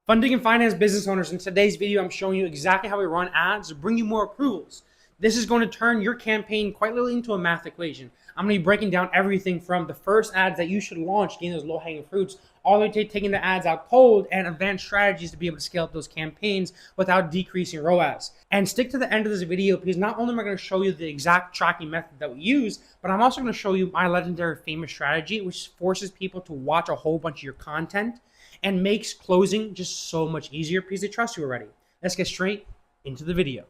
Funding and finance business owners, in today's video, I'm showing you exactly how we run ads to bring you more approvals. This is going to turn your campaign quite literally into a math equation. I'm going to be breaking down everything from the first ads that you should launch, getting those low-hanging fruits, all the way to taking the ads out cold and advanced strategies to be able to scale up those campaigns without decreasing ROAS. And stick to the end of this video because not only am I going to show you the exact tracking method that we use, but I'm also going to show you my legendary famous strategy, which forces people to watch a whole bunch of your content and makes closing just so much easier because they trust you already. Let's get straight into the video.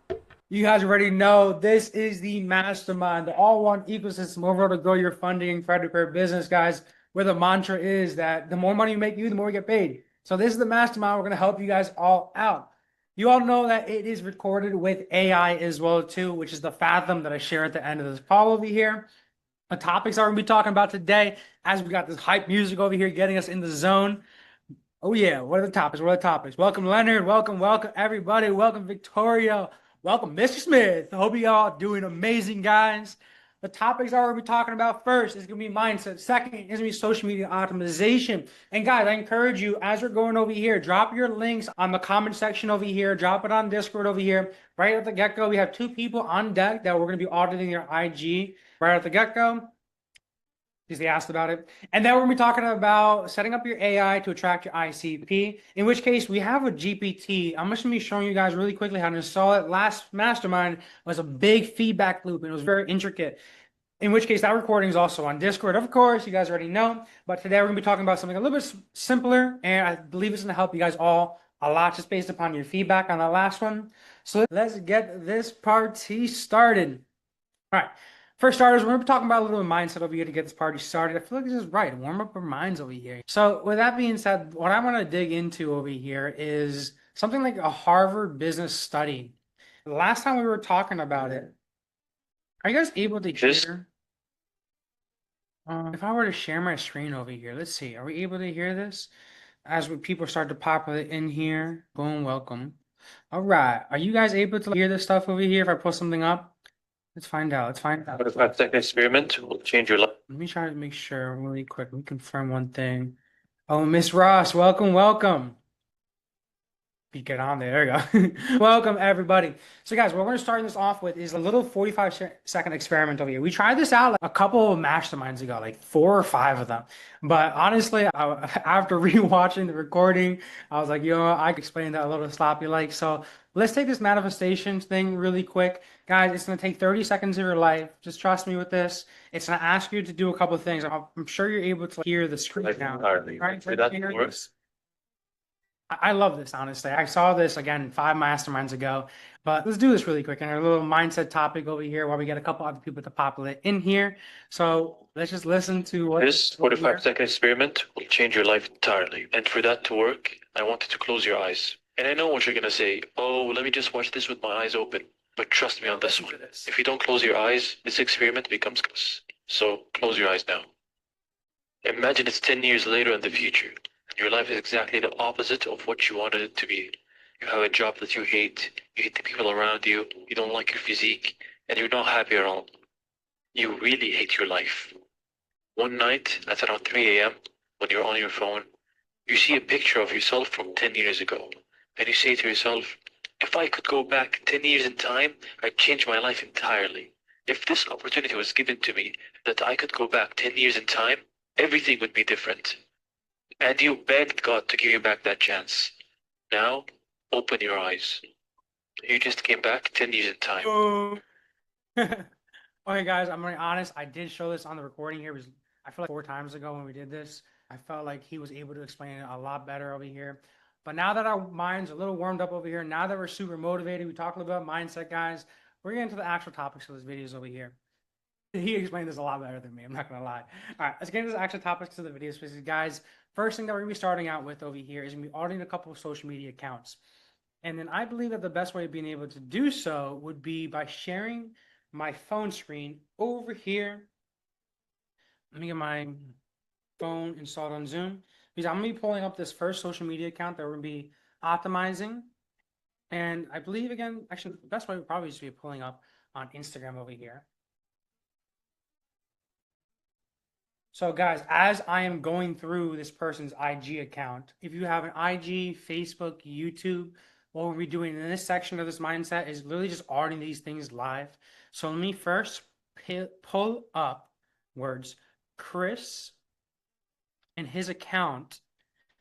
You guys already know this is the Mastermind, the all-one ecosystem overall to grow your funding and credit repair business, guys, where the mantra is that the more money you make, the more you get paid. So this is the Mastermind. We're going to help you guys all out. You all know that it is recorded with AI as well, too, which is the Fathom that I share at the end of this call over here. The topics I'm going to be talking about today, as we got this hype music over here getting us in the zone. Oh yeah, what are the topics? What are the topics? Welcome, Leonard. Welcome everybody. Welcome, Victoria. Welcome, Mr. Smith. I hope you all doing amazing, guys. The topics are we're talking about first is gonna be mindset. Second is gonna be social media optimization. And guys, I encourage you as we're going over here, drop your links on the comment section over here. Drop it on Discord over here. Right at the get-go, we have 2 people on deck that we're gonna be auditing their IG right at the get-go, because they asked about it. And then we're going to be talking about setting up your AI to attract your ICP, in which case we have a GPT. I'm just going to be showing you guys really quickly how to install it. Last Mastermind was a big feedback loop, and it was very intricate. In which case that recording is also on Discord, of course, you guys already know. But today we're going to be talking about something a little bit simpler, and I believe it's going to help you guys all a lot just based upon your feedback on that last one. So let's get this party started. All right. For starters, we're going to be talking about a little bit of mindset over here to get this party started. I feel like this is right. Warm up our minds over here. So with that being said, what I want to dig into over here is something like a Harvard business study. The last time we were talking about it, are you guys able to hear? If I were to share my screen over here, let's see. Are we able to hear this? As people start to populate in here. Boom, welcome. All right. Are you guys able to hear this stuff over here if I post something up? Let's find out. Let's find out. 45-second experiment will change your life. Let me try to make sure really quick. Let me confirm one thing. Oh, Miss Ross, welcome, welcome. Get on there. There we go. Welcome, everybody. So, guys, what we're going to start this off with is a little 45-second experiment over here. We tried this out like a couple of masterminds ago, like 4 or 5 of them. But honestly, after rewatching the recording, I was like, I explained that a little sloppy like. So, let's take this manifestation thing really quick. Guys, it's going to take 30 seconds of your life. Just trust me with this. It's going to ask you to do a couple of things. I'm sure you're able to hear the screen now. Right? That works. I love this, honestly. I saw this again 5 masterminds ago, but let's do this really quick. And our little mindset topic over here while we get a couple other people to populate in here. So let's just listen to what this 45-second experiment will change your life entirely. And for that to work, I want you to close your eyes. And I know what you're going to say. Oh, let me just watch this with my eyes open. But trust me on this one. If you don't close your eyes, this experiment becomes close. So close your eyes now. Imagine it's 10 years later in the future. Your life is exactly the opposite of what you wanted it to be. You have a job that you hate the people around you, you don't like your physique, and you're not happy at all. You really hate your life. One night, at around 3 a.m., when you're on your phone, you see a picture of yourself from 10 years ago, and you say to yourself, if I could go back 10 years in time, I'd change my life entirely. If this opportunity was given to me, that I could go back 10 years in time, everything would be different. And you begged God to give you back that chance. Now, open your eyes. You just came back 10 years in time. Okay, guys, I'm going to be honest. I did show this on the recording here. I feel like 4 times ago when we did this, I felt like he was able to explain it a lot better over here. But now that our minds are a little warmed up over here, now that we're super motivated, we talked a little bit about mindset, guys. We're getting into the actual topics of this videos over here. He explained this a lot better than me. I'm not going to lie. All right, let's get into the actual topics of the video. So, guys, first thing that we're going to be starting out with over here is going to be auditing a couple of social media accounts. And then I believe that the best way of being able to do so would be by sharing my phone screen over here. Let me get my phone installed on Zoom, because I'm going to be pulling up this first social media account that we're going to be optimizing. And I believe, again, actually, the best way would probably just be pulling up on Instagram over here. So, guys, as I am going through this person's IG account, if you have an IG, Facebook, YouTube, what we'll be doing in this section of this mindset is literally just auditing these things live. So, let me first pull up words Chris and his account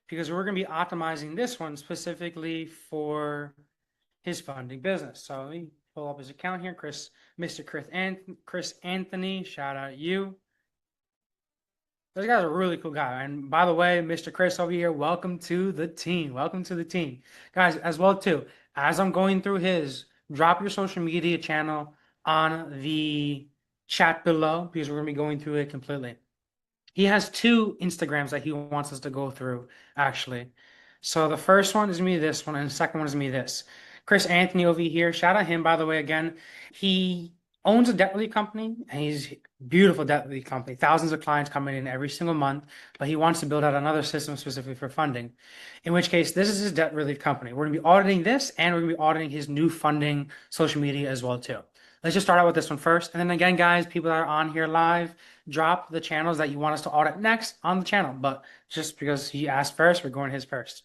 because we're going to be optimizing this one specifically for his funding business. So, let me pull up his account here, Chris, Mr. Chris Anthony. Shout out you. This guy's a really cool guy. And by the way, Mr. Chris over here, welcome to the team. Welcome to the team. Guys, as well too, as I'm going through his, drop your social media channel on the chat below because we're going to be going through it completely. He has two Instagrams that he wants us to go through, actually. So the first one is me, this one, and the second one is me, this. Chris Anthony over here. Shout out him, by the way, again. He owns a debt relief company, and he's beautiful debt relief company. Thousands of clients coming in every single month, but he wants to build out another system specifically for funding. In which case, this is his debt relief company. We're gonna be auditing this, and we're gonna be auditing his new funding social media as well too. Let's just start out with this one first. And then again, guys, people that are on here live, drop the channels that you want us to audit next on the channel. But just because he asked first, we're going his first.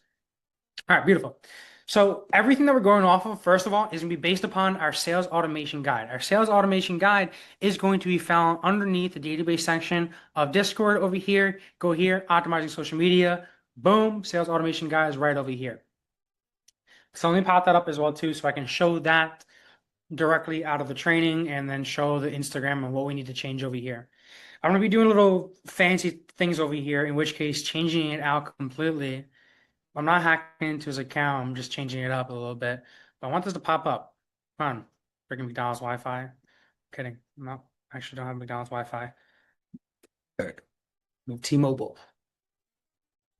All right, beautiful. So everything that we're going off of, first of all, is going to be based upon our sales automation guide. Our sales automation guide is going to be found underneath the database section of Discord over here. Go here, optimizing social media. Boom, sales automation guide is right over here. So let me pop that up as well too, so I can show that directly out of the training and then show the Instagram and what we need to change over here. I'm going to be doing little fancy things over here, in which case changing it out completely. I'm not hacking into his account. I'm just changing it up a little bit. But I want this to pop up. Come on. Freaking McDonald's Wi-Fi. Kidding. No, I actually don't have McDonald's Wi-Fi. T-Mobile.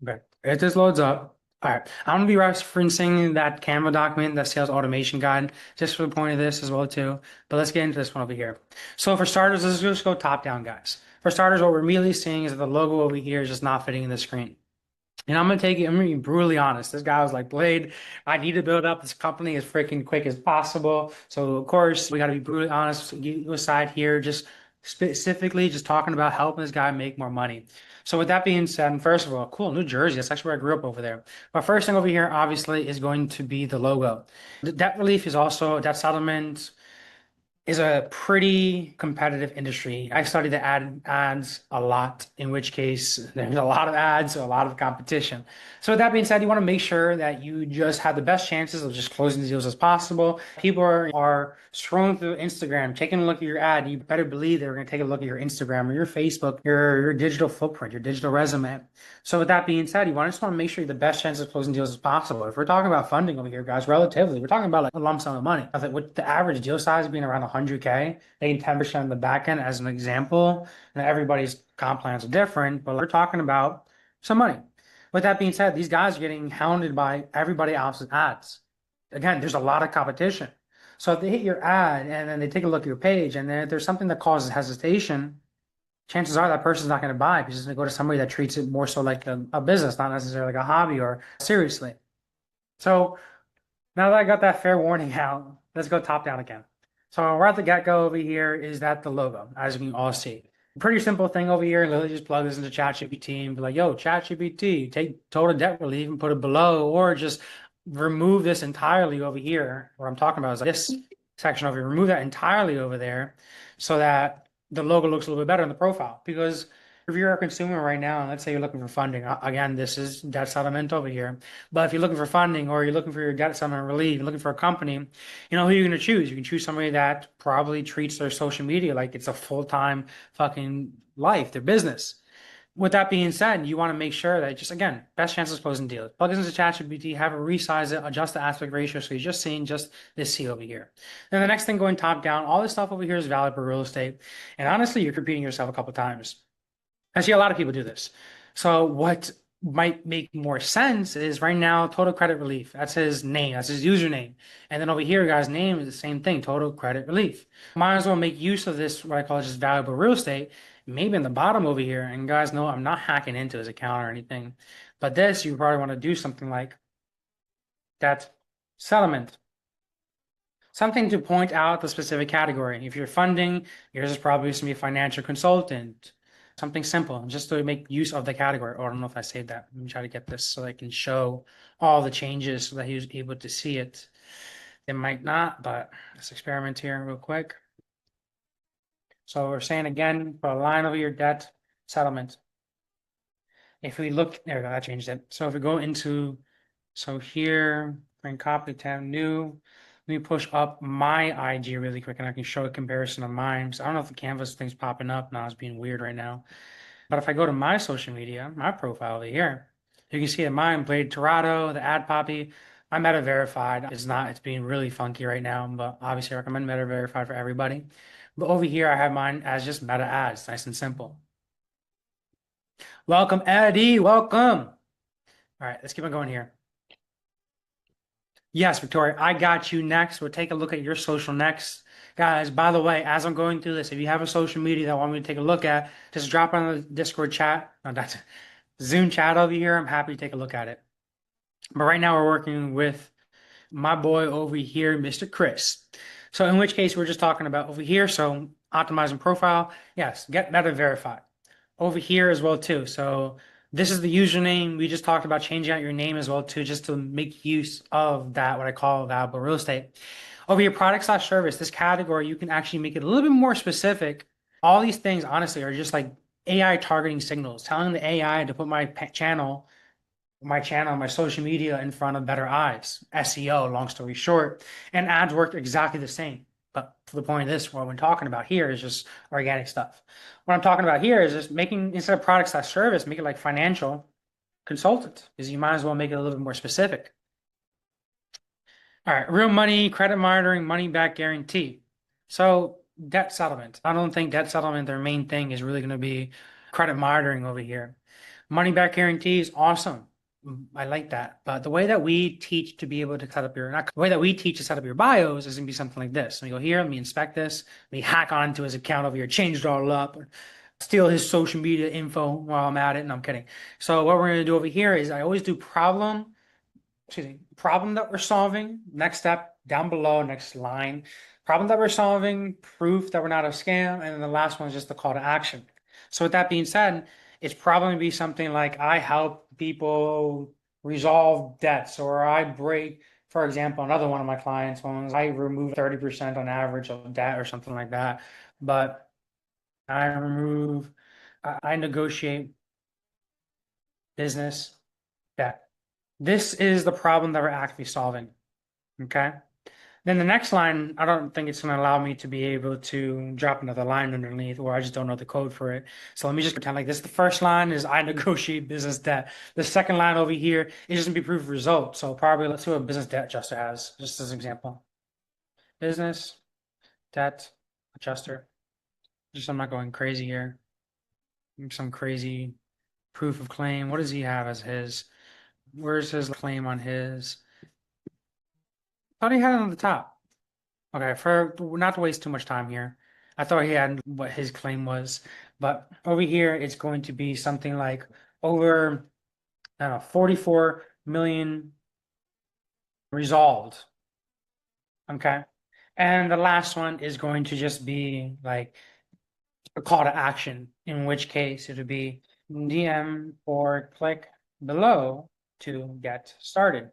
Okay. It just loads up. All right. I'm going to be referencing that Canva document, that sales automation guide, just for the point of this as well too. But let's get into this one over here. So for starters, let's just go top down, guys. For starters, what we're immediately seeing is that the logo over here is just not fitting in the screen. And I'm gonna be brutally honest. This guy was like, Blade, I need to build up this company as freaking quick as possible. So of course we gotta be brutally honest. You aside here, just specifically just talking about helping this guy make more money. So with that being said, first of all, cool, New Jersey. That's actually where I grew up over there. But first thing over here, obviously, is going to be the logo. The debt relief is also debt settlement is a pretty competitive industry. I studied the ads a lot, in which case there's a lot of ads, so a lot of competition. So with that being said, you want to make sure that you just have the best chances of just closing deals as possible. People are scrolling through Instagram, taking a look at your ad. You better believe they're going to take a look at your Instagram or your Facebook, your digital footprint, your digital resume. So with that being said, just want to make sure you have the best chance of closing deals as possible. If we're talking about funding over here, guys, relatively, we're talking about like a lump sum of money. I think with the average deal size being around 100K, taking 10% on the back end as an example, and everybody's comp plans are different, but we're talking about some money. With that being said, these guys are getting hounded by everybody else's ads. Again, there's a lot of competition. So if they hit your ad and then they take a look at your page and then there's something that causes hesitation, chances are that person's not going to buy because it's going to go to somebody that treats it more so like a business, not necessarily like a hobby or seriously. So now that I got that fair warning out, let's go top down again. So right at the get-go over here is that the logo, as you can all see. Pretty simple thing over here. Literally just plug this into ChatGPT and be like, yo, ChatGPT, take total debt relief and put it below, or just remove this entirely over here. What I'm talking about is like this section over here. Remove that entirely over there so that the logo looks a little bit better in the profile. Because if you're a consumer right now, and let's say you're looking for funding, again, this is debt settlement over here. But if you're looking for funding or you're looking for your debt settlement relief, you're looking for a company, you know who you're going to choose. You can choose somebody that probably treats their social media like it's a full-time fucking life, their business. With that being said, you want to make sure that just, again, best chances of closing deals. Plug this into ChatGPT, have it resize it, adjust the aspect ratio so you're just seeing just this C over here. Then the next thing going top down, all this stuff over here is valid for real estate. And honestly, you're repeating yourself a couple times. I see a lot of people do this. So what might make more sense is right now, total credit relief. That's his name. That's his username. And then over here, guy's name is the same thing, total credit relief. Might as well make use of this, what I call just valuable real estate, maybe in the bottom over here. And guys know I'm not hacking into his account or anything. But this, you probably want to do something like that settlement. Something to point out the specific category. If you're funding, yours is probably going to be a financial consultant. Something simple, just to make use of the category. Oh, I don't know if I saved that. Let me try to get this so I can show all the changes so that he was able to see it. It might not, but let's experiment here real quick. So we're saying again, for a line over your debt settlement. If we look, there we go, that changed it. So if we go into, so here, bring copy tab, new, let me push up my IG really quick and I can show a comparison of mine. So I don't know if the canvas thing's popping up now, it's being weird right now. But if I go to my social media, my profile over here, you can see that mine, Blade Torado, the ad poppy, I'm meta verified. It's not, it's being really funky right now, but obviously I recommend meta verified for everybody. But over here, I have mine as just meta ads, nice and simple. Welcome, Eddie, welcome. All right, let's keep on going here. Yes, Victoria, I got you next. We'll take a look at your social next. Guys, by the way, as I'm going through this, if you have a social media that I want me to take a look at, just drop it on the Discord chat. No, that's Zoom chat over here. I'm happy to take a look at it. But right now we're working with my boy over here, Mr. Chris. So in which case we're just talking about over here. So optimizing profile. Yes, get meta verified. Over here as well too. So this is the username. We just talked about changing out your name as well too, just to make use of that, what I call valuable real estate. Over here, product/service, this category, you can actually make it a little bit more specific. All these things, honestly, are just like AI targeting signals, telling the AI to put my social media in front of better eyes. SEO, long story short, and ads work exactly the same. But for the point of this, what we're talking about here is just organic stuff. What I'm talking about here is just making, instead of product/service, make it like financial consultant, because you might as well make it a little bit more specific. All right, real money, credit monitoring, money back guarantee. So debt settlement. I don't think debt settlement, their main thing is really going to be credit monitoring over here. Money back guarantee is awesome. I like that. But the way that we teach to be able to set up your, not, the way that we teach to set up your bios is going to be something like this. Let me go here, let me inspect this, let me hack onto his account over here, change it all up, or steal his social media info while I'm at it. No, I'm kidding. So what we're going to do over here is I always do problem that we're solving, next step down below, next line, problem that we're solving, proof that we're not a scam, and then the last one is just the call to action. So with that being said, it's probably gonna be something like I help people resolve debts, or I break, for example, another one of my clients ones, I remove 30% on average of debt or something like that. But I negotiate business debt. This is the problem that we're actually solving. Okay. Then the next line, I don't think it's going to allow me to be able to drop another line underneath, or I just don't know the code for it. So let me just pretend like this. The first line is I negotiate business debt. The second line over here is just going to be proof of result. So probably let's see what business debt adjuster has, just as an example. Business debt adjuster. Just I'm not going crazy here. Some crazy proof of claim. What does he have as his? Where's his claim on his? Thought he had it on the top. Okay, for not to waste too much time here, I thought he had what his claim was, but over here it's going to be something like over, I don't know, 44 million resolved. Okay. And the last one is going to just be like a call to action, in which case it would be DM or click below to get started.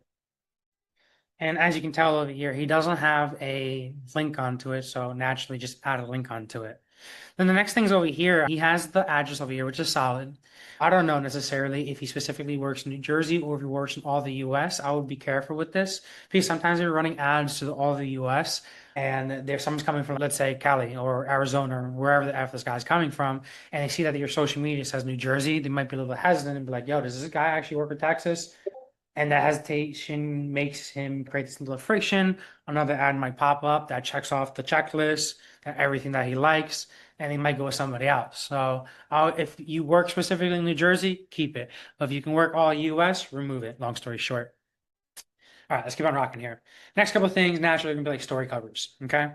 And as you can tell over here, he doesn't have a link onto it, so naturally just add a link onto it. Then the next thing's over here. He has the address over here, which is solid. I don't know necessarily if he specifically works in New Jersey or if he works in all the US. I would be careful with this because sometimes they're running ads to all the US and there's someone's coming from, let's say, Cali or Arizona or wherever the F this guy's coming from, and they see that your social media says New Jersey, they might be a little bit hesitant and be like, yo, does this guy actually work in Texas? And that hesitation makes him create this little friction. Another ad might pop up that checks off the checklist, everything that he likes, and he might go with somebody else. So if you work specifically in New Jersey, keep it. But if you can work all US, remove it. Long story short. All right, let's keep on rocking here. Next couple of things, naturally, are going to be like story covers. Okay.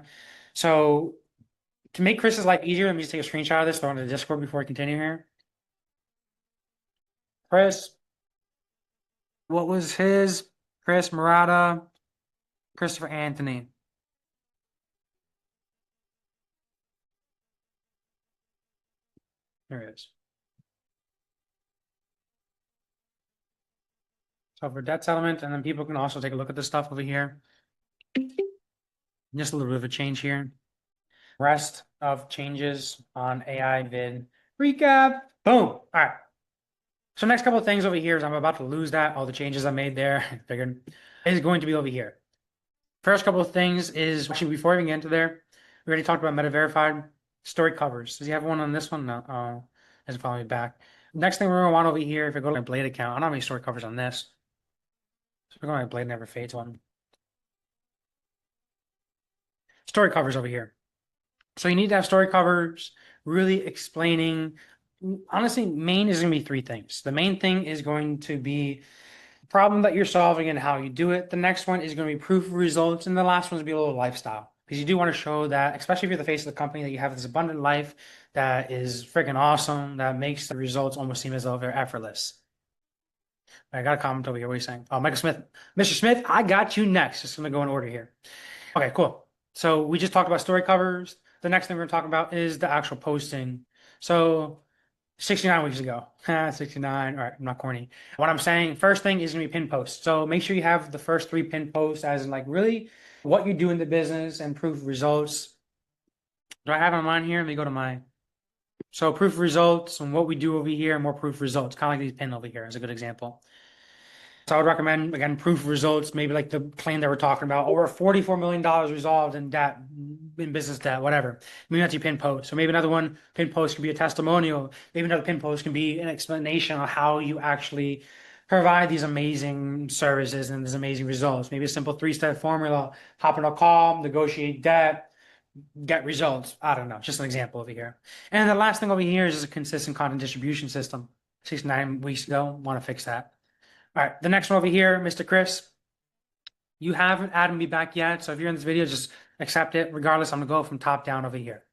So to make Chris's life easier, let me just take a screenshot of this, throw it into the Discord before I continue here. Chris, what was his? Chris Murata, Christopher Anthony. There it is. So for debt settlement, and then people can also take a look at this stuff over here. Just a little bit of a change here. Rest of changes on AI vid recap. Boom. All right. So next couple of things over here is I'm about to lose that. All the changes I made there, figured, is going to be over here. First couple of things is, actually, before I even get into there, we already talked about meta verified story covers. Does he have one on this one? No. Oh, doesn't follow me back. Next thing we're going to want over here, if I go to my Blade account, I don't have any story covers on this. So we're going to my Blade Never Fades one. Story covers over here. So you need to have story covers really explaining. Honestly, main is going to be three things. The main thing is going to be the problem that you're solving and how you do it. The next one is going to be proof of results. And the last one is going to be a little lifestyle. Because you do want to show that, especially if you're the face of the company, that you have this abundant life that is freaking awesome, that makes the results almost seem as though they're effortless. I got a comment over here. What are you saying? Oh, Michael Smith. Mr. Smith, I got you next. Just going to go in order here. Okay, cool. So we just talked about story covers. The next thing we're going to talk about is the actual posting. So 69 weeks ago. 69. All right, I'm not corny. What I'm saying, first thing is going to be pin posts. So make sure you have the first 3 pin posts as in like really what you do in the business and proof of results. Do I have it on mine here? Let me go to mine. So proof of results and what we do over here, more proof of results. Kind of like these pin over here is a good example. So I would recommend, again, proof of results, maybe like the claim that we're talking about, over $44 million resolved in debt, in business debt, whatever. Maybe that's your pin post. So maybe another one, pin post could be a testimonial. Maybe another pin post can be an explanation on how you actually provide these amazing services and these amazing results. Maybe a simple 3-step formula, hop on a call, negotiate debt, get results. I don't know, just an example over here. And the last thing over here is a consistent content distribution system. 69 weeks ago, want to fix that. All right, the next one over here, Mr. Chris. You haven't added me back yet, so if you're in this video, just accept it. Regardless, I'm gonna go from top down over here.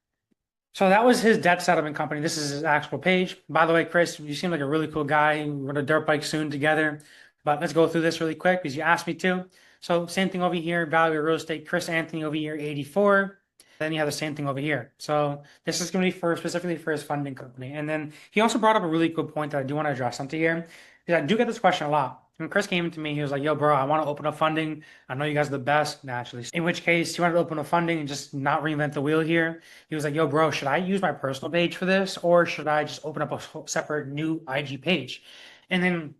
So that was his debt settlement company. This is his actual page. By the way, Chris, you seem like a really cool guy. We're on a dirt bike soon together. But let's go through this really quick because you asked me to. So same thing over here, value of real estate. Chris Anthony over here, 84. Then you have the same thing over here. So this is going to be for specifically for his funding company. And then he also brought up a really good point that I do want to address onto here. Because I do get this question a lot. When Chris came to me, he was like, yo, bro, I want to open up funding. I know you guys are the best, naturally. In which case, he wanted to open up funding and just not reinvent the wheel here. He was like, yo, bro, should I use my personal page for this? Or should I just open up a separate new IG page? And then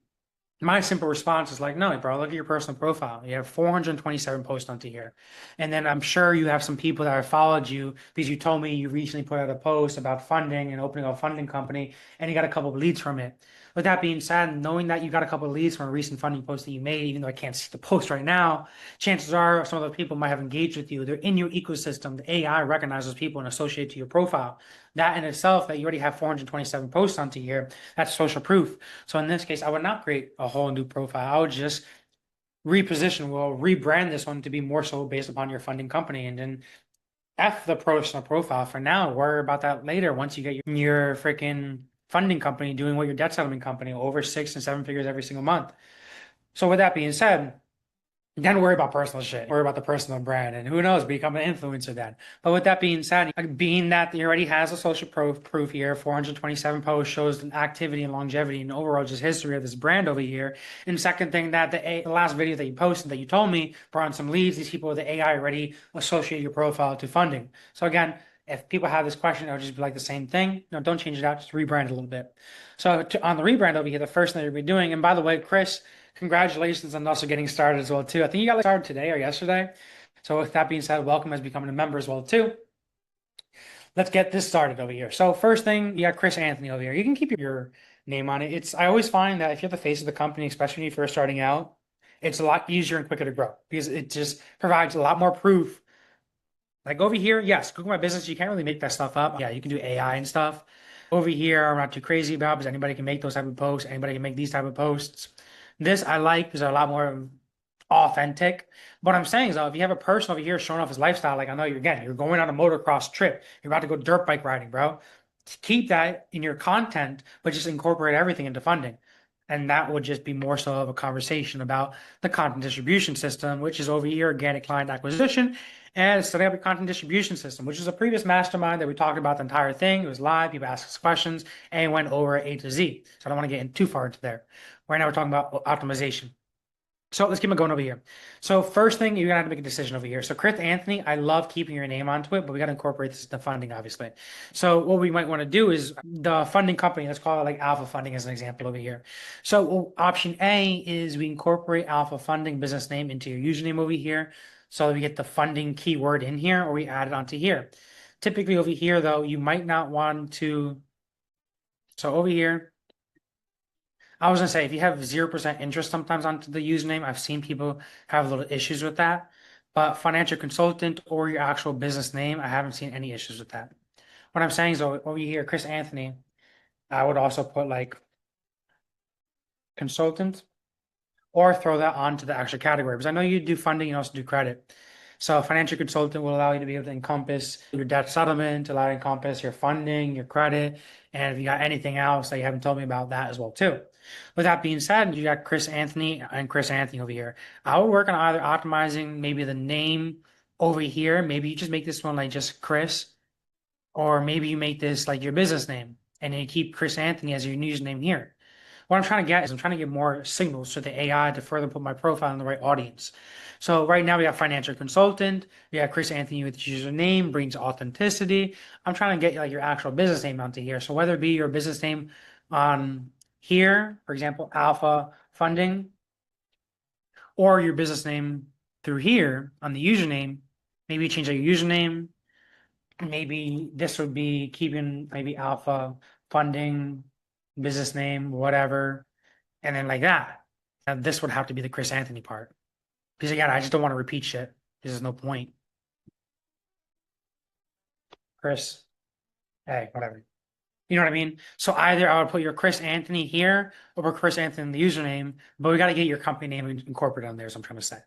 my simple response is like, no, bro, look at your personal profile. You have 427 posts onto here. And then I'm sure you have some people that have followed you because you told me you recently put out a post about funding and opening a funding company and you got a couple of leads from it. With that being said, knowing that you got a couple of leads from a recent funding post that you made, even though I can't see the post right now, chances are some of those people might have engaged with you. They're in your ecosystem. The AI recognizes people and associates to your profile. That in itself, that you already have 427 posts onto here, that's social proof. So in this case, I would not create a whole new profile. I would just rebrand this one to be more so based upon your funding company. And then F the personal profile for now. Worry about that later once you get your freaking funding company doing what your debt settlement company over 6 and 7 figures every single month. So with that being said, then worry about personal shit. Worry about the personal brand, and who knows, become an influencer then. But with that being said, being that he already has a social proof here, 427 posts shows the activity and longevity and overall just history of this brand over here. And second thing, that the last video that you posted that you told me brought in some leads. These people with the AI already associate your profile to funding. So again, if people have this question, it'll just be like the same thing. No, don't change it out. Just rebrand it a little bit. So on the rebrand over here, the first thing that you're doing, and by the way, Chris, congratulations on also getting started as well too. I think you got started today or yesterday. So with that being said, welcome as becoming a member as well too. Let's get this started over here. So first thing, you got Chris Anthony over here. You can keep your name on it. I always find that if you're the face of the company, especially when you're first starting out, it's a lot easier and quicker to grow because it just provides a lot more proof. Like over here, yes, Google My Business, you can't really make that stuff up. Yeah, you can do AI and stuff. Over here, I'm not too crazy about because anybody can make those type of posts. Anybody can make these type of posts. This I like because they're a lot more authentic. What I'm saying is, though, if you have a person over here showing off his lifestyle, like I know you're going on a motocross trip, you're about to go dirt bike riding, bro. Keep that in your content, but just incorporate everything into funding. And that would just be more so of a conversation about the content distribution system, which is over here, organic client acquisition, and setting up a content distribution system, which is a previous mastermind that we talked about the entire thing. It was live, people asked us questions, and went over A to Z. So I don't want to get in too far into there. Right now we're talking about optimization. So let's keep it going over here. So first thing, you're gonna have to make a decision over here. So Chris Anthony, I love keeping your name onto it, but we gotta incorporate this in the funding, obviously. So what we might want to do is the funding company, let's call it like Alpha Funding as an example over here. So option A is we incorporate Alpha Funding business name into your username over here. So we get the funding keyword in here, or we add it onto here. Typically over here, though, you might not want to. So over here, I was gonna say if you have 0% interest sometimes onto the username, I've seen people have little issues with that. But financial consultant or your actual business name, I haven't seen any issues with that. What I'm saying is over here, Chris Anthony, I would also put like consultant or throw that onto the actual category because I know you do funding and also do credit. So a financial consultant will allow you to be able to encompass your debt settlement, allow you to encompass your funding, your credit, and if you got anything else that you haven't told me about that as well too. With that being said, you got Chris Anthony and Chris Anthony over here. I would work on either optimizing maybe the name over here. Maybe you just make this one like just Chris, or maybe you make this like your business name and then you keep Chris Anthony as your username here. What I'm trying to get is I'm trying to get more signals to the AI to further put my profile in the right audience. So right now we got financial consultant, we got Chris Anthony with the username, brings authenticity. I'm trying to get like your actual business name onto here. So whether it be your business name on here, for example, Alpha Funding, or your business name through here on the username, maybe change your username. Maybe this would be keeping maybe Alpha Funding, business name, whatever, and then like that. Now this would have to be the Chris Anthony part. Because again, I just don't want to repeat shit. There's no point. Chris, hey, whatever. You know what I mean? So either I would put your Chris Anthony here or Chris Anthony in the username, but we got to get your company name incorporated on there, is what I'm trying to say.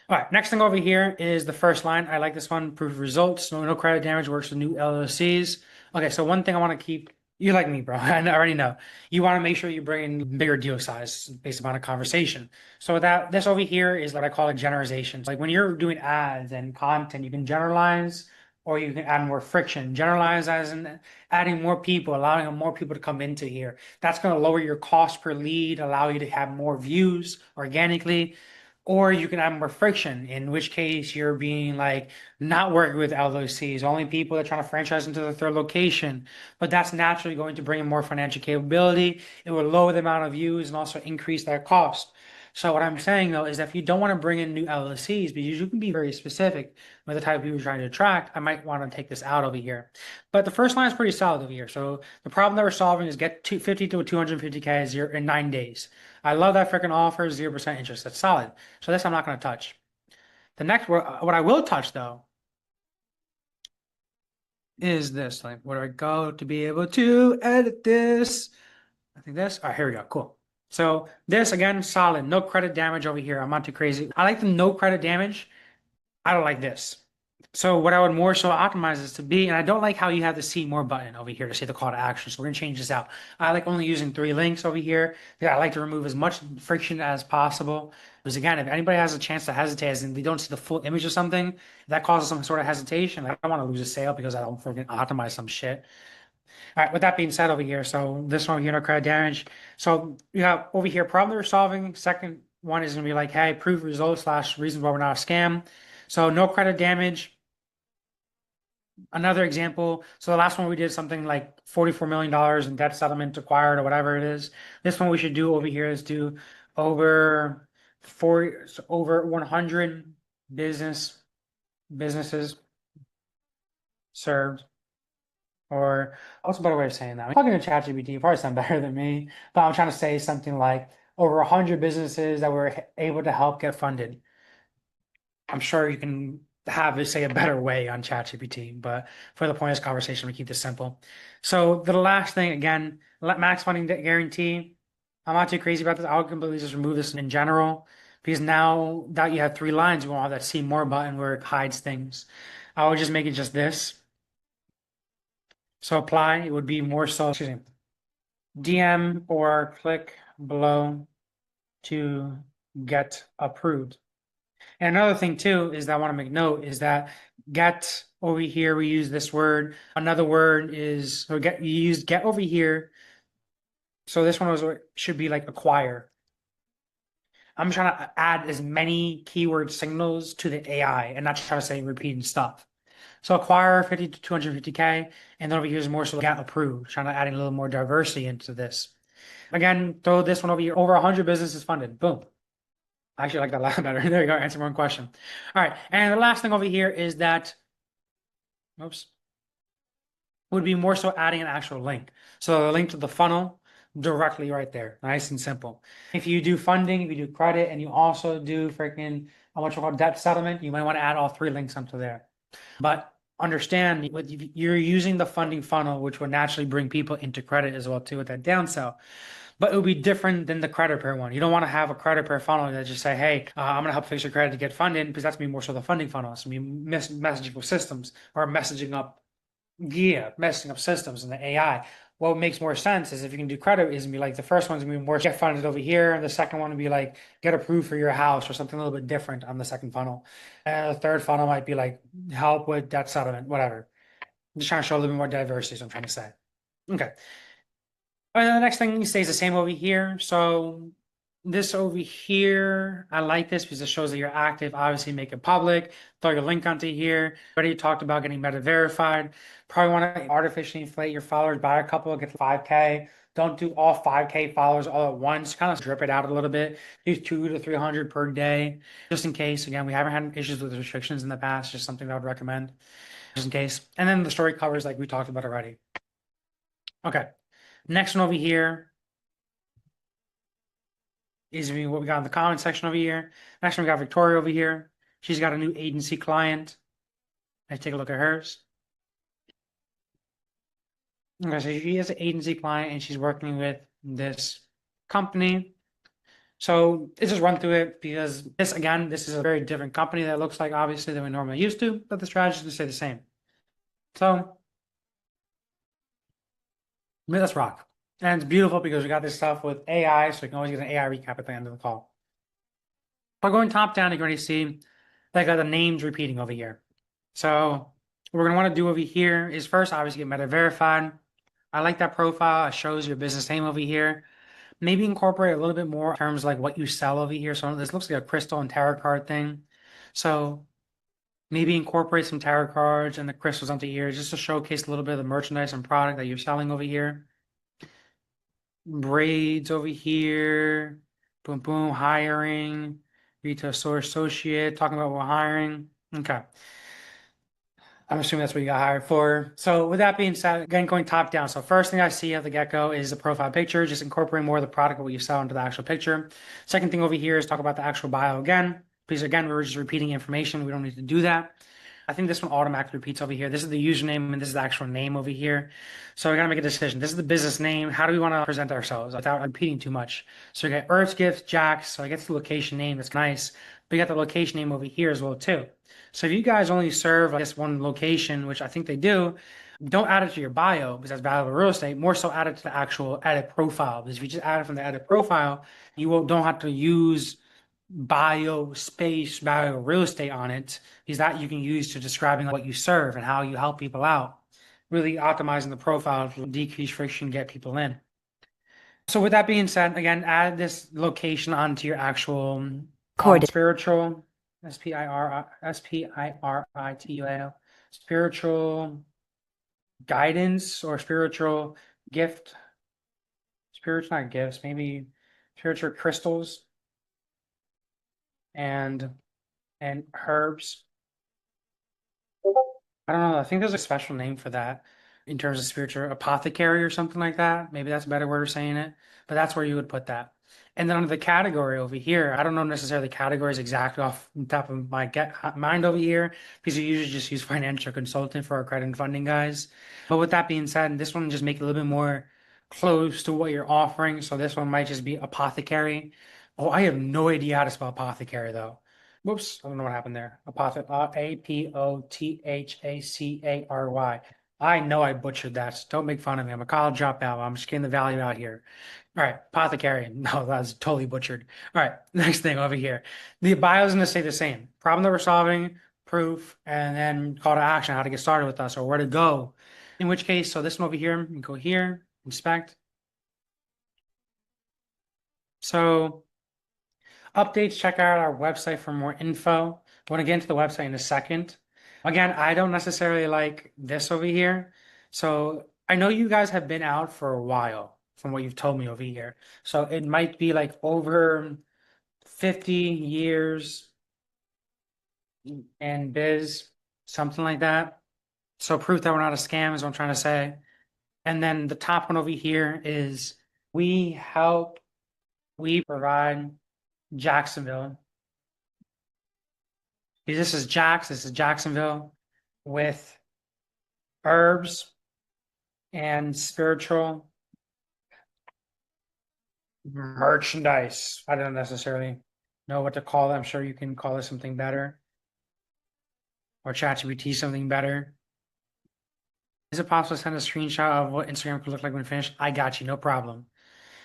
All right, next thing over here is the first line. I like this one, proof of results. No credit damage works with new LLCs. Okay, so one thing I want to keep, you like me, bro. I already know. You want to make sure you bring in bigger deal size based upon a conversation. So with that, this over here is what I call a generalization. Like when you're doing ads and content, you can generalize or you can add more friction. Generalize as in adding more people, allowing more people to come into here. That's going to lower your cost per lead, allow you to have more views organically. Or you can add more friction, in which case you're being like not working with LOCs, only people that are trying to franchise into the third location. But that's naturally going to bring in more financial capability. It will lower the amount of views and also increase that cost. So what I'm saying though is that if you don't want to bring in new LLCs, because you can be very specific with the type of people you're trying to attract, I might want to take this out over here. But the first line is pretty solid over here. So the problem that we're solving is get 50 to 250K in 9 days. I love that freaking offer, 0% interest. That's solid. So this I'm not going to touch. The next, what I will touch though, is this. Like, where do I go to be able to edit this? I think this. All right, here we go. Cool. So this again, solid. No credit damage over here. I'm not too crazy. I like the no credit damage. I don't like this. So what I would more so optimize this to be, and I don't like how you have the see more button over here to see the call to action. So we're gonna change this out. I like only using 3 links over here. Yeah, I like to remove as much friction as possible. Because again, if anybody has a chance to hesitate as in they don't see the full image of something, that causes some sort of hesitation. Like I don't want to lose a sale because I don't freaking optimize some shit. All right, with that being said over here, so this one, no credit damage. So you have over here, problem that we're solving. Second one is gonna be like, hey, prove results slash reasons why we're not a scam. So no credit damage. Another example, so the last one we did something like $44 million in debt settlement acquired or whatever it is. This one we should do over here is do over over 100 businesses served. Or what's a better way of saying that? I'm talking to ChatGPT, you probably sound better than me, but I'm trying to say something like over 100 businesses that were able to help get funded. I'm sure you can have it say a better way on ChatGPT, but for the point of this conversation, we keep this simple. So the last thing, again, max funding guarantee. I'm not too crazy about this. I'll completely just remove this in general because now that you have 3 lines, you won't have that see more button where it hides things. I would just make it just this. So apply, it would be more so, excuse me, DM or click below to get approved. And another thing too is that I want to make note is that get over here, we use this word. Another word is, so get, you use get over here. So this one should be like acquire. I'm trying to add as many keyword signals to the AI and not try to say repeating stuff. So acquire 50 to 250K, and then over here is more so get approved, trying to add a little more diversity into this. Again, throw this one over here. Over 100 businesses funded. Boom. I actually like that a lot better. There you go. Answer one question. All right. And the last thing over here is that, oops, would be more so adding an actual link. So a link to the funnel directly right there. Nice and simple. If you do funding, if you do credit, and you also do freaking what you call debt settlement, you might want to add all three links onto there. But understand you're using the funding funnel, which will naturally bring people into credit as well too with that downsell. But it would be different than the credit pair one. You don't want to have a credit pair funnel that just say, hey, I'm going to help fix your credit to get funded, because that's going to be more so the funding funnel. It's going to be messaging with systems or messaging up, yeah, messing up systems and the AI. What makes more sense is if you can do credit, is going to be like the first one's going to be more get funded over here, and the second one would be like get approved for your house or something a little bit different on the second funnel. And the third funnel might be like help with debt settlement, whatever. I'm just trying to show a little bit more diversity, is what I'm trying to say. Okay. And the next thing stays the same over here. So this over here, I like this because it shows that you're active. Obviously, make it public. Throw your link onto here. Already talked about getting meta verified. Probably want to artificially inflate your followers by a couple, get 5K. Don't do all 5K followers all at once. Kind of drip it out a little bit. Do 200 to 300 per day, just in case. Again, we haven't had issues with restrictions in the past. Just something that I would recommend, just in case. And then the story covers like we talked about already. Okay. Next one over here is what we got in the comment section over here. Next one, we got Victoria over here. She's got a new agency client. Let's take a look at hers. Okay, so she has an agency client and she's working with this company. So let's just run through it because this, again, this is a very different company that looks like obviously than we normally used to, but the strategy is to stay the same. So let's rock. And it's beautiful because we got this stuff with AI, so you can always get an AI recap at the end of the call. But going top down, you're going to see like the names repeating over here. So what we're going to want to do over here is first, obviously, get meta verified. I like that profile. It shows your business name over here. Maybe incorporate a little bit more in terms of like what you sell over here. So this looks like a crystal and tarot card thing. So maybe incorporate some tarot cards and the crystals onto here just to showcase a little bit of the merchandise and product that you're selling over here. Braids over here. Boom, boom, hiring. Retail store associate, talking about we're hiring. Okay. I'm assuming that's what you got hired for. So with that being said, again, going top down. So first thing I see at the get-go is the profile picture, just incorporating more of the product of what you sell into the actual picture. Second thing over here is talk about the actual bio again. Because again, we're just repeating information. We don't need to do that. I think this one automatically repeats over here. This is the username and this is the actual name over here. So we gotta make a decision. This is the business name. How do we want to present ourselves without repeating too much? So we got Earth's Gifts, Jax. So I guess the location name. That's nice. But you got the location name over here as well too. So if you guys only serve, I guess, one location, which I think they do, don't add it to your bio because that's valuable real estate. More so add it to the actual edit profile. Because if you just add it from the edit profile, don't have to use bio space, bio real estate on it, because that you can use to describing what you serve and how you help people out. Really optimizing the profile to decrease friction, get people in. So with that being said, again, add this location onto your actual spiritual spiritual spiritual guidance or spiritual gift, spiritual not gifts, maybe spiritual crystals and herbs. I don't know. I think there's a special name for that in terms of spiritual apothecary or something like that. Maybe that's a better word of saying it, but that's where you would put that. And then under the category over here, I don't know necessarily the categories exactly off the top of my mind over here because we usually just use financial consultant for our credit and funding guys. But with that being said, this one just make it a little bit more close to what you're offering. So this one might just be apothecary. Oh, I have no idea how to spell apothecary though. Whoops, I don't know what happened there. Apothecary. I know I butchered that. So don't make fun of me. I'm a college dropout. I'm just getting the value out here. All right, apothecary. No, that was totally butchered. All right, next thing over here. The bio is going to stay the same. Problem that we're solving, proof, and then call to action, how to get started with us or where to go. In which case, so this one over here, you go here, inspect. So updates, check out our website for more info. I want to get into the website in a second. Again, I don't necessarily like this over here. So I know you guys have been out for a while from what you've told me over here. So it might be like over 50 years in biz, something like that. So proof that we're not a scam is what I'm trying to say. And then the top one over here is we help, we provide Jacksonville. This is Jacksonville with herbs and spiritual merchandise. I don't necessarily know what to call it. I'm sure you can call it something better or ChatGPT something better. Is it possible to send a screenshot of what Instagram could look like when finished? I got you, no problem.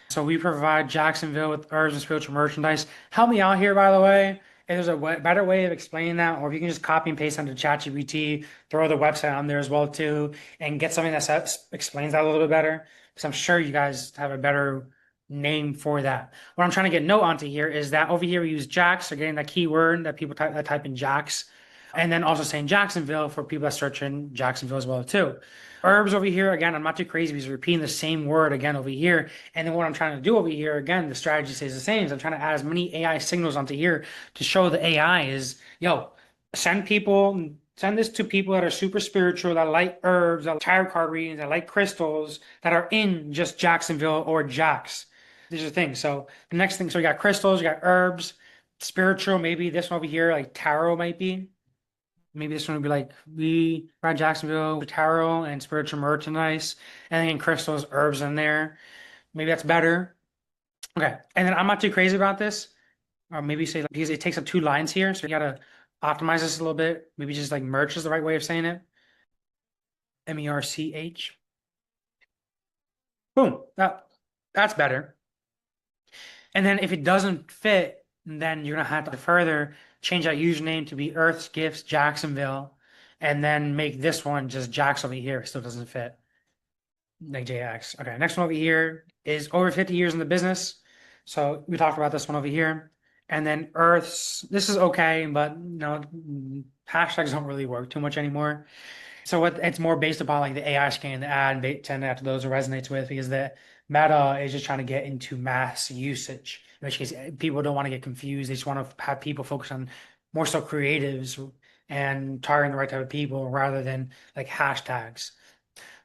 So we provide Jacksonville with herbs and spiritual merchandise. Help me out here, by the way. If there's a better way of explaining that, or if you can just copy and paste onto ChatGPT, throw the website on there as well too, and get something that explains that a little bit better. Because I'm sure you guys have a better name for that. What I'm trying to get note onto here is that over here we use Jax, so getting that keyword that people type in Jax, and then also saying Jacksonville for people that search in Jacksonville as well too. Herbs over here, again, I'm not too crazy because repeating the same word again over here. And then what I'm trying to do over here, again, the strategy stays the same. Is I'm trying to add as many AI signals onto here to show the AI is, yo, send this to people that are super spiritual, that like herbs, that like tarot card readings, that like crystals, that are in just Jacksonville or Jax. These are things. So the next thing, so you got crystals, you got herbs, spiritual, maybe this one over here, like tarot might be. Maybe this one would be like we around Jacksonville with tarot and spiritual merchandise, and then crystals, herbs in there. Maybe that's better. Okay, and then I'm not too crazy about this. Or maybe say like, because it takes up two lines here, so you gotta optimize this a little bit. Maybe just like merch is the right way of saying it. MERCH. Boom. That's better. And then if it doesn't fit, then you're gonna have to further change that username to be Earth's Gifts Jacksonville, and then make this one just Jax over here. It still doesn't fit. Like JX. Okay, next one over here is over 50 years in the business. So we talked about this one over here. And then Earth's, this is okay, but no, hashtags don't really work too much anymore. So what it's more based upon like the AI scanning the ad and send that to those it resonates with because the Meta is just trying to get into mass usage. In which case people don't want to get confused. They just want to have people focus on more so creatives and targeting the right type of people rather than like hashtags.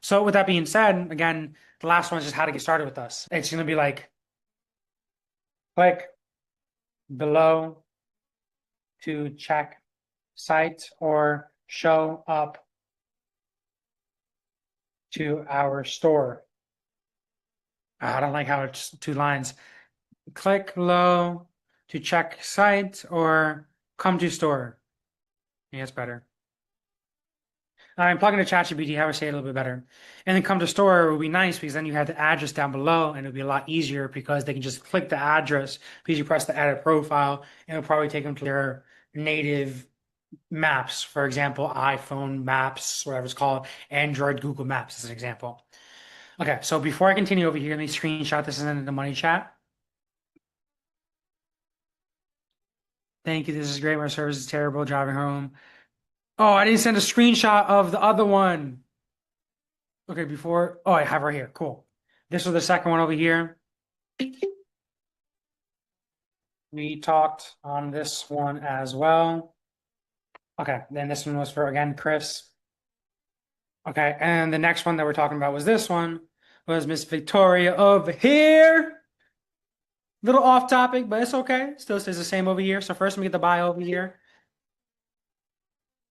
So with that being said, again, the last one is just how to get started with us. It's going to be like click below to check site or show up to our store. I don't like how it's two lines. Click below to check site or come to store. Yeah, it's better. I'm plugging into ChatGPT, how I say it a little bit better. And then come to store would be nice because then you have the address down below and it would be a lot easier because they can just click the address because you press the edit profile and it'll probably take them to their native maps. For example, iPhone maps, whatever it's called, Android, Google Maps as an example. Okay, so before I continue over here, let me screenshot this in the money chat. Thank you. This is great. My service is terrible. Driving home. Oh, I didn't send a screenshot of the other one. Okay, before. Oh, I have right here. Cool. This was the second one over here. We talked on this one as well. Okay, then this one was for, again, Chris. Okay, and the next one that we're talking about was this one, was Miss Victoria over here. Little off topic, but it's okay. Still says the same over here. So first, let me get the bio over here.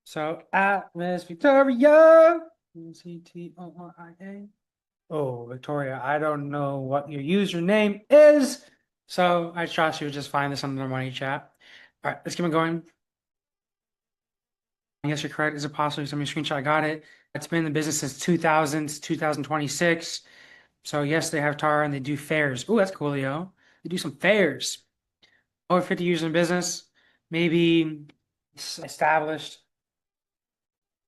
So at Miss Victoria, CTORIA. Oh, Victoria, I don't know what your username is. So I trust you just find this under the money chat. All right, let's keep it going. Yes, you're correct. Is it possible you send me a screenshot? I got it. It's been in the business since 2000, 2026. So yes, they have Tara and they do fairs. Oh, that's cool, yo. They do some fairs. Over 50 years in business, maybe established.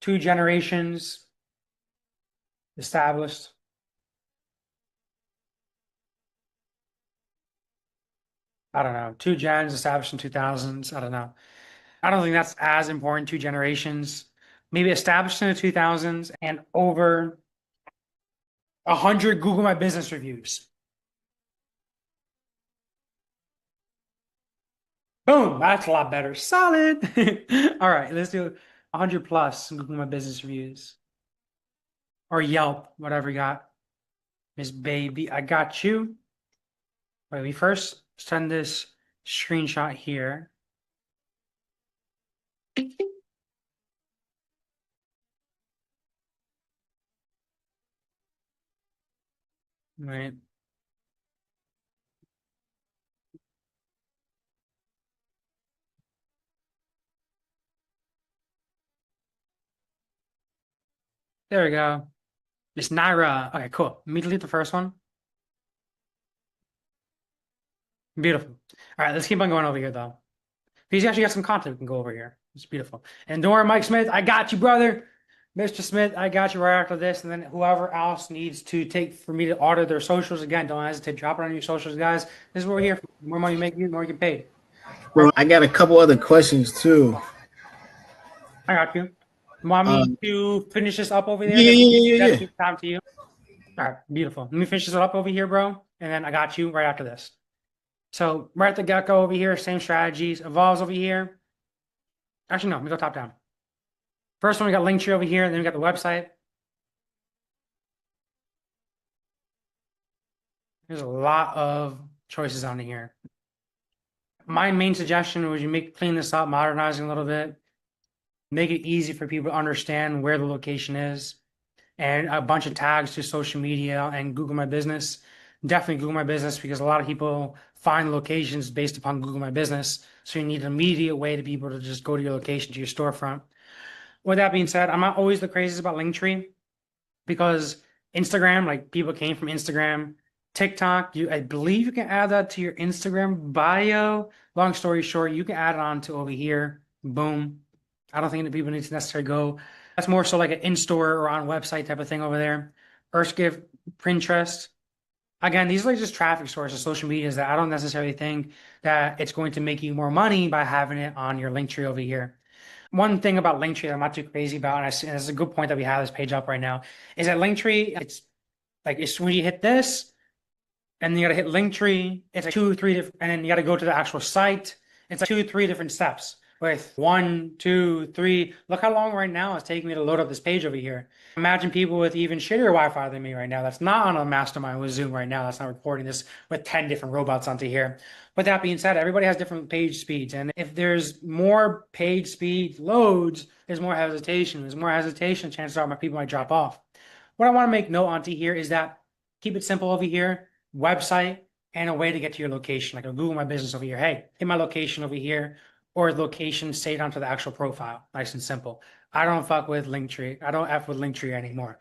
2 generations established. I don't know, two gens established in 2000s. I don't know. I don't think that's as important, two generations. Maybe established in the 2000s and over 100 Google My Business reviews. Boom, that's a lot better. Solid. All right, let's do 100 plus Google My Business reviews or Yelp, whatever you got. Miss Baby, I got you. Wait, we first send this screenshot here. Right. There we go. Miss Naira. Okay, cool. Let me delete the first one. Beautiful. All right, let's keep on going over here though. He's actually got some content we can go over here. It's beautiful. And don't worry, Mike Smith, I got you, brother. Mr. Smith, I got you right after this. And then whoever else needs to take for me to audit their socials, again, don't hesitate. Drop it on your socials, guys. This is what we're here for. The more money you make, the more you get paid. Well, I got a couple other questions too. I got you. Want me to finish this up over there? Yeah. That's time to you. All right, beautiful. Let me finish this up over here, bro. And then I got you right after this. So right at the get-go over here, same strategies. Evolves over here. Actually, no, let me go top down. First one, we got Linktree over here, then we got the website. There's a lot of choices on here. My main suggestion was you clean this up, modernizing a little bit, make it easy for people to understand where the location is, and a bunch of tags to social media and Google My Business. Definitely Google My Business because a lot of people find locations based upon Google My Business. So you need an immediate way to be able to just go to your location, to your storefront. With that being said, I'm not always the craziest about Linktree because Instagram, like people came from Instagram, TikTok, I believe you can add that to your Instagram bio. Long story short, you can add it on to over here. Boom. I don't think that people need to necessarily go. That's more so like an in-store or on website type of thing over there. Erskine, Pinterest. Again, these are like just traffic sources, social medias that I don't necessarily think that it's going to make you more money by having it on your Linktree over here. One thing about Linktree that I'm not too crazy about, and it's a good point that we have this page up right now, is that Linktree, it's like it's when you hit this, and then you gotta hit Linktree, it's like 2 or 3 different, and then you gotta go to the actual site. It's like 2 or 3 different steps with 1, 2, 3. Look how long right now it's taking me to load up this page over here. Imagine people with even shittier Wi-Fi than me right now. That's not on a Mastermind with Zoom right now. That's not recording this with 10 different robots onto here. But that being said, everybody has different page speeds. And if there's more page speed loads, there's more hesitation. There's more hesitation, chances are my people might drop off. What I want to make note onto here is that keep it simple over here, website, and a way to get to your location. Like a Google My Business over here. Hey, hit my location over here, or location saved onto the actual profile. Nice and simple. I don't fuck with Linktree. I don't F with Linktree anymore.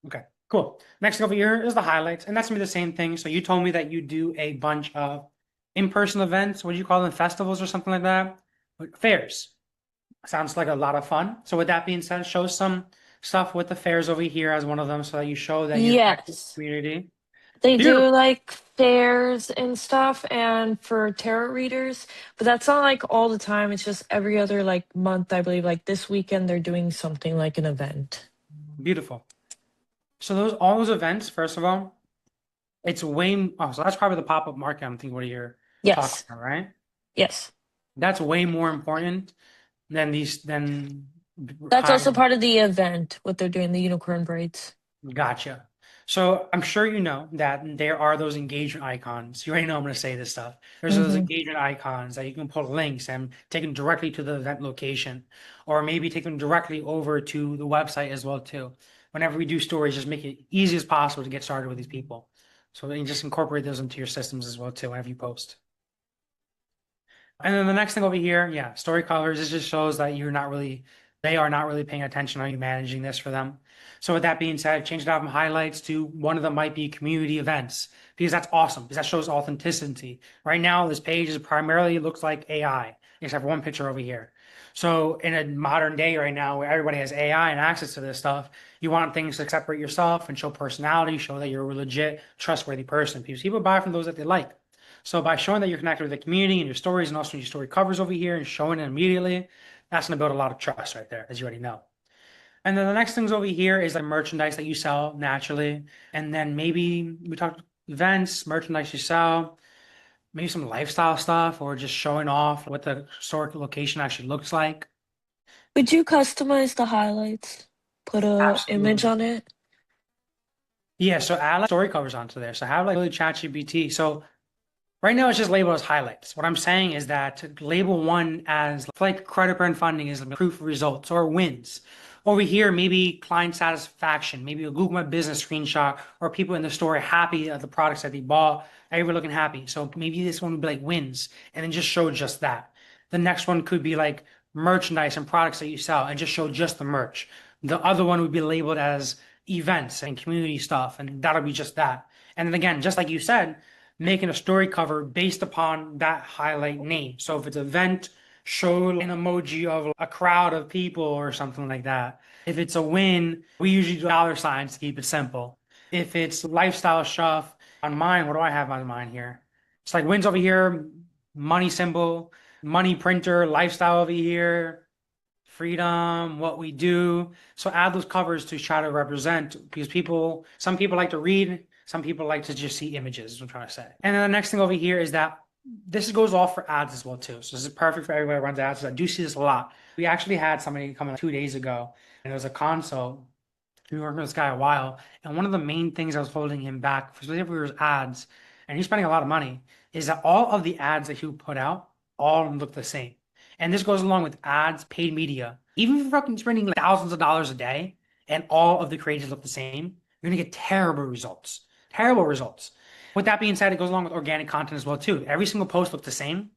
Okay, cool. Next over here is the highlights, and that's gonna be the same thing. So you told me that you do a bunch of in-person events. What do you call them? Festivals or something like that? Fairs. Sounds like a lot of fun. So with that being said, show some stuff with the fairs over here as one of them so that you show that you're active in the Yes. community. They Beautiful. do like fairs and stuff and for tarot readers, but that's not like all the time. It's just every other like month, I believe. Like this weekend they're doing something like an event. Beautiful. So all those events, first of all, it's way so that's probably the pop-up market I'm thinking what you're Yes. talking about, right? Yes. That's way more important than That's also part of the event, what they're doing, the unicorn braids. Gotcha. So I'm sure you know that there are those engagement icons. You already know I'm going to say this stuff. There's those engagement icons that you can put links and take them directly to the event location, or maybe take them directly over to the website as well too. Whenever we do stories, just make it easy as possible to get started with these people. So then you just incorporate those into your systems as well too whenever you post. And then the next thing over here, yeah, story colors. This just shows that they are not really paying attention. Are you managing this for them? So with that being said, change it out from highlights to one of them might be community events because that's awesome because that shows authenticity. Right now, this page is primarily looks like AI, except for one picture over here. So in a modern day right now where everybody has AI and access to this stuff, you want things to separate yourself and show personality, show that you're a legit, trustworthy person because people buy from those that they like. So by showing that you're connected with the community and your stories and also your story covers over here and showing it immediately, that's going to build a lot of trust right there, as you already know. And then the next things over here is like merchandise that you sell naturally. And then maybe we talked events, merchandise you sell, maybe some lifestyle stuff or just showing off what the historic location actually looks like. Would you customize the highlights? Put a image Absolutely. on it? Yeah, so add like story covers onto there. So have like really ChatGPT. So right now it's just labeled as highlights. What I'm saying is that to label one as like credit and funding is like proof of results or wins. Over here, maybe client satisfaction, maybe a Google My Business screenshot, or people in the store happy at the products that they bought, everyone looking happy. So maybe this one would be like wins, and then just show just that. The next one could be like merchandise and products that you sell, and just show just the merch. The other one would be labeled as events and community stuff, and that'll be just that. And then again, just like you said, making a story cover based upon that highlight name. So if it's event, show an emoji of a crowd of people or something like that. If it's a win, we usually do dollar signs to keep it simple. If it's lifestyle stuff, on mine, what do I have on mine here? It's like wins over here, money symbol, money printer, lifestyle over here, freedom, what we do. So add those covers to try to represent because some people like to read, some people like to just see images, is what I'm trying to say. And then the next thing over here is that this goes off for ads as well too. So this is perfect for everybody who runs ads. I do see this a lot. We actually had somebody come in 2 days ago and it was a consult. We worked with this guy a while, and one of the main things that was holding him back, especially for his ads, and he's spending a lot of money, is that all of the ads that he would put out all look the same. And this goes along with ads, paid media. Even if you're fucking spending like thousands of dollars a day and all of the creatives look the same, you're gonna get terrible results. Terrible results. With that being said, it goes along with organic content as well too. Every single post looks the same.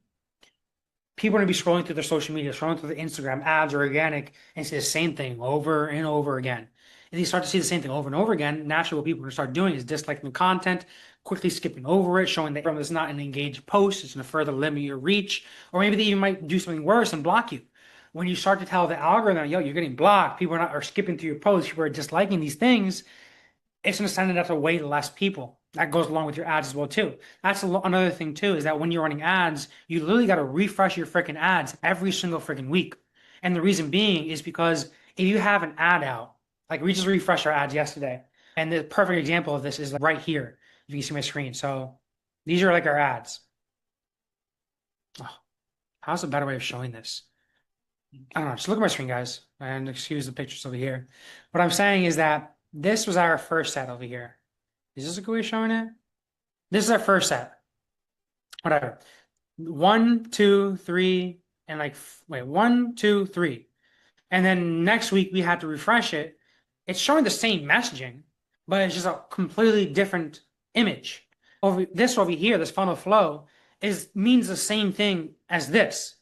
People are gonna be scrolling through their social media, scrolling through the Instagram ads or organic, and see the same thing over and over again. If you start to see the same thing over and over again, naturally what people are gonna start doing is disliking the content, quickly skipping over it, showing that it's not an engaged post, it's gonna further limit your reach, or maybe they even might do something worse and block you. When you start to tell the algorithm, yo, you're getting blocked, people are skipping through your posts, people are disliking these things, it's going to send it out to way less people. That goes along with your ads as well too. That's another thing too, is that when you're running ads, you literally got to refresh your freaking ads every single freaking week. And the reason being is because if you have an ad out, like we just refreshed our ads yesterday, and the perfect example of this is like right here. If you can see my screen. So these are like our ads. Oh, how's a better way of showing this? I don't know. Just look at my screen, guys, and excuse the pictures over here. What I'm saying is that this was our first set over here. Is this a good way of showing it? This is our first set. Whatever. 1, 2, 3, and like, wait, 1, 2, 3. And then next week we had to refresh it. It's showing the same messaging, but it's just a completely different image. Over here, this funnel flow means the same thing as this,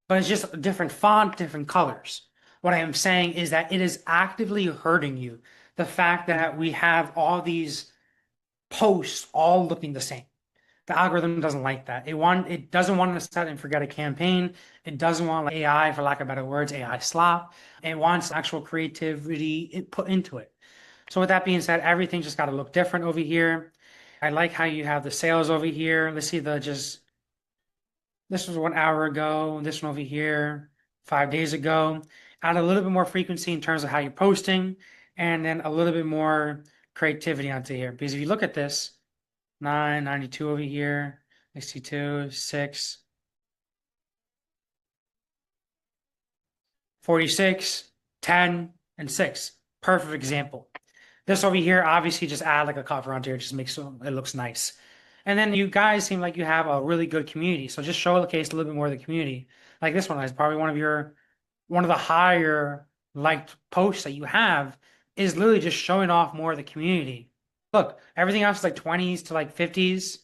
but it's just a different font, different colors. What I am saying is that it is actively hurting you. The fact that we have all these posts all looking the same. The algorithm doesn't like that. It doesn't want to set and forget a campaign. It doesn't want like AI, for lack of better words, AI slop. It wants actual creativity put into it. So with that being said, everything just got to look different over here. I like how you have the sales over here. Let's see this was 1 hour ago. This one over here, 5 days ago. Add a little bit more frequency in terms of how you're posting, and then a little bit more creativity onto here. Because if you look at this, 9, 92 over here, 62, 6, 46, 10, and 6. Perfect example. This over here, obviously just add like a cover onto here, just makes it looks nice. And then you guys seem like you have a really good community. So just showcase a little bit more of the community. Like this one is probably one of the higher liked posts that you have is literally just showing off more of the community. Look, everything else is like 20s to like 50s.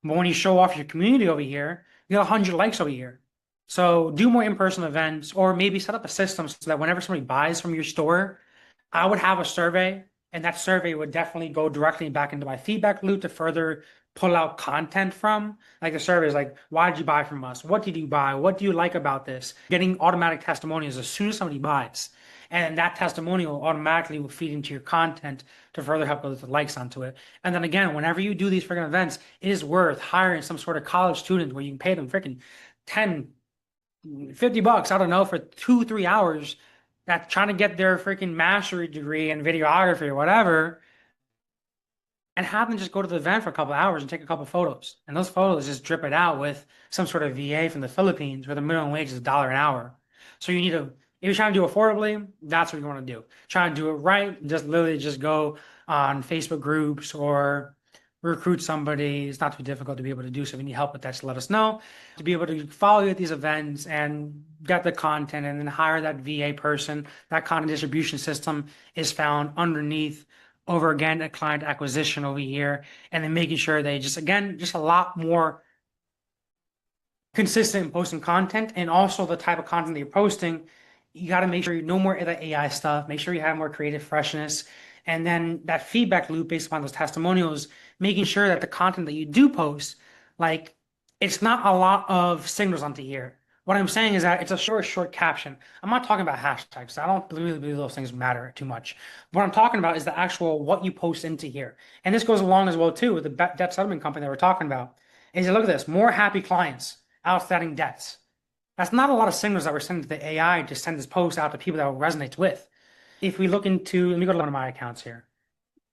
But when you show off your community over here, you got 100 likes over here. So do more in-person events or maybe set up a system so that whenever somebody buys from your store, I would have a survey, and that survey would definitely go directly back into my feedback loop to further pull out content from. Like the surveys, like, why did you buy from us? What did you buy? What do you like about this? Getting automatic testimonials as soon as somebody buys. And that testimonial automatically will feed into your content to further help with the likes onto it. And then again, whenever you do these freaking events, it is worth hiring some sort of college student where you can pay them freaking 10, $50, I don't know, for 2, 3 hours that's trying to get their freaking mastery degree in videography or whatever, and have them just go to the event for a couple hours and take a couple photos. And those photos just drip it out with some sort of VA from the Philippines where the minimum wage is $1 an hour. So you need to, if you're trying to do it affordably, that's what you want to do. Try and do it right. Just literally just go on Facebook groups or recruit somebody. It's not too difficult to be able to do. So if you need help with that, just let us know. To be able to follow you at these events and get the content and then hire that VA person. That content distribution system is found underneath over again at client acquisition over here, and then making sure they just again just a lot more consistent in posting content, and also the type of content that you're posting. You got to make sure you no more of the AI stuff. Make sure you have more creative freshness, and then that feedback loop based upon those testimonials, making sure that the content that you do post, like it's not a lot of signals onto here. What I'm saying is that it's a short caption. I'm not talking about hashtags. I don't really believe those things matter too much. What I'm talking about is the actual what you post into here. And this goes along as well too with the debt settlement company that we're talking about. Is you look at this, more happy clients, outstanding debts. That's not a lot of signals that we're sending to the AI to send this post out to people that it resonates with. If we look into, let me go to one of my accounts here.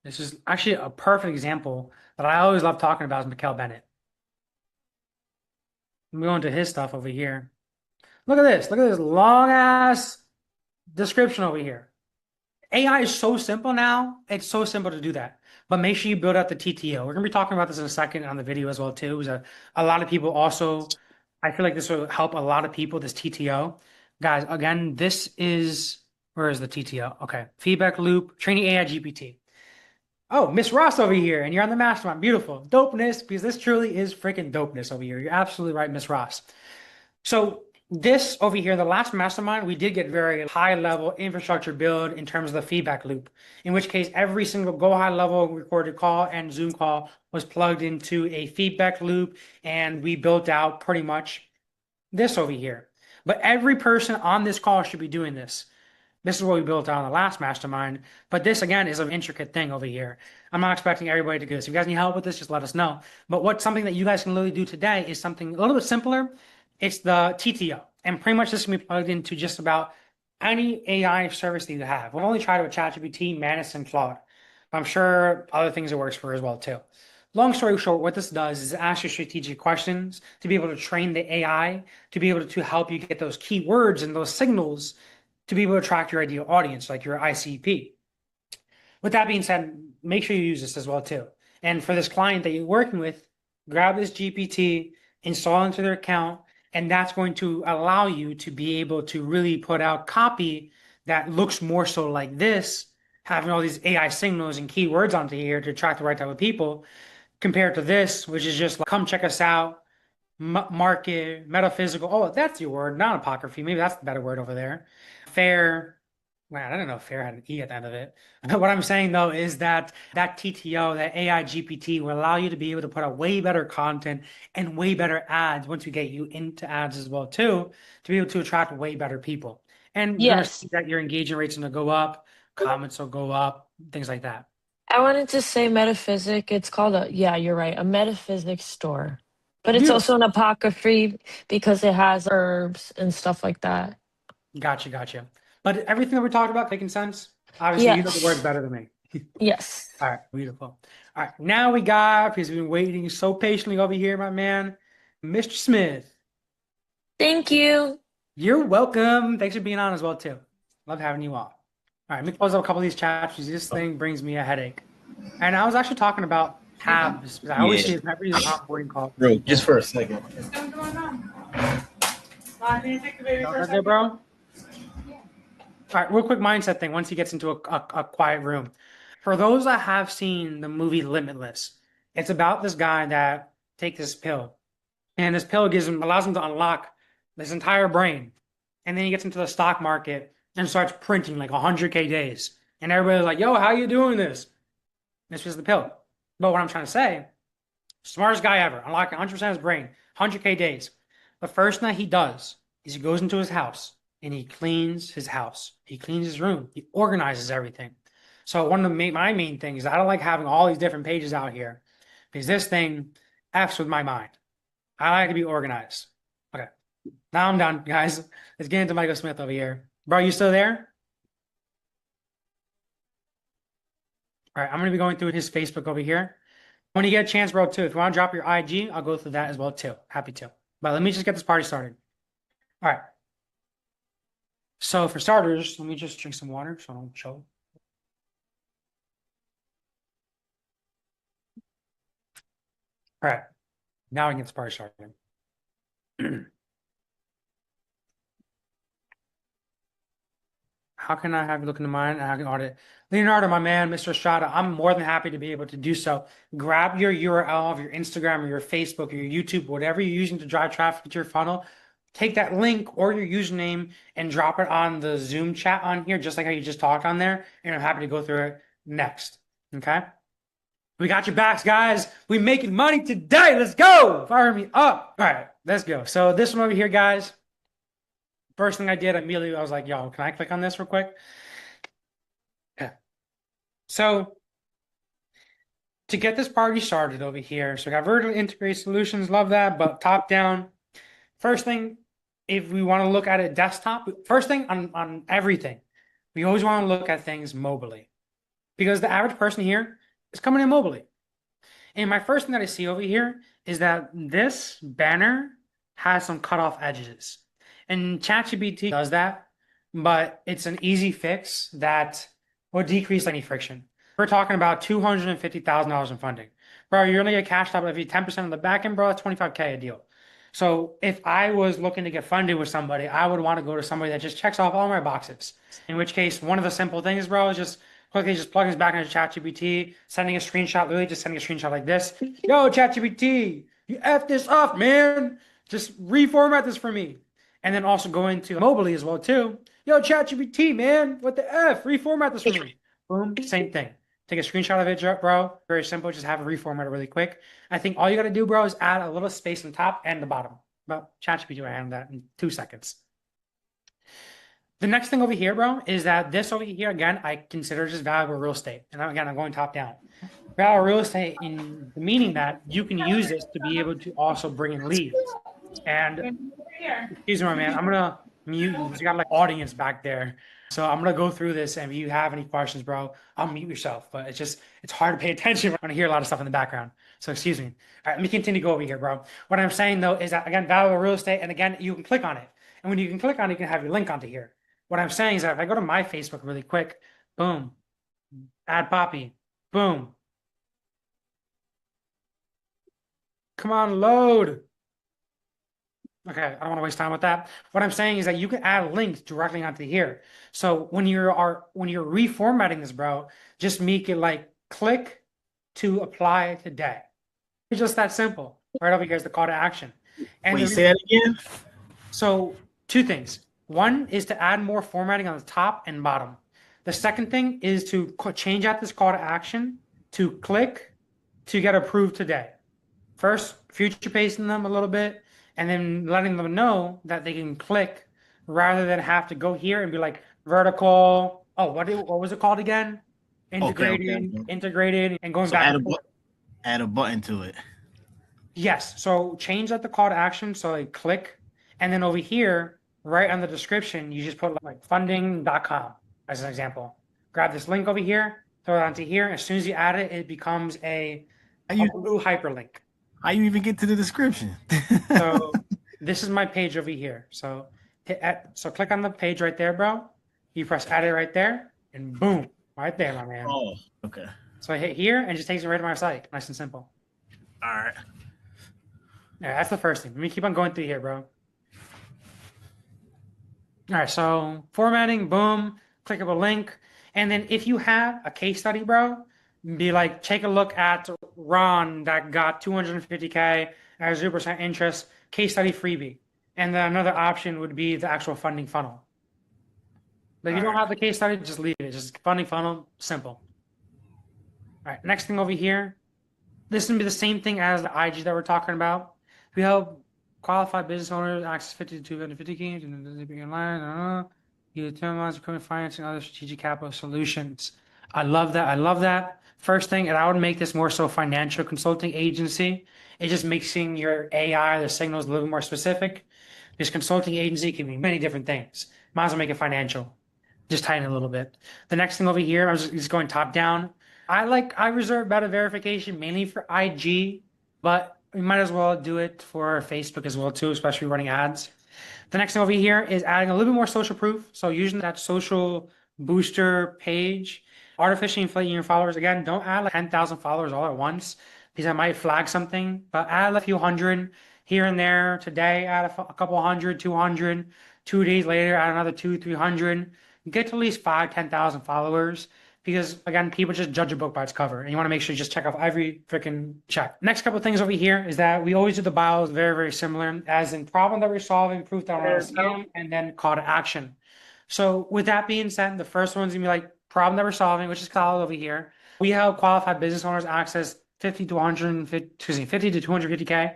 This is actually a perfect example that I always love talking about is Mikkel Bennett. Let me go into his stuff over here. Look at this. Look at this long ass description over here. AI is so simple now. It's so simple to do that. But make sure you build out the TTO. We're going to be talking about this in a second on the video as well too. A lot of people also, I feel like this will help a lot of people, this TTO. Guys, again, this is, where is the TTO? Okay. Feedback loop, training AI GPT. Oh, Miss Ross over here, and you're on the mastermind. Beautiful. Dopeness, because this truly is freaking dopeness over here. You're absolutely right, Miss Ross. So this over here, the last mastermind, we did get very high level infrastructure build in terms of the feedback loop, in which case every single GoHighLevel recorded call and Zoom call was plugged into a feedback loop, and we built out pretty much this over here. But every person on this call should be doing this. This is what we built out on the last mastermind, but this again is an intricate thing over here. I'm not expecting everybody to do this. If you guys need help with this, just let us know. But what's something that you guys can literally do today is something a little bit simpler. It's the TTO, and pretty much this can be plugged into just about any AI service that you have. We'll only try to with ChatGPT, Manus, and Claude. But I'm sure other things it works for as well too. Long story short, what this does is ask you strategic questions to be able to train the AI to be able to help you get those keywords and those signals to be able to attract your ideal audience, like your ICP. With that being said, make sure you use this as well too. And for this client that you're working with, grab this GPT, install into their account, and that's going to allow you to be able to really put out copy that looks more so like this, having all these AI signals and keywords onto here to attract the right type of people, compared to this, which is just like, come check us out, market, metaphysical. Oh, that's your word, not apocryphy. Maybe that's the better word over there. Fair. Man, I don't know if fair had an E at the end of it. What I'm saying though is that that TTO, that AI GPT will allow you to be able to put out way better content and way better ads once we get you into ads as well too, to be able to attract way better people. And you're gonna Yes. see that your engagement rates are gonna go up, comments will go up, things like that. I wanted to say metaphysic. It's called yeah, you're right, a metaphysic store. But it's Beautiful. also an apocryphy because it has herbs and stuff like that. Gotcha. But everything that we're talking about making sense? Obviously, you know the words Yes. better than me. Yes. All right, beautiful. All right, now we got, because we've been waiting so patiently over here, my man, Mr. Smith. Thank you. You're welcome. Thanks for being on as well, too. Love having you on. All right, let me close up a couple of these chapters. This thing brings me a headache. And I was actually talking about tabs, because I always see it in every onboarding call. Bro, just for a second. Right there, bro. All right, real quick mindset thing once he gets into a quiet room. For those that have seen the movie Limitless, it's about this guy that takes this pill. And this pill allows him to unlock this entire brain. And then he gets into the stock market and starts printing like 100K days. And everybody's like, yo, how you doing this? This was the pill. But what I'm trying to say Smartest guy ever. Unlocking 100% of his brain. 100K days. The first thing he does is he goes into his house and he cleans his house. He cleans his room. He organizes everything. So one of my main things, I don't like having all these different pages out here because this thing F's with my mind. I like to be organized. Okay. Now I'm done, guys. Let's get into Michael Smith over here. Bro, you still there? All right, I'm going to be going through his Facebook over here. When you get a chance, bro, too, if you want to drop your IG, I'll go through that as well, too. Happy to. But let me just get this party started. All right. So for starters, let me just drink some water so I don't choke. All right. Now I can get this party started. How can I have you look into mine and I can audit? Leonardo, my man, Mr. Estrada, I'm more than happy to be able to do so. Grab your URL of your Instagram or your Facebook or your YouTube, whatever you're using to drive traffic to your funnel. Take that link or your username and drop it on the Zoom chat on here, just like how you just talked on there. And I'm happy to go through it next. Okay? We got your backs, guys. We making money today. Let's go. Fire me up. All right, let's go. So this one over here, guys. First thing I did immediately, I was like, yo, can I click on this real quick? Yeah. So to get this party started over here, so we got vertically integrated solutions, love that, but top down. First thing, if we want to look at it desktop, first thing on everything, we always want to look at things mobily because the average person here is coming in mobily. And my first thing that I see over here is that this banner has some cutoff edges. And ChatGPT does that, but it's an easy fix that will decrease any friction. We're talking about $250,000 in funding. Bro, you're gonna get cashed out if you 10% of the backend, bro, that's 25K a deal. So if I was looking to get funded with somebody, I would want to go to somebody that just checks off all my boxes. In which case, one of the simple things, bro, is just quickly just plugging this back into ChatGPT, sending a screenshot, literally just sending a screenshot like this. Yo, ChatGPT, you F this up, man. Just reformat this for me. And then also go into mobily as well, too. Yo, ChatGPT, man, what the F? Reformat this for me. Boom, same thing. Take a screenshot of it, bro. Very simple. Just have it reformatted really quick. I think all you got to do, bro, is add a little space on top and the bottom. But ChatGPT will handle that in 2 seconds. The next thing over here, bro, is that this over here, again, I consider just valuable real estate. And again, I'm going top down. Valuable real estate in the meaning that you can use this to be able to also bring in leads. And excuse me, man, I'm going to mute you because you got like audience back there. So I'm going to go through this. And if you have any questions, bro, I'll mute yourself. But it's hard to pay attention when I hear a lot of stuff in the background. So excuse me. All right, let me continue to go over here, bro. What I'm saying, though, is that, again, valuable real estate. And again, you can click on it. And when you can click on it, you can have your link onto here. What I'm saying is that if I go to my Facebook really quick, boom, add Poppy, boom. Come on, load. Okay, I don't want to waste time with that. What I'm saying is that you can add links directly onto here. So when you're reformatting this, bro, just make it like click to apply today. It's just that simple. Right over here is the call to action. And wait, say that again? So 2 things. One is to add more formatting on the top and bottom. The second thing is to change out this call to action to click to get approved today. First, future pacing them a little bit, and then letting them know that they can click rather than have to go here and be like vertical. Oh, what was it called again? Integrated, integrated, and going so back. Add a button to it. Yes. So change out the call to action so they click, and then over here, right on the description, you just put like funding.com as an example. Grab this link over here, throw it onto here. As soon as you add it, it becomes a blue hyperlink. How you even get to the description? So this is my page over here. So click on the page right there, bro. You press edit right there, and boom, right there, my man. Oh, okay. So I hit here and it just takes me right to my site. Nice and simple. All right. Yeah, that's the first thing. Let me keep on going through here, bro. All right, so formatting, boom, clickable link. And then if you have a case study, bro, be like, take a look at Ron that got 250K at 0% interest, case study freebie. And then another option would be the actual funding funnel. But if you don't have the case study, just leave it. Just funding funnel, simple. All right, next thing over here This is gonna be the same thing as the IG that we're talking about. We help qualified business owners access 50 to 250 games and then big online. You determine equipment financing and other strategic capital solutions. I love that. I love that. First thing, and I would make this more so financial consulting agency. It just makes your AI, the signals a little bit more specific. This consulting agency can be many different things. Might as well make it financial. Just tighten it a little bit. The next thing over here, I was just going top down. I reserve meta verification mainly for IG, but we might as well do it for Facebook as well too, especially running ads. The next thing over here is adding a little bit more social proof. So using that social booster page, artificially inflating your followers. Again, don't add like 10,000 followers all at once because I might flag something, but add a few hundred here and there. Today, add a couple hundred, 200. 2 days later, add another 300. Get to at least 10,000 followers because again, people just judge a book by its cover, and you want to make sure you just check off every freaking check. Next couple of things over here is that we always do the bios very, very similar, as in problem that we're solving, proof that we're on a scam, and then call to action. So with that being said, the first one's gonna be like problem that we're solving, which is called over here. We help qualified business owners access 50 to 150, excuse me, 50 to 250K.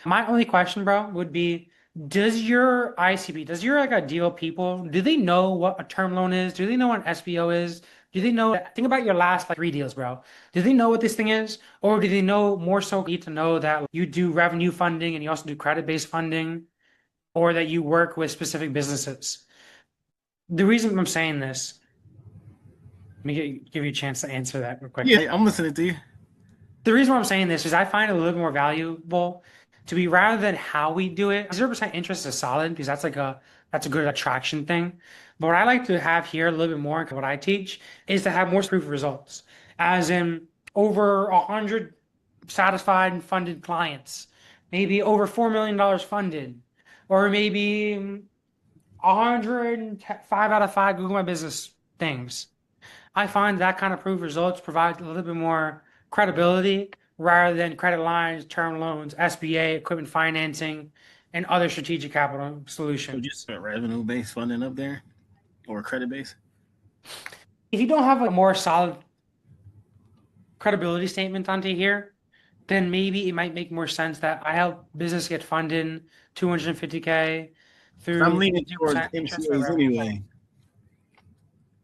My only question, bro, would be, does your ICP, does your like ideal people, do they know what a term loan is? Do they know what an SBO is? Do they know? Think about your last like 3 deals, bro. Do they know what this thing is, or do they know more so need to know that you do revenue funding and you also do credit-based funding, or that you work with specific businesses? The reason I'm saying this, let me give you a chance to answer that real quick. Yeah, I'm listening to you. The reason why I'm saying this is I find it a little more valuable to be rather than how we do it. 0% interest is solid because that's a good attraction thing. But what I like to have here a little bit more, what I teach, is to have more proof of results, as in over 100 satisfied and funded clients, maybe over $4 million funded, or maybe 105 out of 5 Google My Business things. I find that kind of proof results provide a little bit more credibility rather than credit lines, term loans, SBA, equipment financing, and other strategic capital So solutions. just a revenue-based funding up there, or credit-based. If you don't have a more solid credibility statement onto here, then maybe it might make more sense that I help business get funded 250K through I'm leaning towards 2% interest rate MCAs revenue. anyway.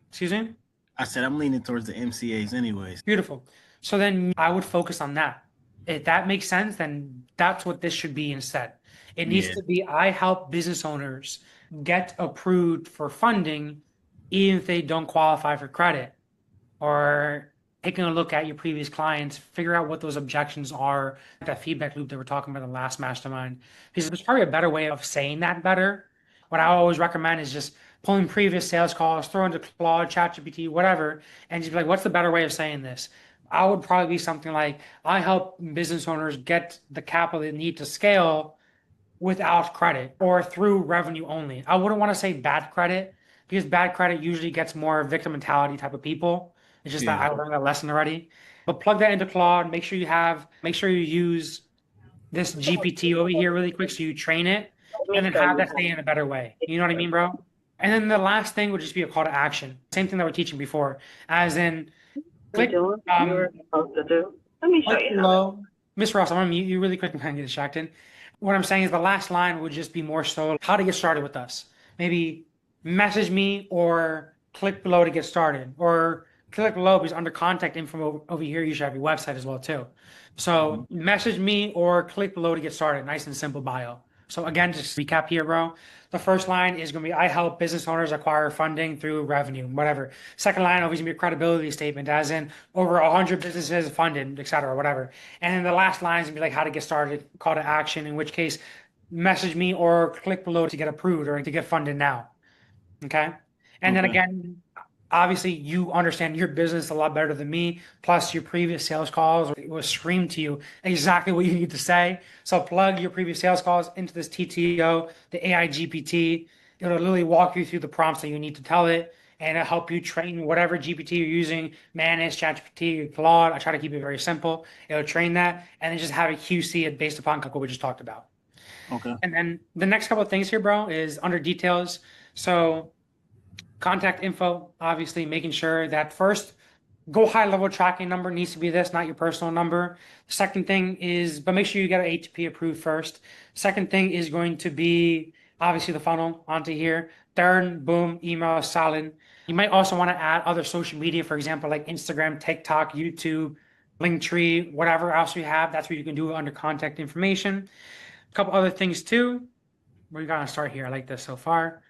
Excuse me? I said I'm leaning towards the MCAs anyways. Beautiful. So then I would focus on that. If that makes sense, then that's what this should be instead. It needs Yeah. to be I help business owners get approved for funding, even if they don't qualify for credit, or taking a look at your previous clients, figure out what those objections are, that feedback loop that we're talking about in the last mastermind. Because there's probably a better way of saying that better. What I always recommend is just pulling previous sales calls, throw into Claude, ChatGPT, whatever, and just be like, what's the better way of saying this? I would probably be something like, I help business owners get the capital they need to scale without credit or through revenue only. I wouldn't want to say bad credit because bad credit usually gets more victim mentality type of people. It's just that Yeah. I learned that lesson already. But plug that into Claude. Make sure you use this GPT over here really quick so you train it and then have that say in a better way. You know what I mean, bro? And then the last thing would just be a call to action. Same thing that we're teaching before, as in click You're supposed to do. Let me show click you how. below. Miss Ross, I'm gonna mute you really quick and kind of get distracted. What I'm saying is the last line would just be more so how to get started with us. Maybe message me or click below to get started, or click below because under contact info over here you should have your website as well too. So message me or click below to get started. Nice and simple bio. So again, just recap here, bro. The first line is going to be I help business owners acquire funding through revenue, whatever. Second line always going to be a credibility statement, as in over 100 businesses funded, et cetera, whatever. And then the last line is going to be like how to get started, call to action, in which case message me or click below to get approved or to get funded now. Okay. And then Okay. again, obviously you understand your business a lot better than me. Plus your previous sales calls will scream to you exactly what you need to say. So plug your previous sales calls into this TTO, the AI GPT. It'll literally walk you through the prompts that you need to tell it, and it'll help you train whatever GPT you're using, Manus, ChatGPT, Claude. I try to keep it very simple. It'll train that and then just have a QC it based upon what we just talked about. Okay. And then the next couple of things here, bro, is under details. So contact info, obviously making sure that first Go high level tracking number needs to be this, not your personal number. The second thing is, but make sure you get an A2P approved first. Second thing is going to be obviously the funnel onto here. Third, boom, email, solid. You might also want to add other social media, for example, like Instagram, TikTok, YouTube, Linktree, whatever else you have. That's what you can do under contact information. A couple other things too. We're gonna start here. I like this so far.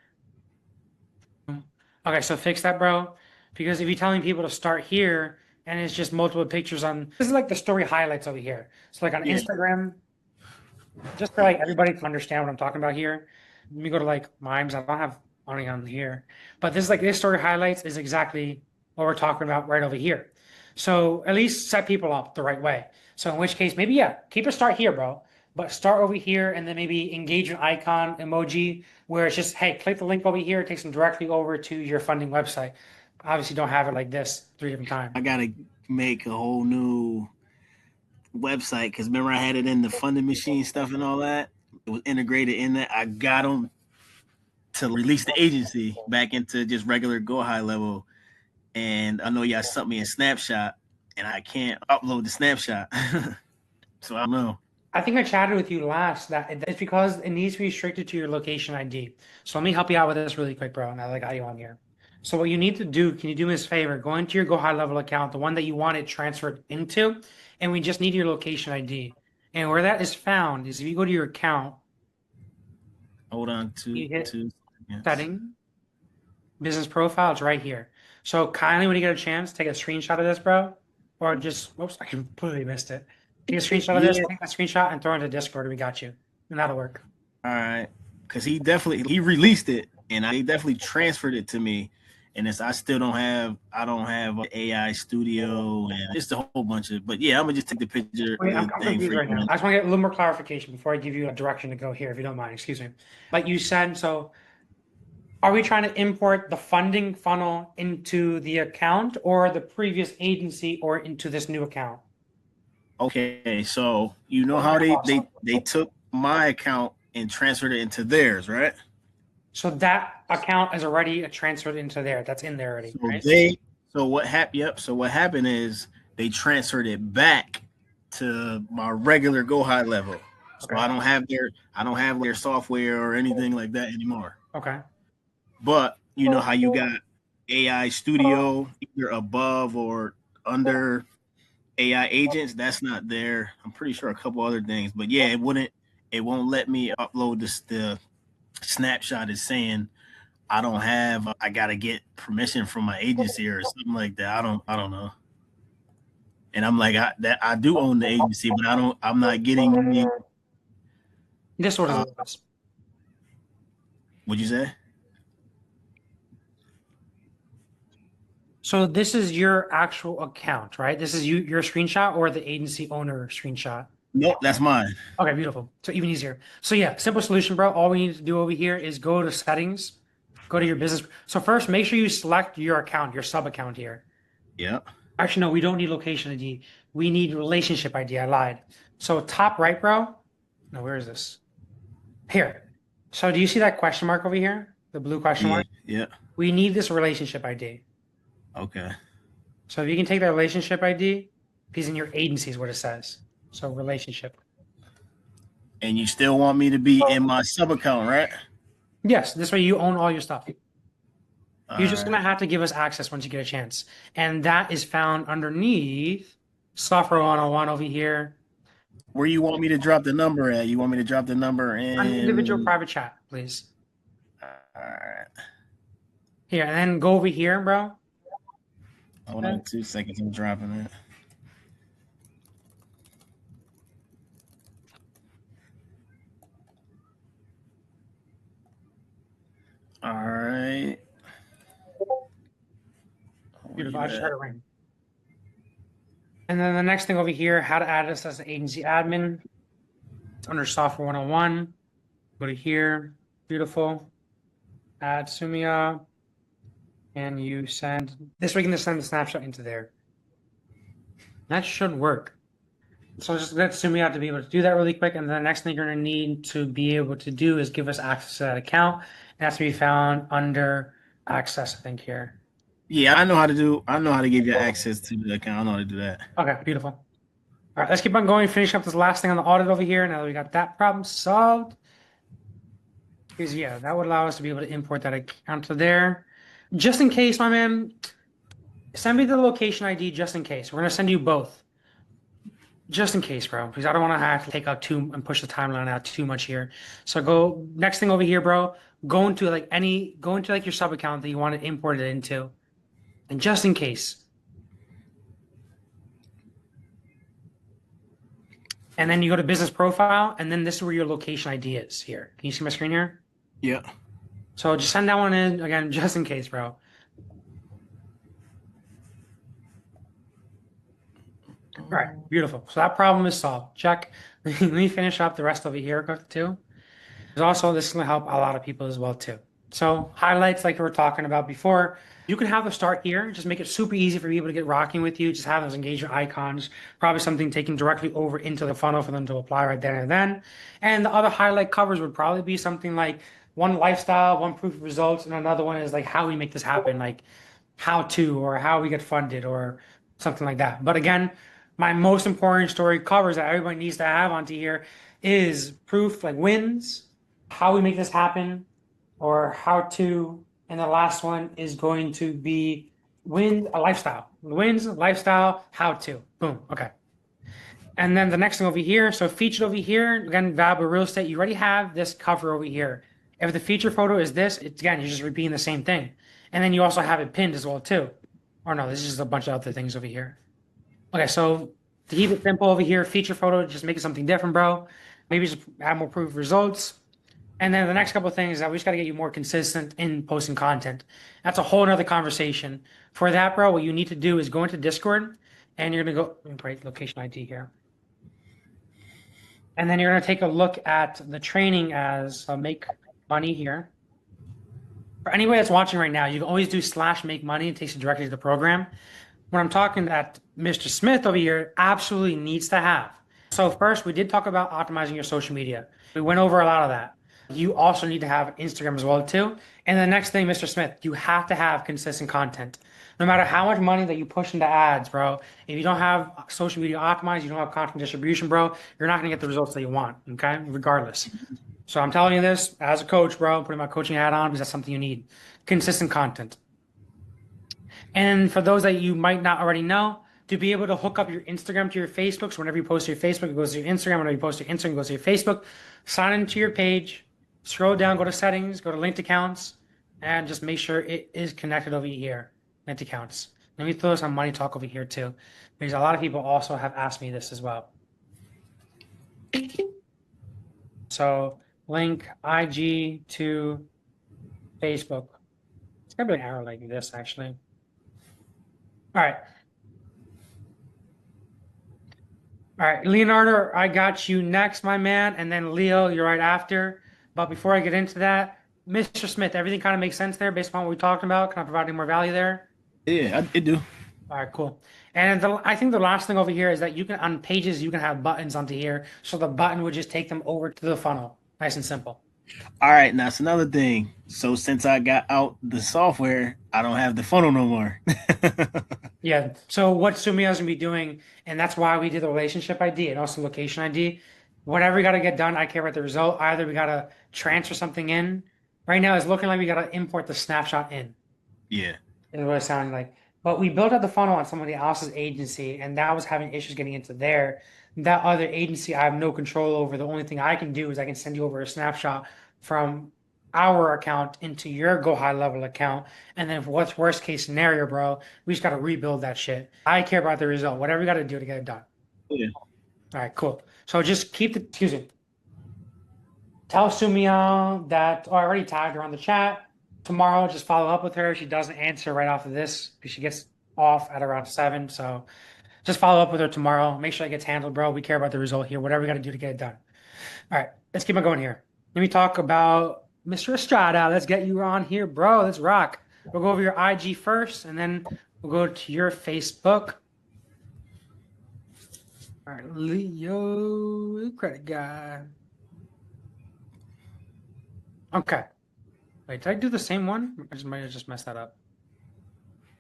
Okay, so fix that, bro. Because if you're telling people to start here and it's just multiple pictures on, this is like the story highlights over here. So like on Yeah. Instagram, just for like everybody to understand what I'm talking about here. Let me go to like mimes. I don't have any on here, but this is like this story highlights is exactly what we're talking about right over here. So at least set people up the right way. So in which case, maybe yeah, keep a start here, bro. But start over here and then maybe engage an icon emoji where it's just, hey, click the link over here, it takes them directly over to your funding website. Obviously, don't have it like this 3 different times. I gotta make a whole new website because remember I had it in the funding machine stuff and all that. It was integrated in that. I got them to release the agency back into just regular GoHighLevel, and I know y'all sent me a snapshot, and I can't upload the snapshot, so I don't know. I think I chatted with you last that it's because it needs to be restricted to your location ID. So let me help you out with this really quick, bro. Now that I got you on here. So what you need to do, can you do me this favor? Go into your GoHighLevel account, the one that you want it transferred into, and we just need your location ID. And where that is found is if you go to your account, Hold on You hit to setting, business profile, it's right here. So kindly, when you get a chance, take a screenshot of this, bro. Or just, whoops, I completely missed it. Take a screenshot of this, Yeah. take that screenshot and throw it into Discord, and we got you. And that'll work. All right, because he released it, and he definitely transferred it to me, and I don't have AI Studio and just a whole bunch of. But yeah, I'm gonna just take the picture. Wait, I'm thing confused for right you. now. I just want to get a little more clarification before I give you a direction to go here, if you don't mind. Excuse me. Like you said, so are we trying to import the funding funnel into the account or the previous agency or into this new account? Okay, so you know how they took my account and transferred it into theirs, right? So that account is already transferred into there. That's in there already, So right? so what happened? Yep. So what happened is they transferred it back to my regular GoHighLevel. So Okay. I don't have their software or anything like that anymore. Okay. But you know how you got AI Studio either above or under AI agents? That's not there. I'm pretty sure a couple other things, but yeah, it won't let me upload the snapshot is saying I gotta get permission from my agency or something like that. I don't know. And I'm like, I do own the agency, but I'm not getting any. This one Uh, is what'd you say? so this is your actual account, right? This is your screenshot or the agency owner screenshot? Nope, that's mine. Okay, beautiful. So even easier. So yeah, simple solution, bro. All we need to do over here is go to settings, go to your business. So first, make sure you select your account, your sub account here. Yep. Actually, no, we don't need location ID. We need relationship ID. I lied. So top right, bro. No, where is this? Here. So do you see that question mark over here? The blue question mark? Yeah. We need this relationship ID. Okay. So if you can take that relationship ID, because in your agency is what it says. So relationship. And you still want me to be in my sub account, right? Yes, this way you own all your stuff. You're just All gonna have to give us access once you get a chance. And that is found underneath Software 101 over here. Where you want me to drop the number at? You want me to drop the number in An individual private chat, please. All right. Here, and then go over here, bro. Hold on 2 seconds. I'm dropping it. All right. Beautiful. I just heard it ring. And then the next thing over here, how to add us as an agency admin. It's under Software 101. Go to here. Beautiful. Add Sumia. And you send this way, you can just send the snapshot into there. That should work. So just let Sumia to be able to do that really quick. And then the next thing you're going to need to be able to do is give us access to that account. And that's to be found under access, I think, here. Yeah, I know how to do. I know how to give you access to the account. I know how to do that. Okay, beautiful. All right, let's keep on going. Finish up this last thing on the audit over here. Now that we got that problem solved, because yeah, that would allow us to be able to import that account to there. Just in case, my man, send me the location ID just in case. We're gonna send you both. Just in case, bro, because I don't want to have to take out too and push the timeline out too much here. So go next thing over here, bro. Go into like your sub account that you want to import it into, and just in case. And then you go to business profile, and then this is where your location ID is here. Can you see my screen here? Yeah. So just send that one in again, just in case, bro. All right, beautiful. So that problem is solved. Check. Let me finish up the rest over here, too. There's also, this is going to help a lot of people as well, too. So highlights, like we were talking about before, you can have the start here. Just make it super easy for people to get rocking with you. Just have those engagement icons, probably something taken directly over into the funnel for them to apply right there and then. And the other highlight covers would probably be something like one lifestyle, one proof of results, and another one is like how we make this happen, like how to or how we get funded or something like that. But again, my most important story covers that everybody needs to have onto here is proof, like wins, how we make this happen, or how to. And the last one is going to be win a lifestyle. Wins, lifestyle, how to. Boom. Okay. And then the next thing over here, so featured over here, again, valuable real estate, you already have this cover over here. If the feature photo is this, it's again, you're just repeating the same thing. And then you also have it pinned as well too. Or no, this is just a bunch of other things over here. Okay, so to keep it simple over here, feature photo, just make it something different, bro. Maybe just add more proof of results. And then the next couple of things is that we just got to get you more consistent in posting content. That's a whole nother conversation. For that, bro, what you need to do is go into Discord and you're going to go, let me write location ID here. And then you're going to take a look at the training as make money here. For anybody that's watching right now, you can always do /make money. It takes you directly to the program. What I'm talking that Mr. Smith over here absolutely needs to have. So first, we did talk about optimizing your social media. We went over a lot of that. You also need to have Instagram as well too. And the next thing, Mr. Smith, you have to have consistent content. No matter how much money that you push into ads, bro, if you don't have social media optimized, you don't have content distribution, bro, you're not gonna get the results that you want, okay? Regardless. So I'm telling you this as a coach, bro, I'm putting my coaching hat on because that's something you need. Consistent content. And for those that you might not already know, to be able to hook up your Instagram to your Facebook, so whenever you post to your Facebook, it goes to your Instagram. Whenever you post to your Instagram, it goes to your Facebook. Sign into your page, scroll down, go to settings, go to linked accounts, and just make sure it is connected over here. Linked accounts. Let me throw some money talk over here too, because a lot of people also have asked me this as well. So link IG to Facebook. It's gonna be an arrow like this actually. All right. All right, Leonardo, I got you next, my man. And then Leo, you're right after. But before I get into that, Mr. Smith, everything kind of makes sense there based upon what we talked about. Can I provide any more value there? Yeah, it do. All right, cool. And I think the last thing over here is that you can, on pages, you can have buttons onto here. So the button would just take them over to the funnel. Nice and simple. All right, now it's another thing. So since I got out the software, I don't have the funnel no more. Yeah. So what Sumio is gonna be doing, and that's why we did the relationship ID and also location ID. Whatever we gotta get done, I care about the result. Either we gotta transfer something in. Right now, it's looking like we gotta import the snapshot in. Yeah. Is what it's sounding like. But we built out the funnel on somebody else's agency, and that was having issues getting into there. That other agency, I have no control over. The only thing I can do is I can send you over a snapshot from our account into your GoHighLevel account. And then for what's worst case scenario, bro, we just got to rebuild that shit. I care about the result. Whatever we got to do to get it done. Yeah. All right, cool. So just keep the, excuse me. Tell Sumia that, I already tagged her on the chat. Tomorrow, just follow up with her. If she doesn't answer right off of this, because she gets off at around 7. So just follow up with her tomorrow. Make sure it gets handled, bro. We care about the result here. Whatever we got to do to get it done. All right, let's keep on going here. Let me talk about Mr. Estrada. Let's get you on here, bro. Let's rock. We'll go over your IG first, and then we'll go to your Facebook. All right, Leo, credit guy. Okay. Wait, did I do the same one? I might have just messed that up.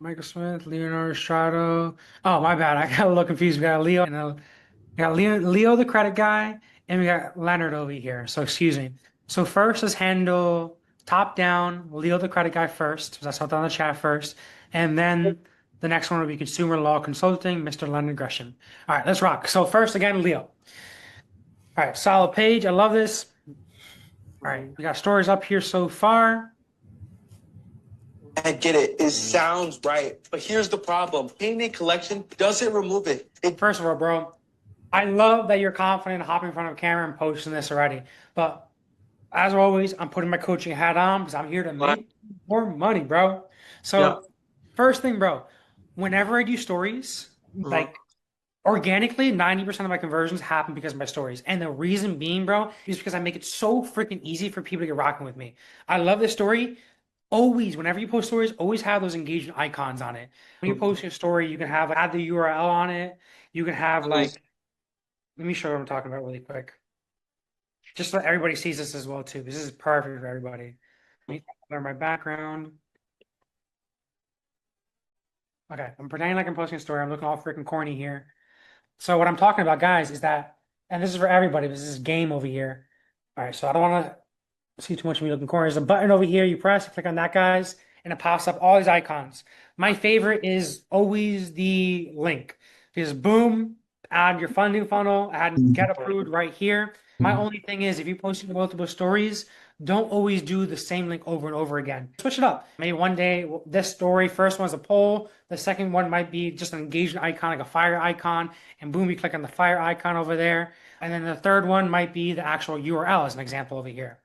Michael Smith, Leonardo Strato. Oh, my bad. I got a little confused. We got Leo and we got Leo the credit guy, and we got Leonard over here. So excuse me. So first, let's handle top down. Leo the credit guy first. That's out on the chat first, and then the next one will be consumer law consulting, Mr. Leonard Gresham. All right, let's rock. So first, again, Leo. All right, solid page. I love this. All right, we got stories up here so far. I get it. It sounds right. But here's the problem. Payment collection doesn't remove it. First of all, bro, I love that you're confident hopping in front of a camera and posting this already. But as always, I'm putting my coaching hat on because I'm here to make more money, bro. So first thing, bro, whenever I do stories, like organically, 90% of my conversions happen because of my stories. And the reason being, bro, is because I make it so freaking easy for people to get rocking with me. I love this story. Always, whenever you post stories, always have those engagement icons on it. When you post your story, you can have add the URL on it. You can have like, let me show you what I'm talking about really quick. Just so everybody sees this as well too. This is perfect for everybody. Let me learn my background. Okay, I'm pretending like I'm posting a story. I'm looking all freaking corny here. So what I'm talking about, guys, is that, and this is for everybody. This is game over here. All right, so I don't want to see too much of me looking corner. There's a button over here. You press, you click on that, guys, and it pops up all these icons. My favorite is always the link. Because boom, add your funding funnel, add get approved right here. My only thing is if you post multiple stories, don't always do the same link over and over again. Switch it up. Maybe one day this story, first one's a poll, the second one might be just an engagement icon, like a fire icon, and boom, you click on the fire icon over there. And then the third one might be the actual URL as an example over here.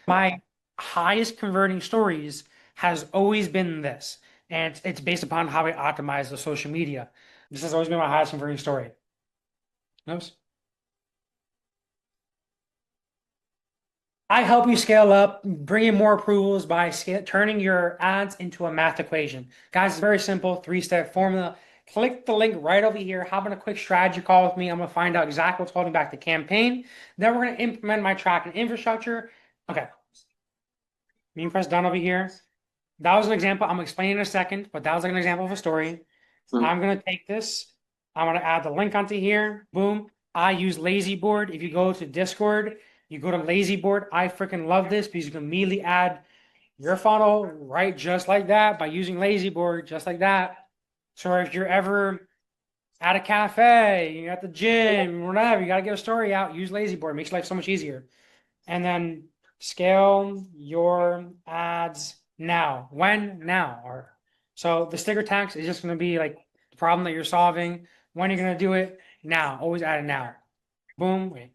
My highest converting stories has always been this, and it's based upon how I optimize the social media. This has always been my highest converting story. Oops. I help you scale up, bring in more approvals by turning your ads into a math equation. Guys, it's very simple, three-step formula. Click the link right over here. Hop on a quick strategy call with me. I'm going to find out exactly what's holding back the campaign. Then we're going to implement my tracking infrastructure. Okay. You can press done over here. That was an example. I'm explaining in a second, but that was like an example of a story. I'm going to take this. I'm going to add the link onto here. Boom. I use Lazyboard. If you go to Discord, you go to Lazyboard. I freaking love this because you can immediately add your funnel right just like that by using Lazyboard, just like that. So if you're ever at a cafe, you're at the gym, whatever, you got to get a story out, use Lazyboard. It makes life so much easier. And then scale your ads now. When? Now. Or so the sticker tax is just going to be like the problem that you're solving. When you're going to do it? Now. Always add it now. Boom. Wait.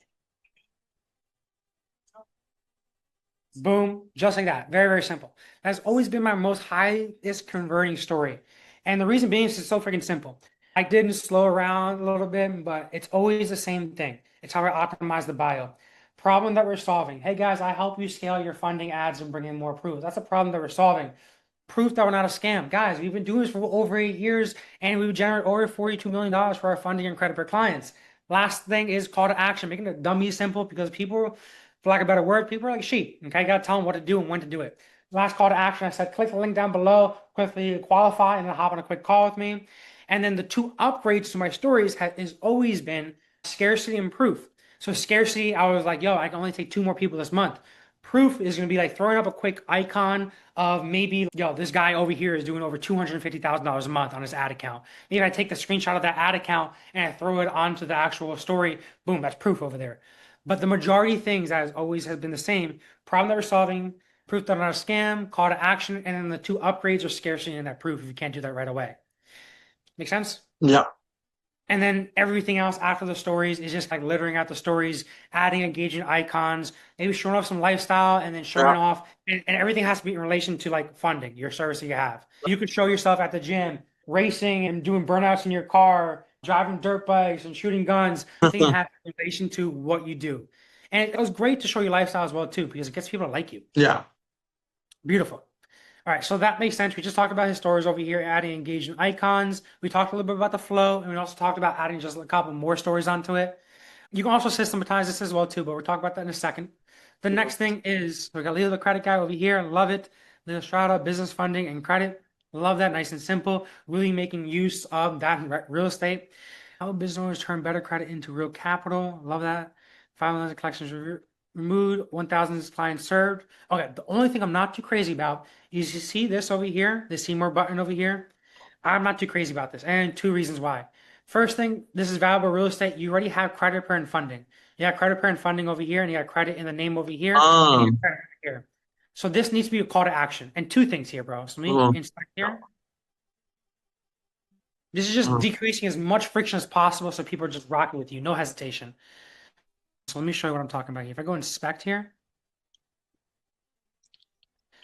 Boom. Just like that. Very, very simple. That's always been my most highest converting story. And the reason being is it's so freaking simple. I didn't slow around a little bit, but it's always the same thing. It's how I optimize the bio. Problem that we're solving. Hey guys, I help you scale your funding ads and bring in more proof. That's a problem that we're solving. Proof that we're not a scam. Guys, we've been doing this for over 8 years and we've generated over $42 million for our funding and credit for clients. Last thing is call to action, making it dummy simple because people, for lack of a better word, people are like sheep. Okay, you gotta tell them what to do and when to do it. Last call to action, I said click the link down below, quickly qualify, and then hop on a quick call with me. And then the two upgrades to my stories has always been scarcity and proof. So scarcity, I was like, yo, I can only take 2 more people this month. Proof is going to be like throwing up a quick icon of maybe, yo, this guy over here is doing over $250,000 a month on his ad account. Maybe I take the screenshot of that ad account and I throw it onto the actual story. Boom, that's proof over there. But the majority of things, as always, has been the same. Problem that we're solving, proof that I'm not a scam, call to action, and then the 2 upgrades are scarcity and that proof if you can't do that right away. Make sense? Yeah. And then everything else after the stories is just like littering out the stories, adding engaging icons, maybe showing off some lifestyle, and then showing off, and everything has to be in relation to like funding, your service that you have. You could show yourself at the gym, racing and doing burnouts in your car, driving dirt bikes and shooting guns. Everything has in relation to what you do. And it was great to show your lifestyle as well too, because it gets people to like you. Yeah. Beautiful. All right, so that makes sense. We just talked about his stories over here, adding engagement icons. We talked a little bit about the flow, and we also talked about adding just a couple more stories onto it. You can also systematize this as well too, but we'll talk about that in a second. The next thing is, we got Leo the credit guy over here. Love it. Leo Strada, business funding and credit. Love that, nice and simple. Really making use of that real estate. How business owners turn better credit into real capital. Love that. 5 million collections removed, 1,000 clients served. Okay, the only thing I'm not too crazy about is you see this over here, the see more button over here. I'm not too crazy about this, and two reasons why. First thing, this is valuable real estate. You already have credit per and funding. You got credit per and funding over here, and you got credit in the name over here, and you got credit here. So this needs to be a call to action. And two things here, bro. So let me inspect here. This is just decreasing as much friction as possible so people are just rocking with you. No hesitation. So let me show you what I'm talking about here. If I go inspect here.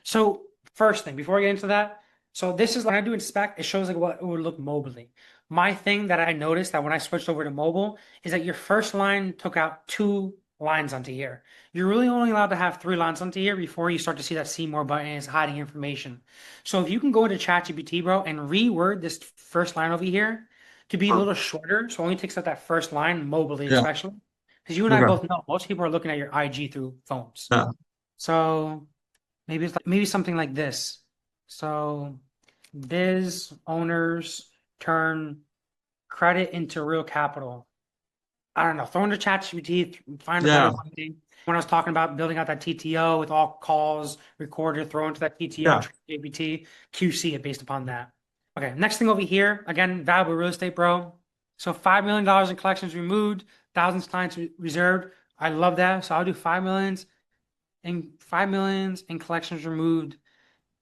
So first thing, before I get into that, so this is when I do inspect, it shows like what it would look mobilely. My thing that I noticed that when I switched over to mobile is that your first line took out 2 lines onto here. You're really only allowed to have 3 lines onto here before you start to see that see more button is hiding information. So if you can go into ChatGPT, bro, and reword this first line over here to be a little shorter, so it only takes out that first line mobilely, especially. Because you and I both know most people are looking at your IG through phones. So maybe it's like, maybe something like this. So biz owners turn credit into real capital. I don't know. Throw into ChatGPT, find a better thing. When I was talking about building out that TTO with all calls recorded, throw into that TTO, GPT, QC it based upon that. Okay, next thing over here, again, valuable real estate, bro. So $5 million in collections removed, thousands clients reserved. I love that. So I'll do 5 millions and 5 millions in collections removed.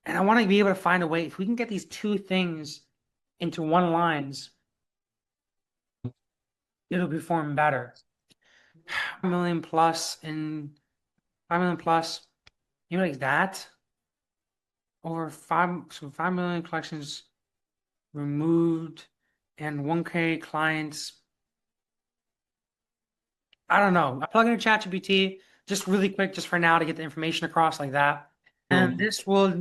And I want to be able to find a way, if we can get these two things into one lines, it'll perform better. 5 million plus in 5 million plus, you know, like that. Over 5 million collections removed and 1K clients. I don't know. I plug in a ChatGPT just really quick, just for now to get the information across like that. And this will,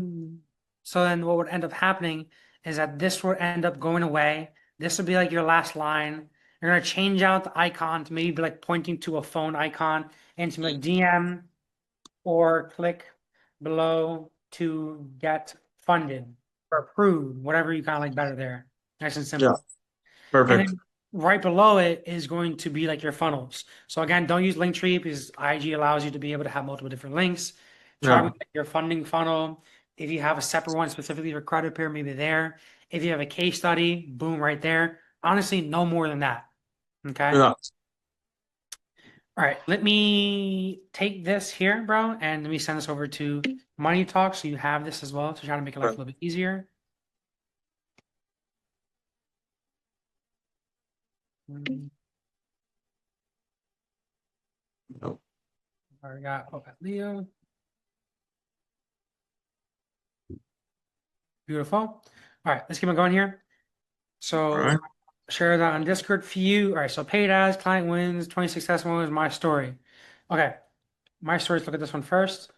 so then what would end up happening is that this will end up going away. This will be like your last line. You're gonna change out the icon to maybe be like pointing to a phone icon and to like DM or click below to get funded or approved, whatever you kind of like better there. Nice and simple. And then right below it is going to be like your funnels. So again, don't use Linktree because IG allows you to be able to have multiple different links. Try with your funding funnel. If you have a separate one specifically for credit repair, maybe there. If you have a case study, boom, right there. Honestly, no more than that. Okay. All right, let me take this here, bro, and let me send this over to Money Talk so you have this as well to try to make it life a little bit easier. Nope. I got Leo. Beautiful. All right, let's keep on going here. So share that on Discord for you. All right, so paid ads, client wins, 26 testimonials, my story. Okay, my story. Let's look at this one first.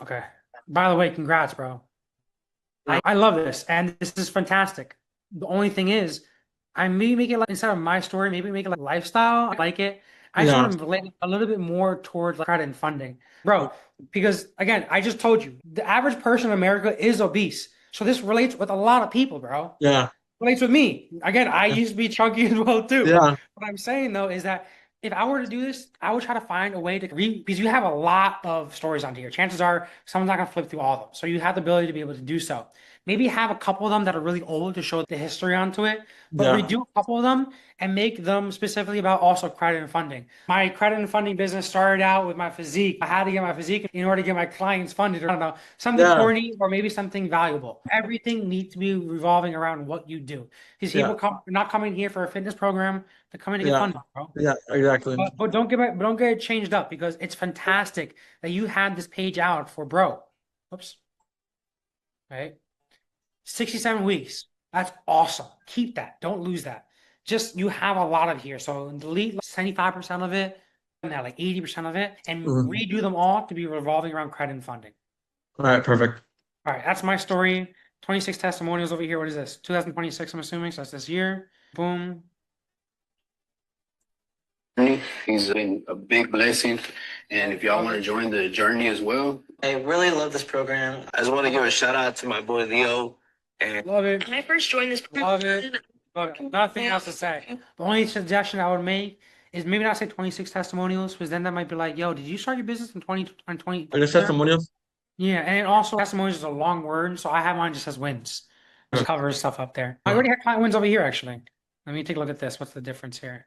Okay. By the way, congrats, bro. I love this, and this is fantastic. The only thing is, I maybe make it like instead of my story, maybe make it like lifestyle. I like it. I just want to relate a little bit more towards like credit and funding, bro. Because again, I just told you the average person in America is obese, so this relates with a lot of people, bro. Relates with me. Again, I used to be chunky as well too. What I'm saying though is that if I were to do this, I would try to find a way to read because you have a lot of stories on here. Chances are someone's not gonna flip through all of them. So you have the ability to be able to do so. Maybe have a couple of them that are really old to show the history onto it, but redo a couple of them and make them specifically about also credit and funding. My credit and funding business started out with my physique. I had to get my physique in order to get my clients funded, or I don't know, something corny or maybe something valuable. Everything needs to be revolving around what you do. These people not coming here for a fitness program, they're coming to get funded, bro. But don't get it changed up because it's fantastic that you had this page out for bro. Oops. Right? 67 weeks. That's awesome. Keep that. Don't lose that. Just you have a lot of here. So delete 75% of it, and now like 80% of it, and redo them all to be revolving around credit and funding. All right, perfect. All right, that's my story. 26 testimonials over here. What is this? 2026, I'm assuming. So that's this year. Boom. He's been a big blessing. And if y'all want to join the journey as well, I really love this program. I just want to give a shout out to my boy Leo. And Love it. When I first joined this Love it. Love it. Nothing else to say. The only suggestion I would make is maybe not say 26 testimonials, because then that might be like, yo, did you start your business in 20? And the testimonials? Yeah, and also testimonials is a long word, so I have mine just as wins. Just covers stuff up there. I already have client wins over here, actually. Let me take a look at this. What's the difference here?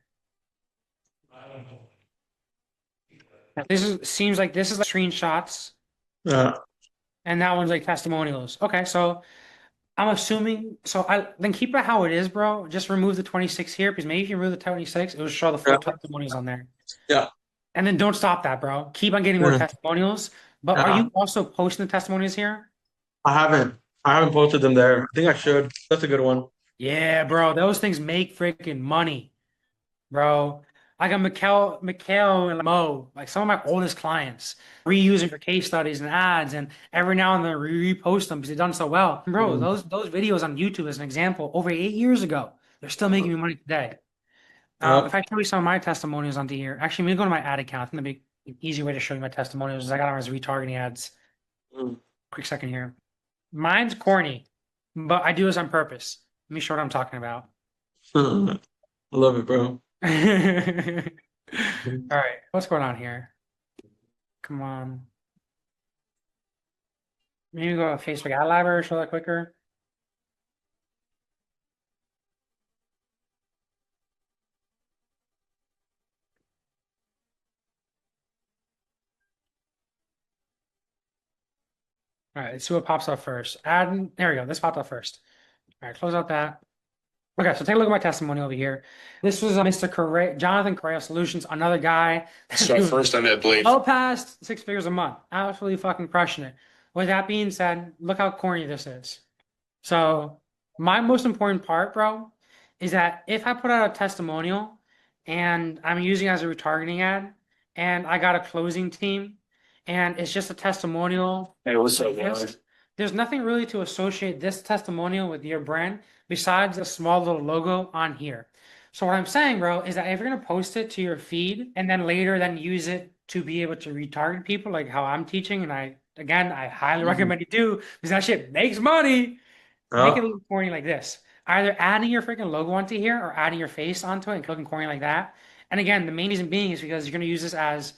Seems like this is like screenshots, Yeah. and that one's like testimonials. Okay, so I'm assuming, so I then keep it how it is, bro. Just remove the 26 here, because maybe if you remove the 26, it will show the full Yeah. testimonials on there. Yeah. And then don't stop that, bro. Keep on getting more Yeah. testimonials. But are Yeah. you also posting the testimonials here? I haven't posted them there. I think I should. That's a good one. Yeah, bro. Those things make freaking money, bro. I got Mikhail and Mo, like some of my oldest clients, reusing for case studies and ads, and every now and then repost them because they've done so well. Bro, those videos on YouTube, as an example, over 8 years ago, they're still making me money today. If I show you some of my testimonials onto here, actually, let me go to my ad account. I think that'd be an easy way to show you my testimonials. Is I got them as retargeting ads. Quick second here. Mine's corny, but I do this on purpose. Let me show what I'm talking about. I love it, bro. All right, what's going on here? Come on. Maybe go to Facebook Ad Library, show that quicker. All right, let's see what pops up first. Add, there we go. This popped up first. All right, close out that. Okay, so take a look at my testimony over here. This was Mr. Correa, Jonathan Correa Solutions, another guy. so first I met Blake. Well past 6 figures a month. Absolutely fucking crushing it. With that being said, look how corny this is. So my most important part, bro, is that if I put out a testimonial and I'm using it as a retargeting ad and I got a closing team and it's just a testimonial, Hey, what's up, yes, guys? there's nothing really to associate this testimonial with your brand besides a small little logo on here. So what I'm saying, bro, is that if you're gonna post it to your feed and then later then use it to be able to retarget people, like how I'm teaching, and I highly recommend you do because that shit makes money. Make it look corny like this. Either adding your freaking logo onto here or adding your face onto it and looking corny like that. And again, the main reason being is because you're gonna use this as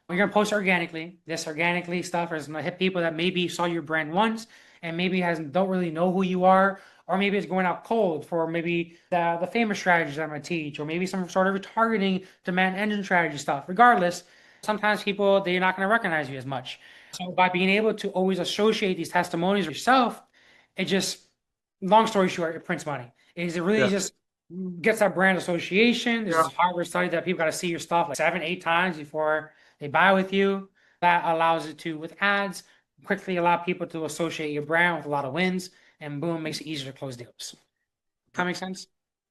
you're gonna post organically. This organically stuff is gonna hit people that maybe saw your brand once and maybe hasn't don't really know who you are, or maybe it's going out cold for maybe the famous strategies I'm gonna teach, or maybe some sort of retargeting demand engine strategy stuff. Regardless, sometimes people they're not gonna recognize you as much. So by being able to always associate these testimonies yourself, it just long story short, it prints money. It really just gets that brand association. There's a Harvard study that people got to see your stuff like 7, 8 times before they buy with you. That allows it to, with ads, quickly allow people to associate your brand with a lot of wins, and boom, makes it easier to close deals. That makes sense?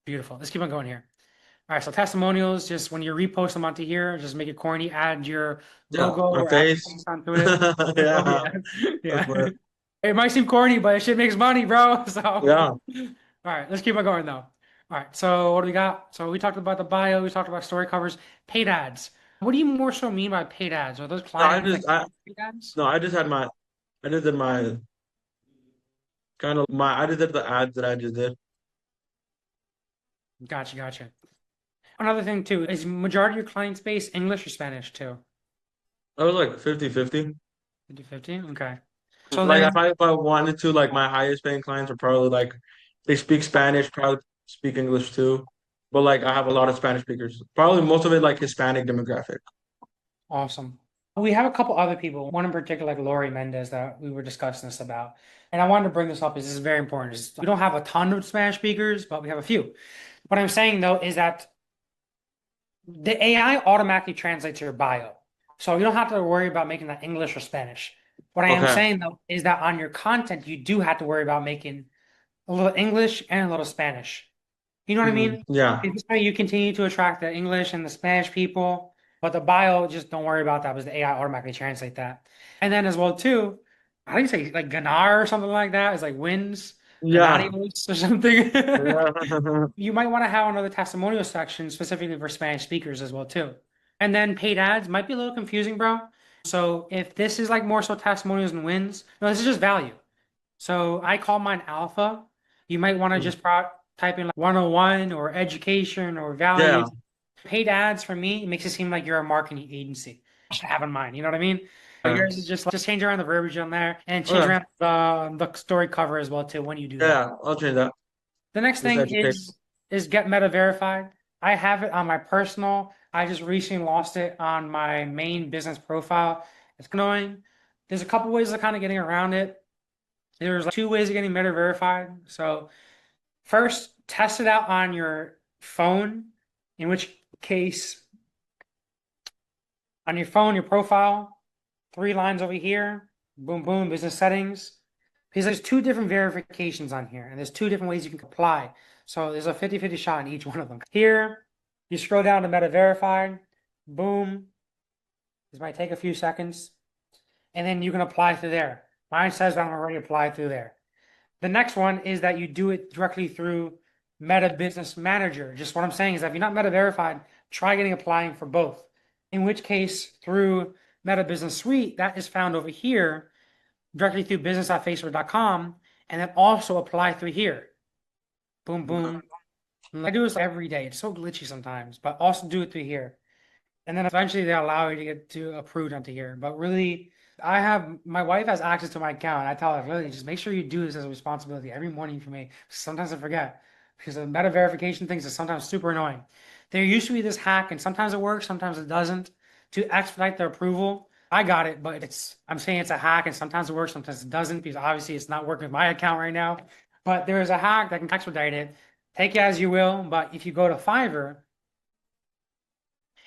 Beautiful. Let's keep on going here. All right, so testimonials, just when you repost them onto here, just make it corny, add your logo or add your face onto it. Yeah. It might seem corny, but it shit makes money, bro. So all right, let's keep on going though. All right, so what do we got? So we talked about the bio, we talked about story covers, paid ads. What do you more so mean by paid ads? Are those clients paid ads? No, I just did my I just did the ads that I just did. Gotcha. Another thing too, is majority of your client base English or Spanish too? I was like 50-50. 50-50? Okay. So Like then, if I wanted to, like my highest paying clients are probably like they speak Spanish, probably speak English too. But like I have a lot of Spanish speakers. Probably most of it like Hispanic demographic. awesome. We have a couple other people, one in particular, like Lori Mendez, that we were discussing this about. And I wanted to bring this up because this is very important. We don't have a ton of Spanish speakers, but we have a few. What I'm saying though is that the AI automatically translates your bio. So you don't have to worry about making that English or Spanish. What I am saying though is that on your content, you do have to worry about making a little English and a little Spanish. You know what I mean? Yeah. This way you continue to attract the English and the Spanish people, but the bio, just don't worry about that because the AI automatically translate that. And then as well too, how do you say like ganar or something like that is like wins. Yeah. Adios or something. Yeah. You might want to have another testimonial section specifically for Spanish speakers as well too. And then paid ads might be a little confusing, bro. So if this is like more so testimonials and wins, no, this is just value. So I call mine alpha. You might want to just type in like 101 or education or value. Yeah. Paid ads for me, it makes it seem like you're a marketing agency. I should have in mind, you know what I mean? But yours is just change around the verbiage on there and change Okay. around the story cover as well too when you do that. Yeah, I'll change that. The next Just thing educate. is get meta verified. I have it on my personal. I just recently lost it on my main business profile. It's annoying. There's a couple ways of kind of getting around it. There's like two ways of getting meta verified. So first, test it out on your phone, in which case on your phone, your profile, 3 lines over here, boom, boom, business settings. Because there's 2 different verifications on here, and there's 2 different ways you can apply. So there's a 50-50 shot in each one of them. Here, you scroll down to meta verified, boom. This might take a few seconds, and then you can apply through there. Mine says that I'm already applied through there. The next one is that you do it directly through Meta Business Manager. Just what I'm saying is that if you're not meta verified, try getting applying for both. In which case, through Meta Business Suite, that is found over here directly through business.facebook.com, and then also apply through here. Boom, boom. And I do this every day. It's so glitchy sometimes, but also do it through here. And then eventually they allow you to get to approved onto here. But really, my wife has access to my account. I tell her, really, just make sure you do this as a responsibility every morning for me. Sometimes I forget because the meta verification things is sometimes super annoying. There used to be this hack, and sometimes it works, sometimes it doesn't, to expedite the approval. I got it, but I'm saying it's a hack, and sometimes it works, sometimes it doesn't, because obviously it's not working with my account right now. But there is a hack that can expedite it. Take it as you will, but if you go to Fiverr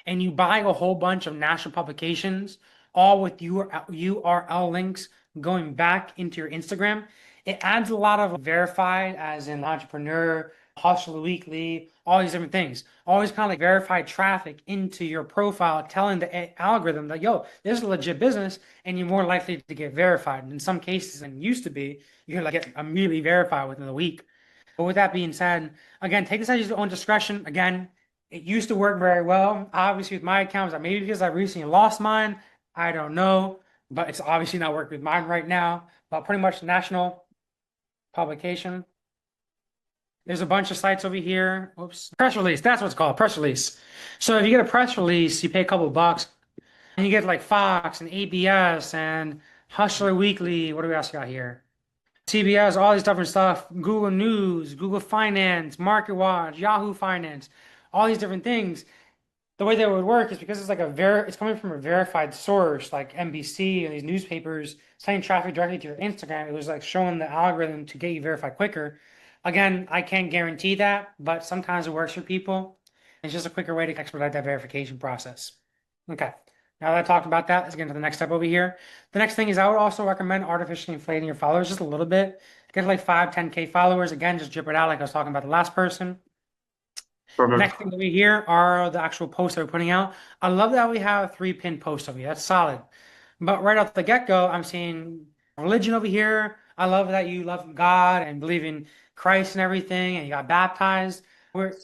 and you buy a whole bunch of national publications, all with URL links going back into your Instagram, it adds a lot of verified, as in entrepreneur, hustle weekly, all these different things. Always kind of like verified traffic into your profile, telling the algorithm that, yo, this is a legit business, and you're more likely to get verified. And in some cases, and used to be, you're like get immediately verified within a week. But with that being said, again, take this at your own discretion. Again, it used to work very well. Obviously, with my accounts, maybe because I recently lost mine, I don't know, but it's obviously not working with mine right now. But pretty much national publication. There's a bunch of sites over here. Oops, press release. That's what it's called, press release. So if you get a press release, you pay a couple of bucks, and you get like Fox and ABS and Hustler Weekly. What do we else got here? CBS, all these different stuff, Google News, Google Finance, MarketWatch, Yahoo Finance, all these different things. The way that it would work is because it's like it's coming from a verified source like NBC and these newspapers sending traffic directly to your Instagram. It was like showing the algorithm to get you verified quicker. Again, I can't guarantee that, but sometimes it works for people. It's just a quicker way to expedite that verification process. Okay. Now that I talked about that, let's get into the next step over here. The next thing is I would also recommend artificially inflating your followers just a little bit. Get like 5, 10K followers. Again, just drip it out like I was talking about the last person. Perfect. Next thing over here are the actual posts that we're putting out. I love that we have 3 pinned posts over here. That's solid. But right off the get-go, I'm seeing religion over here. I love that you love God and believe in Christ and everything, and you got baptized.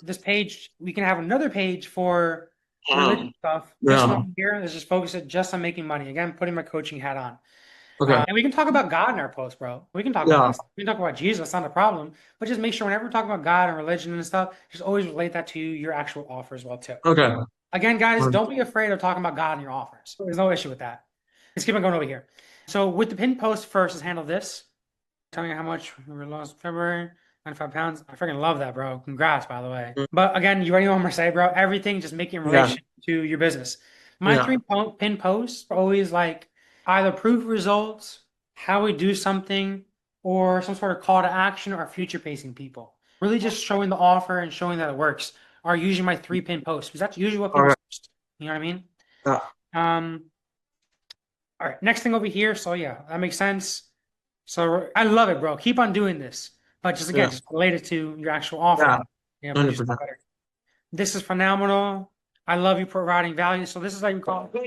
This page, we can have another page for religious stuff. This one here is just focused just on making money. Again, putting my coaching hat on. Okay. And we can talk about God in our post, bro. We can talk about this. We can talk about Jesus. That's not a problem. But just make sure whenever we're talking about God and religion and stuff, just always relate that to your actual offer as well, too. Okay. Again, guys, don't be afraid of talking about God in your offers. There's no issue with that. Let's keep on going over here. So with the pinned post first, let's handle this. Telling you how much we lost February. 95 pounds. I freaking love that, bro. Congrats, by the way. But again, you already know what I'm gonna say, bro. Everything just make it in relation to your business. My 3 pinned posts are always like either proof results, how we do something, or some sort of call to action or future facing people. Really just showing the offer and showing that it works are usually my 3 pinned posts because that's usually what people post. You know what I mean? Yeah. All right, next thing over here. So yeah, that makes sense. So I love it, bro. Keep on doing this. But just again, just relate it to your actual offer. Yeah. 100%. This is phenomenal. I love you providing value. So this is like we call this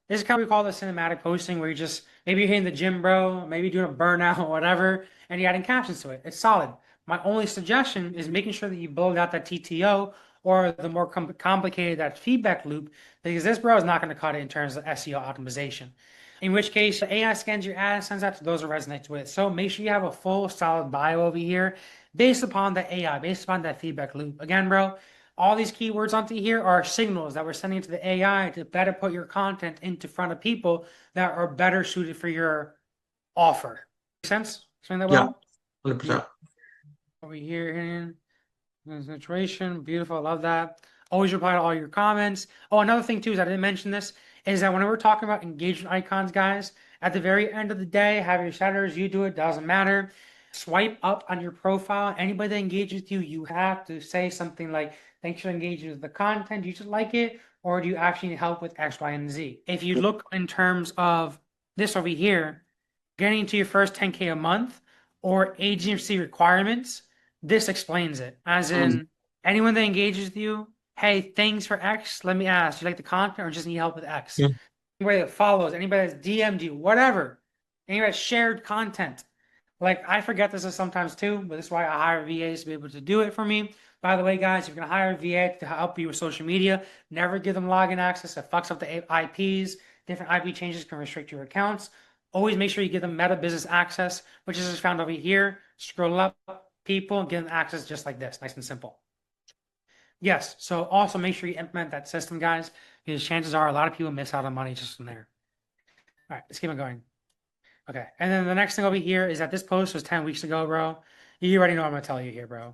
is kind of we call the cinematic posting where you just maybe you're hitting the gym, bro, maybe you're doing a burnout or whatever, and you're adding captions to it. It's solid. My only suggestion is making sure that you build out that TTO or the more complicated that feedback loop, because this bro is not going to cut it in terms of SEO optimization. In which case, the AI scans your ad, sends out to those it resonates with. So make sure you have a full solid bio over here based upon the AI, based upon that feedback loop. Again, bro, all these keywords onto here are signals that we're sending to the AI to better put your content into front of people that are better suited for your offer. Make sense? Explain that well? 100%. Over here, situation, beautiful, I love that. Always reply to all your comments. Oh, another thing too is I didn't mention this, is that when we're talking about engagement icons, guys, at the very end of the day, have your setters, you do it, doesn't matter. Swipe up on your profile. Anybody that engages with you, you have to say something like, thanks for engaging with the content. Do you just like it? Or do you actually need help with X, Y, and Z? If you look in terms of this over here, getting into your first 10K a month or agency requirements, this explains it. As in, anyone that engages with you, hey, thanks for X. Let me ask, do you like the content or just need help with X? Yeah. Anybody that follows, anybody that's DM'd you, whatever, anybody that's shared content. Like, I forget this is sometimes too, but this is why I hire VAs to be able to do it for me. By the way, guys, if you're going to hire a VA to help you with social media, never give them login access. It fucks up the IPs. Different IP changes can restrict your accounts. Always make sure you give them meta business access, which is found over here. Scroll up, people, give them access just like this, nice and simple. Yes, so also make sure you implement that system, guys, because chances are a lot of people miss out on money just from there. All right, let's keep it going. Okay, and then the next thing over here is that this post was 10 weeks ago, bro. You already know what I'm gonna tell you here, bro.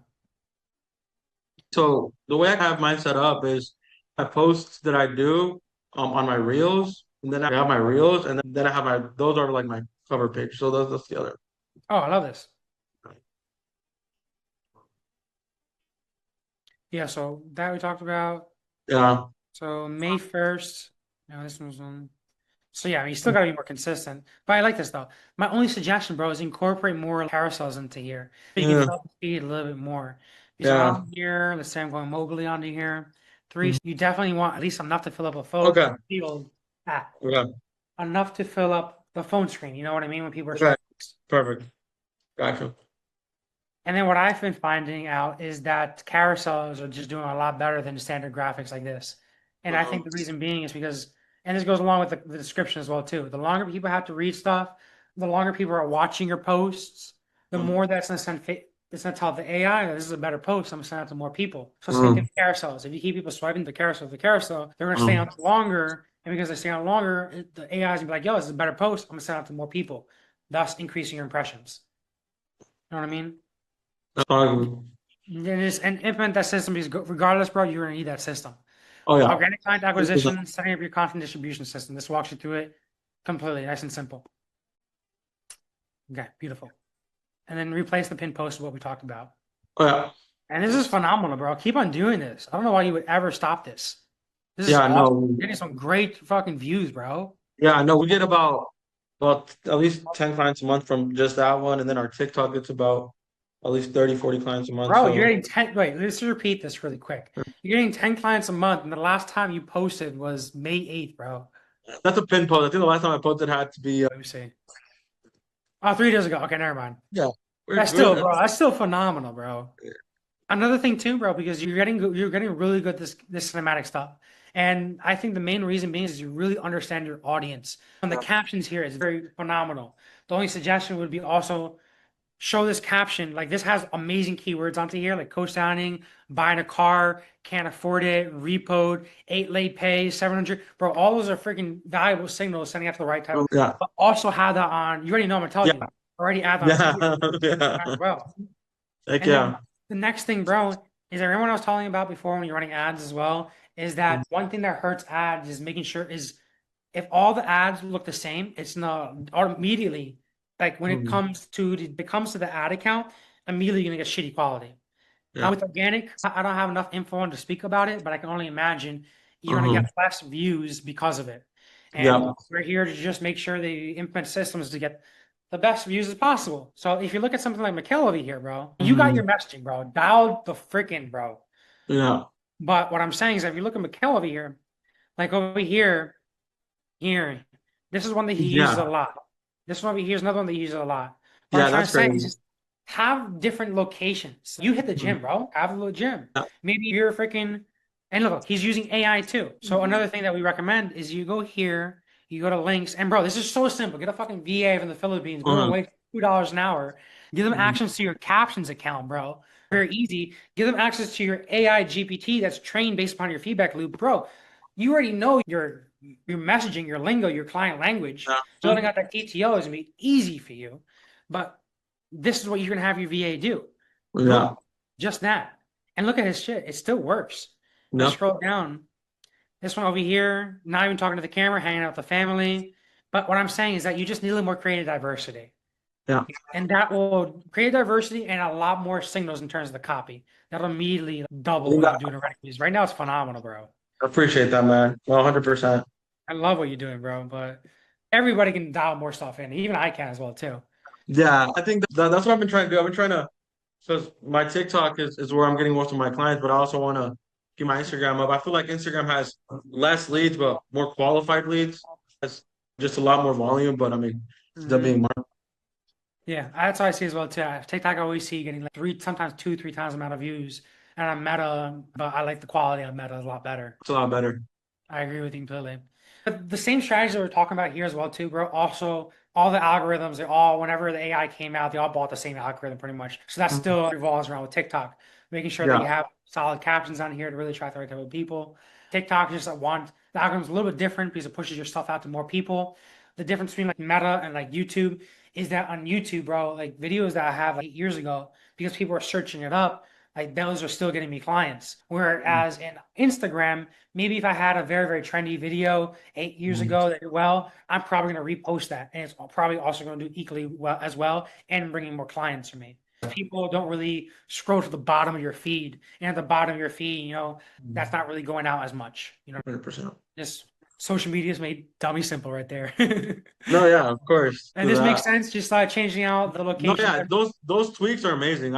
So the way I have mine set up is I post that I do on my reels, and then I have my reels, and then I have my those are like my cover page. So that's the other. Oh, I love this. Yeah, so that we talked about. Yeah. So May 1st. No, this one's on. So yeah, you still gotta be more consistent. But I like this though. My only suggestion, bro, is incorporate more carousels into here. So you can Yeah. develop the speed a little bit more. So Yeah. on here, let's say I'm going mobily onto here. 3, you definitely want at least enough to fill up a phone Okay. field. Okay. Enough to fill up the phone screen. You know what I mean? When people are Okay. swiping. Perfect. Gotcha. And then what I've been finding out is that carousels are just doing a lot better than standard graphics like this. And I think the reason being is because, and this goes along with the description as well too. The longer people have to read stuff, the longer people are watching your posts, the more that's gonna send. It's gonna tell the AI that this is a better post. I'm gonna send out to more people. So same thing with carousels. If you keep people swiping the carousel, they're gonna stay on longer. And because they stay on longer, the AI is gonna be like, "Yo, this is a better post. I'm gonna send out to more people," thus increasing your impressions. You know what I mean? And implement that system because regardless, bro, you're gonna need that system. Oh yeah. Organic client acquisition, setting up your content distribution system. This walks you through it completely, nice and simple. Okay, beautiful. And then replace the pin post of what we talked about. Oh yeah. And this is phenomenal, bro. Keep on doing this. I don't know why you would ever stop this. This is Yeah, awesome. no. You're getting some great fucking views, bro. Yeah, I know. We get about at least 10 clients a month from just that one, and then our TikTok gets about at least 30, 40 clients a month. Bro, So you're getting 10. Wait, let's repeat this really quick. You're getting 10 clients a month, and the last time you posted was May 8th, bro. that's a pin post. I think the last time I posted had to be Let me see. Oh, 3 days ago. Okay, never mind. yeah. That's still, bro. That's still phenomenal, bro. Another thing too, bro, because you're getting really good this cinematic stuff, and I think the main reason being is you really understand your audience. And the captions here is very phenomenal. The only suggestion would be also show this caption like this has amazing keywords onto here, like co-signing, buying a car, can't afford it, repoed, 8 late pays, 700. Bro, all those are freaking valuable signals sending out to the right type. Yeah. But also have that on. You already know I'm gonna tell you. Already add that on Yeah. as well. Heck And yeah. then the next thing, bro, is that everyone I was telling you about before when you're running ads as well, is that one thing that hurts ads is making sure is if all the ads look the same, it's not immediately like when it comes to the ad account, immediately you're gonna get shitty quality. Yeah. Now with organic, I don't have enough info on to speak about it, but I can only imagine you're gonna get less views because of it. And we're here to just make sure they implement systems to get the best views as possible. So if you look at something like Mikkel over here, bro, you got your messaging, bro. Dial the freaking, bro. Yeah. But what I'm saying is, if you look at Mikkel over here, like over here, this is one that he uses a Yeah, lot. This one over here is another one that he uses a lot. What I'm yeah, trying that's to say is crazy. just have different locations. You hit the Mhm. gym, bro. Have a little gym. Yeah. Maybe you're freaking, and look, he's using AI too. So another thing that we recommend is you go here, you go to links, and bro, this is so simple. Get a fucking VA from the Philippines, boom, Uh-huh. wait $2 an hour. Give them Mhm. access to your captions account, bro. Very easy. Give them access to your AI GPT that's trained based upon your feedback loop, bro. You already know your messaging, your lingo, your client language. Yeah. Building out that TTO is gonna be easy for you. But this is what you're gonna have your VA do. Yeah. Boom. Just that. And look at his shit. It still works. I No. scroll down. This one over here, not even talking to the camera, hanging out with the family. But what I'm saying is that you just need a little more creative diversity. Yeah. And that will create diversity and a lot more signals in terms of the copy. That'll immediately double what I you're doing already. Because right now it's phenomenal, bro. appreciate that, man. 100%. I love what you're doing, bro. But everybody can dial more stuff in. Even I can as well, too. Yeah, I think that's what I've been trying to do. I've been trying to, because my TikTok is where I'm getting most of my clients, but I also want to keep my Instagram up. I feel like Instagram has less leads, but more qualified leads. It's just a lot more volume, but I mean, still Mhm. being marked. Yeah, that's what I see as well too. TikTok I always see getting like three, sometimes two, three times the amount of views. And on Meta, but I like the quality on Meta a lot better. It's a lot better. I agree with you completely. But the same strategy that we're talking about here as well too, bro. Also, all the algorithms, they all, whenever the AI came out, they all bought the same algorithm pretty much. So that Mhm. still revolves around with TikTok, making sure that you Yeah. have solid captions on here to really attract the right type of people. TikTok is just the algorithm's a little bit different because it pushes your stuff out to more people. The difference between like Meta and like YouTube is that on YouTube, bro, like videos that I have like 8 years ago, because people are searching it up, like those are still getting me clients. Whereas in Instagram, maybe if I had a very, very trendy video 8 years Mhm. ago that did well, I'm probably going to repost that. And it's probably also going to do equally well as well and bringing more clients for me. People don't really scroll to the bottom of your feed. And at the bottom of your feed, that's not really going out as much. 100%. Just social media is made dummy simple right there. No, yeah, of course. And Do this makes that. sense. Just changing out the No, location. yeah, those tweaks are amazing.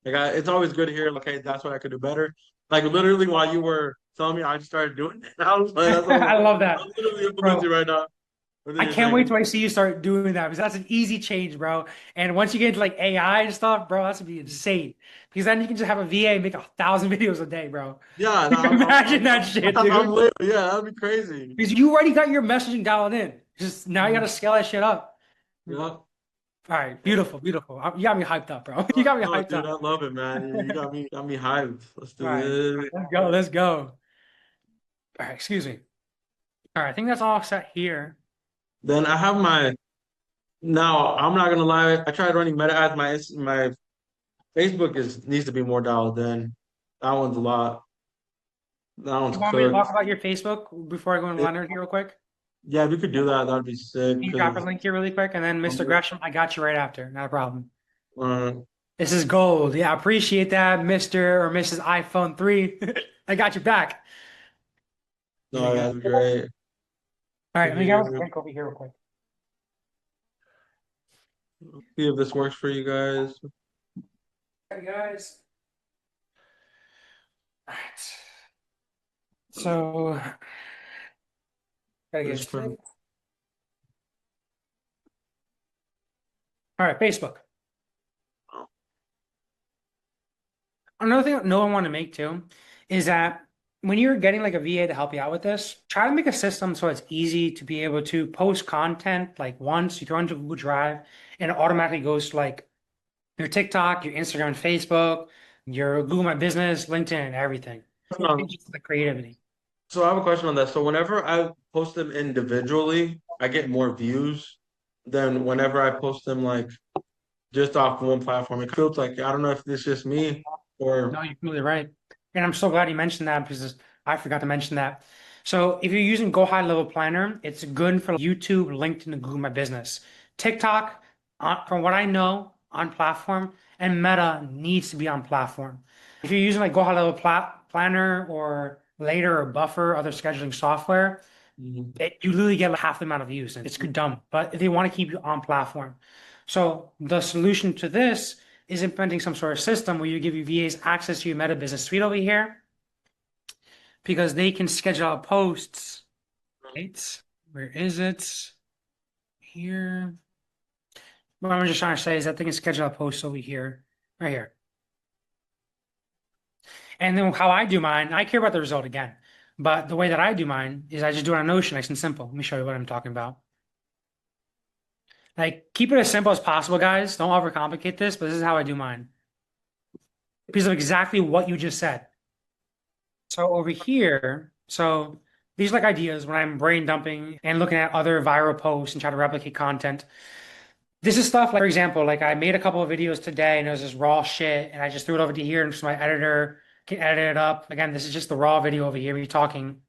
It's always good to hear, like, hey, that's what I could do better. Like literally while you were telling me, I just started doing it. I was like, that's what I love I'm that, literally bro. implementing right now. What I you're can't wait saying. till I see you start doing that because that's an easy change, bro. And once you get into like AI and stuff, bro, that's gonna be insane. Because then you can just have a VA make 1,000 videos a day, bro. Yeah, no, Imagine that shit, I'm dude. lit. Yeah, that'd be crazy. Because you already got your messaging dialed in. Just now you Mhm. gotta scale that shit up. Yeah. All right, beautiful, beautiful. You got me hyped up, bro. You got me No, hyped dude, up. I love it, man. You got me hyped. Let's All do right, this. let's go, let's go. All right, excuse me. All right, I think that's all set here. Then I have my now. I'm not gonna lie. I tried running meta ads. My Facebook is needs to be more dialed in. That one's a lot. That one's You want me to cooked. talk about your Facebook before I go into Leonard here real quick? Yeah, if you could do that, that'd be sick. Can you drop a Because link here really quick? And then Mr. Gresham, I got you right after. Not a problem. This is gold. Yeah, I appreciate that, Mr. or Mrs. iPhone 3. I got you back. There no, you go. that's great. All right, let me grab a See drink over here real quick. if this works for you guys. Hey, guys. All right. So, gotta get This this thing. from All right, Facebook. Another thing no one want to make too is that when you're getting like a VA to help you out with this, try to make a system so it's easy to be able to post content like once you throw it into Google Drive and it automatically goes to like your TikTok, your Instagram, and Facebook, your Google My Business, LinkedIn, and everything. And just the creativity. So I have a question on that. So whenever I post them individually, I get more views than whenever I post them like just off one platform. It feels like I don't know if it's just me or No, you're completely right. And I'm so glad you mentioned that because I forgot to mention that. So if you're using Go High Level Planner, it's good for YouTube, LinkedIn, and Google My Business. TikTok, from what I know, on platform, and Meta needs to be on platform. If you're using like Go High Level Planner or Later or Buffer, other scheduling software, Mhm. you literally get like half the amount of views, and it's dumb. But they want to keep you on platform. So the solution to this is implementing some sort of system where you give your VAs access to your Meta Business Suite over here. because they can schedule out posts. Right? Where is it? Here. What I'm just trying to say is that they can schedule out posts over here, right here. And then how I do mine, I care about the result again. But the way that I do mine is I just do it on Notion, nice and simple. Let me show you what I'm talking about. Like, keep it as simple as possible, guys. Don't overcomplicate this, but this is how I do mine. Because of exactly what you just said. So over here, so these are like ideas when I'm brain dumping and looking at other viral posts and try to replicate content. This is stuff like, for example, like I made a couple of videos today and it was just raw shit, and I just threw it over to here, and so my editor can edit it up. Again, this is just the raw video over here, me talking.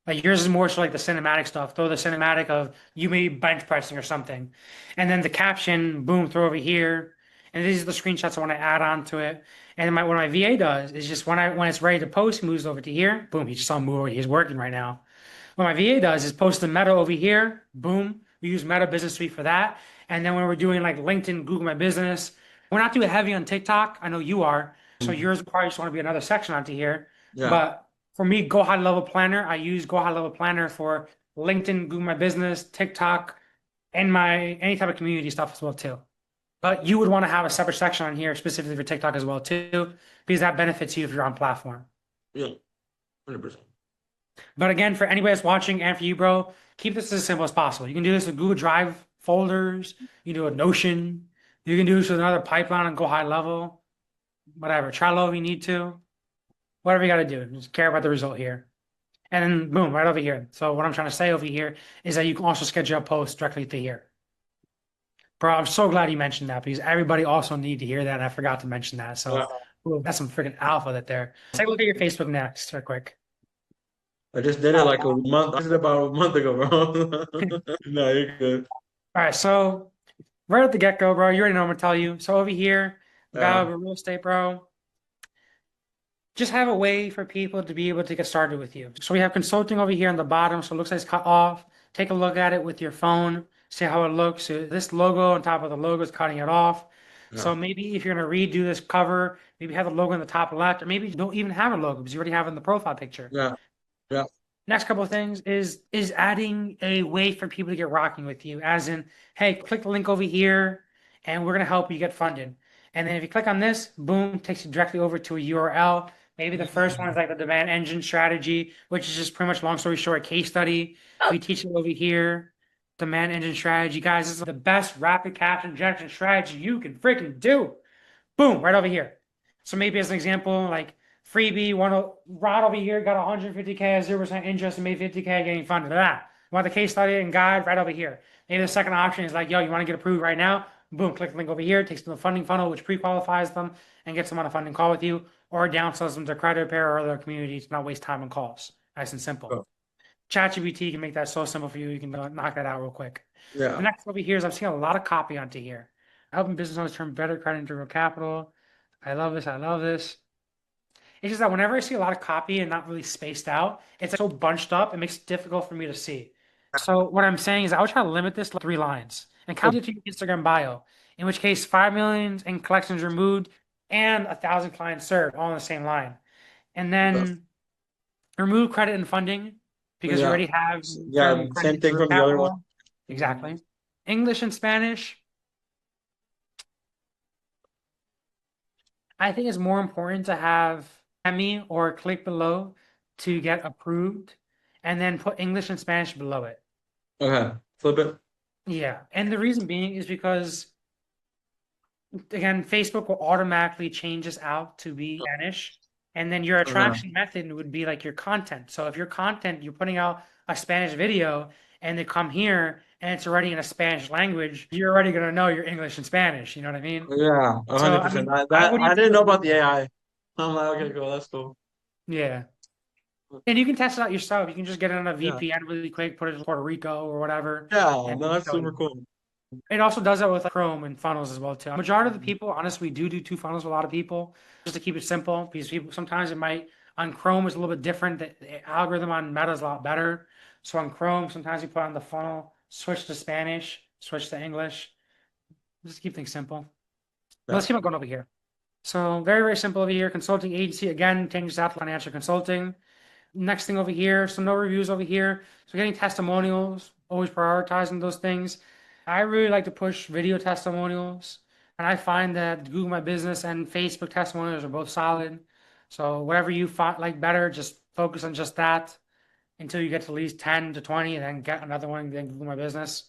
Like yours is more so like the cinematic stuff. Throw the cinematic of you maybe bench pressing or something. And then the caption, boom, throw over here. And these are the screenshots I want to add on to it. And what my VA does is just when it's ready to post, he moves over to here. Boom, he just saw him move over. He's working right now. What my VA does is post the meta over here. Boom. We use Meta Business Suite for that. And then when we're doing like LinkedIn, Google My Business, we're not too heavy on TikTok. I know you are. So yours probably just want to be another section onto here. Yeah. But for me, GoHighLevel Planner, I use GoHighLevel Planner for LinkedIn, Google My Business, TikTok, and my any type of community stuff as well too. But you would want to have a separate section on here specifically for TikTok as well too, because that benefits you if you're on platform. Yeah. 100%. But again, for anybody that's watching and for you, bro, keep this as simple as possible. You can do this with Google Drive folders. You can do a Notion. You can do this with another pipeline and GoHighLevel. Whatever. Trello if you need to. Whatever you got to do. Just care about the result here. And then boom, right over here. So what I'm trying to say over here is that you can also schedule a post directly to here. Bro, I'm so glad you mentioned that because everybody also need to hear that, and I forgot to mention that. So ooh, that's some freaking alpha that there. Take a look at your Facebook next, real quick. I just did it like a month. I did it about a month ago, bro. No, you're good. All right, so right at the get-go, bro, you already know what I'm gonna tell you. So over here, we got real estate, bro. Just have a way for people to be able to get started with you. So we have consulting over here on the bottom. So it looks like it's cut off. Take a look at it with your phone. See how it looks. So this logo on top of the logo is cutting it off. Yeah. So maybe if you're going to redo this cover, maybe have the logo in the top left, or maybe you don't even have a logo because you already have it in the profile picture. Yeah. Yeah. Next couple of things is adding a way for people to get rocking with you, as in, hey, click the link over here and we're going to help you get funded. And then if you click on this, boom, takes you directly over to a URL. Maybe the first one is like the demand engine strategy, which is just pretty much, long story short, a case study. We teach it over here. Demand engine strategy. Guys, this is the best rapid caption injection strategy you can freaking do. Boom, right over here. So maybe as an example, like freebie, Rod over here got 150K at 0% interest and made 50K getting funded. That. Want the case study and guide right over here. Maybe the second option is like, yo, you want to get approved right now? Boom, click the link over here, takes them to the funding funnel, which pre-qualifies them and gets them on a funding call with you, or downsells them to credit repair or other community to not waste time on calls. Nice and simple. Oh. ChatGPT can make that so simple for you. You can knock that out real quick. Yeah. The next over here is I'm seeing a lot of copy onto here. Helping business owners turn better credit into real capital. I love this. I love this. It's just that whenever I see a lot of copy and not really spaced out, it's so bunched up, it makes it difficult for me to see. So what I'm saying is I would try to limit this to 3 lines and count it to your Instagram bio, in which case 5 million in collections removed and 1,000 clients served all in the same line. And then remove credit and funding because you already have same thing from the other one. Exactly. English and Spanish. I think it's more important to have me or click below to get approved and then put English and Spanish below it. Okay, flip it. Yeah, and the reason being is because, again, Facebook will automatically change this out to be Spanish, and then your attraction method would be like your content. So if your content, you're putting out a Spanish video and they come here and it's already in a Spanish language, you're already going to know your English and Spanish. You know what I mean? Yeah, 100%. I didn't know about the AI. I'm like, okay, cool, that's cool. Yeah. And you can test it out yourself. You can just get it on a VPN really quick, put it in Puerto Rico or whatever. Yeah, no, that's super cool. It also does that with Chrome and funnels as well too. Majority of the people, honestly, do 2 funnels with a lot of people just to keep it simple because people sometimes it might on Chrome is a little bit different. The algorithm on Meta is a lot better. So on Chrome, sometimes you put on the funnel, switch to Spanish, switch to English. Just keep things simple. But let's keep it going over here. So very, very simple over here. Consulting agency, again, changes that to financial consulting. Next thing over here, so no reviews over here. So getting testimonials, always prioritizing those things. I really like to push video testimonials. And I find that Google My Business and Facebook testimonials are both solid. So whatever you find like better, just focus on just that until you get to at least 10 to 20 and then get another one, then Google My Business.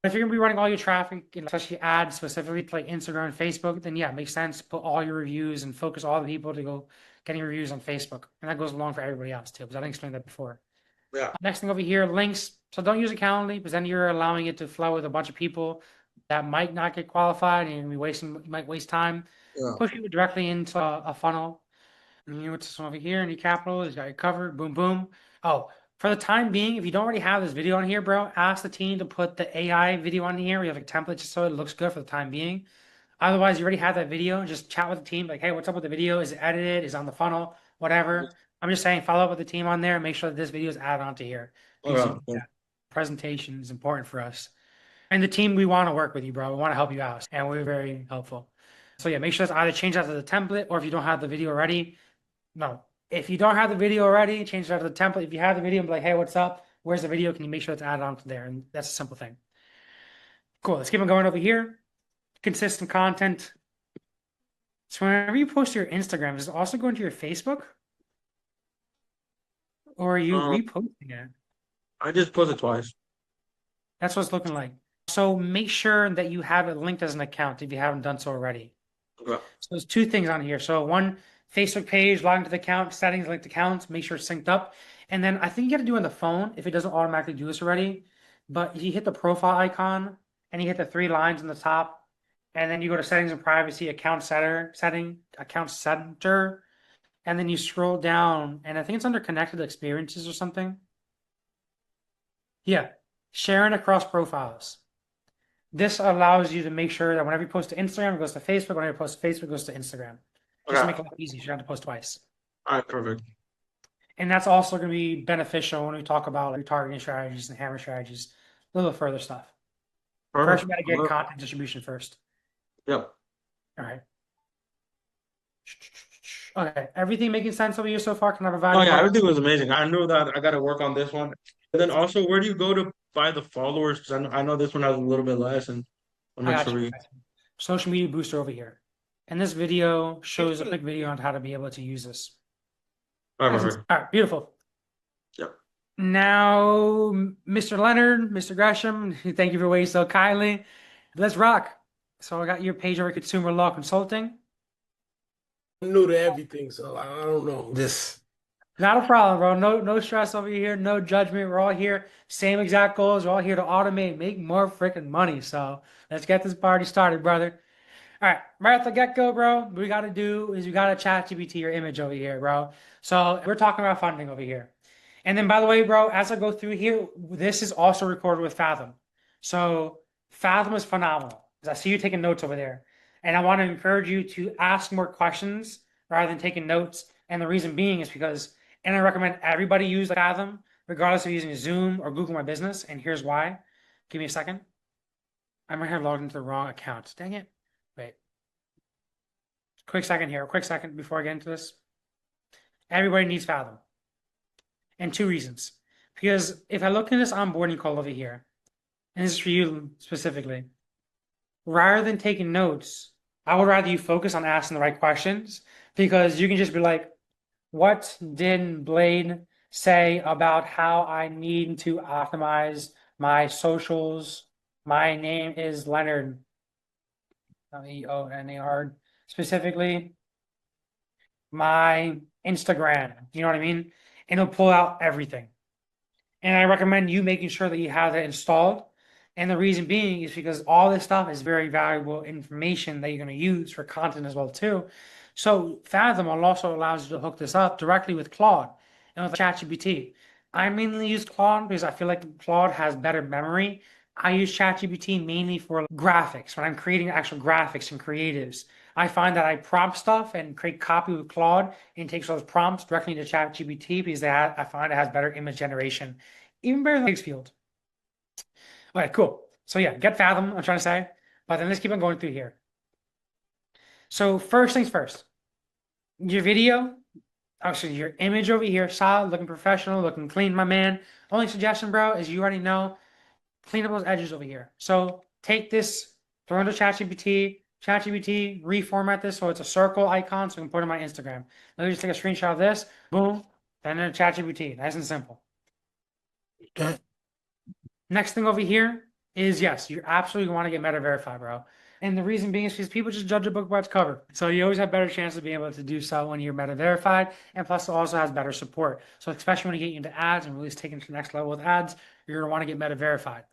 If you're gonna be running all your traffic, and especially ads specifically to like Instagram and Facebook, then yeah, it makes sense to put all your reviews and focus all the people to go getting reviews on Facebook. And that goes along for everybody else too, because I didn't explain that before. Yeah. Next thing over here, links. So don't use a Calendly, because then you're allowing it to flow with a bunch of people that might not get qualified and you might waste time. Yeah. Push people directly into a funnel. And you what's this one over here, any capital, it's got you covered, boom, boom. Oh, for the time being, if you don't already have this video on here, bro, ask the team to put the AI video on here. We have a template just so it looks good for the time being. Otherwise, you already have that video. Just chat with the team, like, hey, what's up with the video? Is it edited? Is it on the funnel? Whatever. I'm just saying, follow up with the team on there and make sure that this video is added onto here. Okay. Presentation is important for us. And the team, we want to work with you, bro. We want to help you out. And we're very helpful. So yeah, make sure it's either change that to the template, or if you don't have the video already, no. If you don't have the video already, change that to the template. If you have the video, be like, hey, what's up? Where's the video? Can you make sure it's added onto there? And that's a simple thing. Cool. Let's keep on going over here. Consistent content. So whenever you post to your Instagram, is it also going to your Facebook? Or are you reposting it? I just posted twice. That's what it's looking like. So make sure that you have it linked as an account if you haven't done so already. Okay. So there's two things on here. So one, Facebook page, log into the account, settings, linked accounts, make sure it's synced up. And then I think you got to do it on the phone if it doesn't automatically do this already. But you hit the profile icon and you hit the three lines on the top, and then you go to settings and privacy, account center, and then you scroll down, and I think it's under connected experiences or something. Yeah, sharing across profiles. This allows you to make sure that whenever you post to Instagram, it goes to Facebook. Whenever you post to Facebook, it goes to Instagram. Just to make it look easy. You don't have to post twice. All right, perfect. And that's also going to be beneficial when we talk about retargeting strategies and hammer strategies, a little further stuff. First, Perfect. we got to get content distribution first. Yep. All right. Okay, everything making sense over here so far? Can I provide? Oh yeah, everything was amazing. I knew that I got to work on this one. And then also, where do you go to buy the followers? Because I know this one has a little bit less, and I'll make sure we. Social media booster over here, and this video shows a quick video on how to be able to use this. All right, perfect. All right, beautiful. Yep. Now, Mr. Leonard, Mr. Gresham, thank you for waiting so kindly. Let's rock. So I got your page over Consumer Law Consulting. I'm new to everything, so I don't know. Just Not a problem, bro. No stress over here. No judgment. We're all here. Same exact goals. We're all here to automate, make more freaking money. So let's get this party started, brother. All right, right at the get-go, bro, what we got to do is we got to ChatGPT your image over here, bro. So we're talking about funding over here. And then, by the way, bro, as I go through here, this is also recorded with Fathom. So Fathom is phenomenal. I see you taking notes over there. And I want to encourage you to ask more questions rather than taking notes. And the reason being is because, and I recommend everybody use Fathom, regardless of using Zoom or Google My Business. And here's why. Give me a second. I might have logged into the wrong account. Dang it. Wait. Quick second here. Quick second before I get into this. Everybody needs Fathom. And two reasons. Because if I look in this onboarding call over here, and this is for you specifically, rather than taking notes, I would rather you focus on asking the right questions, because you can just be like, what did Blade say about how I need to optimize my socials? My name is Leonard. Leonard. Specifically, my Instagram. You know what I mean? And it'll pull out everything. And I recommend you making sure that you have that installed. And the reason being is because all this stuff is very valuable information that you're going to use for content as well too. So Fathom also allows you to hook this up directly with Claude and with ChatGPT. I mainly use Claude because I feel like Claude has better memory. I use ChatGPT mainly for graphics. When I'm creating actual graphics and creatives, I find that I prompt stuff and create copy with Claude and takes those prompts directly into ChatGPT because I find it has better image generation, even better than Field. All right, cool. So yeah, get Fathom, I'm trying to say. But then let's keep on going through here. So first things first, your video, actually your image over here, solid, looking professional, looking clean, my man. Only suggestion, bro, is you already know, clean up those edges over here. So take this, throw into ChatGPT, reformat this so it's a circle icon so I can put it on my Instagram. Let me just take a screenshot of this, boom, then in ChatGPT. Nice and simple. Okay. Next thing over here is yes, you absolutely want to get meta verified, bro. And the reason being is because people just judge a book by its cover. So you always have better chance of being able to do so when you're meta verified. And plus it also has better support. So especially when you get into ads and really taking it to the next level with ads, you're gonna want to get meta verified.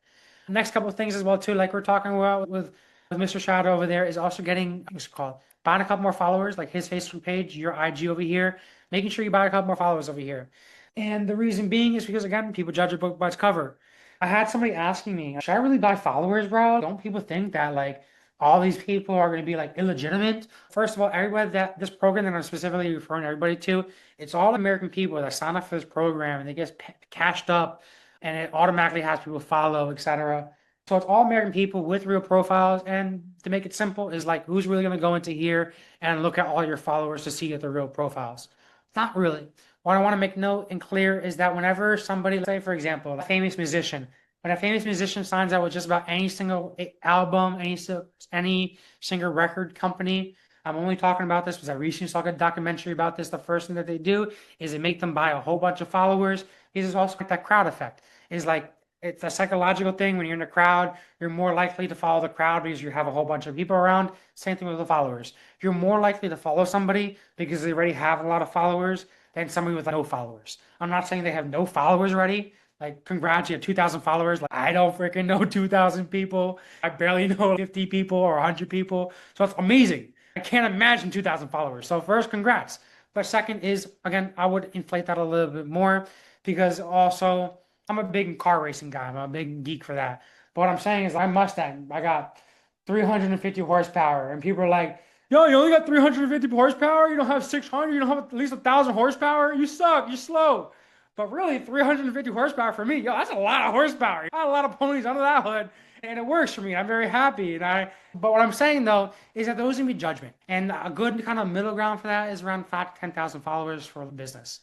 Next couple of things as well too, like we're talking about with Mr. Shadow over there, is also getting what's it called, buying a couple more followers, like his Facebook page, your IG over here, making sure you buy a couple more followers over here. And the reason being is because again, people judge a book by its cover. I had somebody asking me, should I really buy followers, bro? Don't people think that like all these people are going to be like illegitimate? First of all, everybody that this program that I'm specifically referring everybody to, it's all American people that sign up for this program and they get cashed up and it automatically has people follow, etc. So it's all American people with real profiles. And to make it simple, is like who's really going to go into here and look at all your followers to see if they're real profiles? Not really. What I want to make note and clear is that whenever somebody, say for example, a famous musician, when a famous musician signs out with just about any single album, any single record company, I'm only talking about this because I recently saw a documentary about this. The first thing that they do is they make them buy a whole bunch of followers. This is also like that crowd effect. Is like it's a psychological thing. When you're in a crowd, you're more likely to follow the crowd because you have a whole bunch of people around. Same thing with the followers. You're more likely to follow somebody because they already have a lot of followers than somebody with no followers. I'm not saying they have no followers already. Like, congrats, you have 2,000 followers. Like, I don't freaking know 2,000 people. I barely know 50 people or 100 people. So it's amazing. I can't imagine 2,000 followers. So first, congrats. But second is, again, I would inflate that a little bit more because also I'm a big car racing guy. I'm a big geek for that. But what I'm saying is my Mustang, I got 350 horsepower. And people are like, yo, you only got 350 horsepower? You don't have 600? You don't have at least 1,000 horsepower? You suck. You're slow. But really, 350 horsepower for me, yo, that's a lot of horsepower. I got a lot of ponies under that hood, and it works for me. I'm very happy. But what I'm saying though is that those gonna be judgment, and a good kind of middle ground for that is around 5 to 10,000 followers for a business.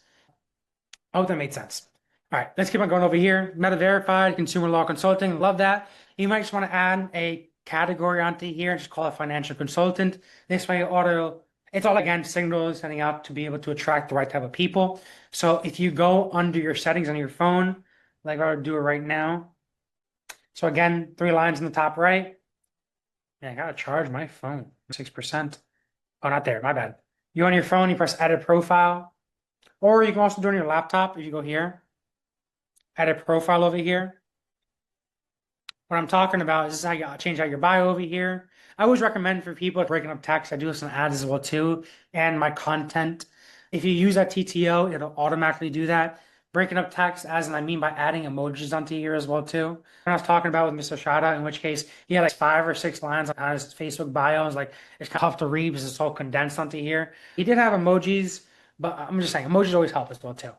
I hope that made sense. All right, let's keep on going over here. Meta verified, consumer law consulting. Love that. You might just want to add a category onto here and just call it financial consultant. This way, it's all again signals sending out to be able to attract the right type of people. So if you go under your settings on your phone, like I would do it right now. So again, 3 lines in the top right. Man, I gotta charge my phone. 6%. Oh, not there. My bad. You on your phone, you press edit profile. Or you can also do it on your laptop if you go here. Edit profile over here. What I'm talking about is this is how you change out your bio over here. I always recommend for people breaking up text. I do some ads as well too, and my content. If you use that TTO, it'll automatically do that. Breaking up text, as I mean by adding emojis onto here as well too. When I was talking about with Mr. Shada, in which case he had like 5 or 6 lines on his Facebook bio. I was like, it's kind of tough to read because it's all condensed onto here. He did have emojis, but I'm just saying emojis always help as well too.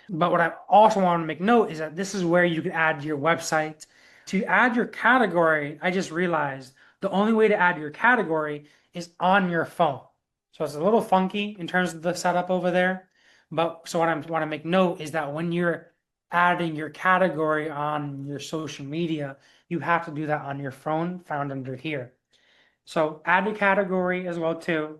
But what I also want to make note is that this is where you can add your website. To add your category, I just realized the only way to add your category is on your phone. So it's a little funky in terms of the setup over there. But so what I want to make note is that when you're adding your category on your social media, you have to do that on your phone found under here. So add your category as well too.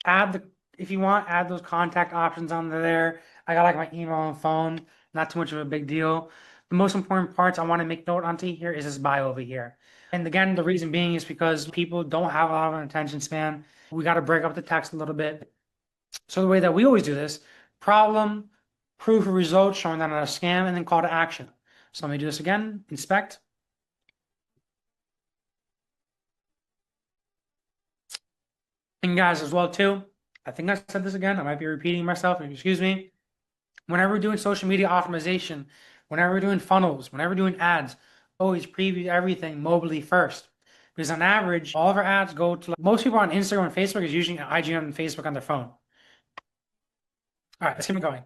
If you want, add those contact options under there. I got like my email and phone, not too much of a big deal. The most important parts I want to make note onto here is this bio over here. And again, the reason being is because people don't have a lot of an attention span. We got to break up the text a little bit. So the way that we always do this, problem, proof of results, showing that not a scam, and then call to action. So let me do this again, inspect. And guys as well too, I think I said this again, I might be repeating myself, excuse me. Whenever we're doing social media optimization, whenever we're doing funnels, whenever we're doing ads, always preview everything mobilely first. Because on average, all of our ads go to, most people on Instagram and Facebook is using IG and Facebook on their phone. All right, let's keep going.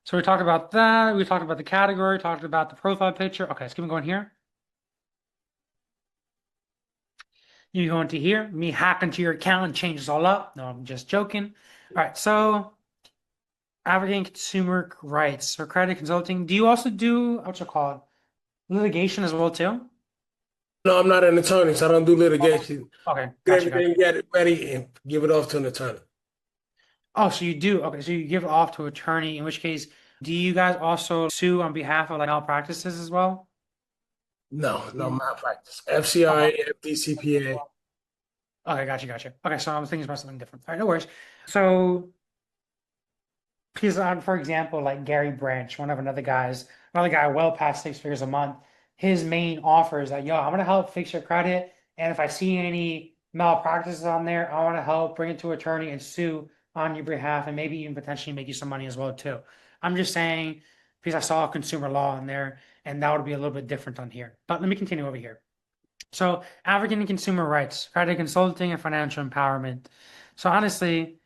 So we talked about that. We talked about the category, talked about the profile picture. Okay, let's keep going here. You go into here, me hack into your account and change this all up. No, I'm just joking. All right, so advocating consumer rights or credit consulting. Do you also do what's it called? Litigation as well too? No, I'm not an attorney, so I don't do litigation. Okay, Get gotcha, gotcha. everything, get it ready, and give it off to an attorney. Oh, so you do. Okay, so you give it off to attorney, in which case, do you guys also sue on behalf of like malpractices as well? No, no malpractice. FCI, FDCPA. Okay, gotcha, gotcha. Okay, so I'm thinking about something different. All right, no worries. So, because for example, like Gary Branch, one of another guy well past 6 figures a month, his main offer is like, yo, I'm gonna help fix your credit, and if I see any malpractices on there, I want to help bring it to attorney and sue on your behalf, and maybe even potentially make you some money as well too. I'm just saying because I saw consumer law in there, and that would be a little bit different on here. But let me continue over here. So, African and consumer rights, credit consulting, and financial empowerment. So, honestly,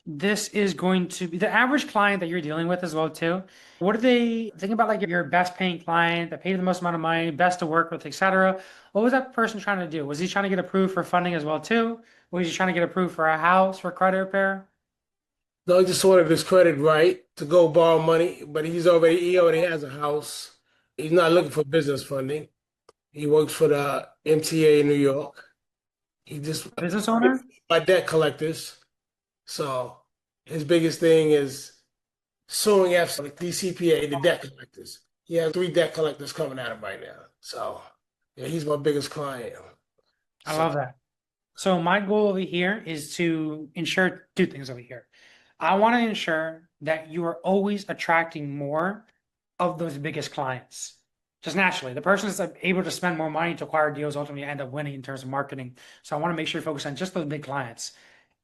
this is going to be the average client that you're dealing with as well too. What do they think about like your best paying client that paid the most amount of money, best to work with, etc.? What was that person trying to do? Was he trying to get approved for funding as well too? Was he trying to get approved for a house for credit repair? No, he just wanted his credit right to go borrow money, but he already has a house. He's not looking for business funding. He works for the MTA in New York. He just Business owner? by debt collectors. So his biggest thing is suing F like DCPA, the debt collectors. He has 3 debt collectors coming at him right now. So yeah, he's my biggest client. I So love that. So my goal over here is to ensure two things over here. I want to ensure that you are always attracting more of those biggest clients. Just naturally, the person that's able to spend more money to acquire deals ultimately end up winning in terms of marketing. So I want to make sure you focus on just those big clients.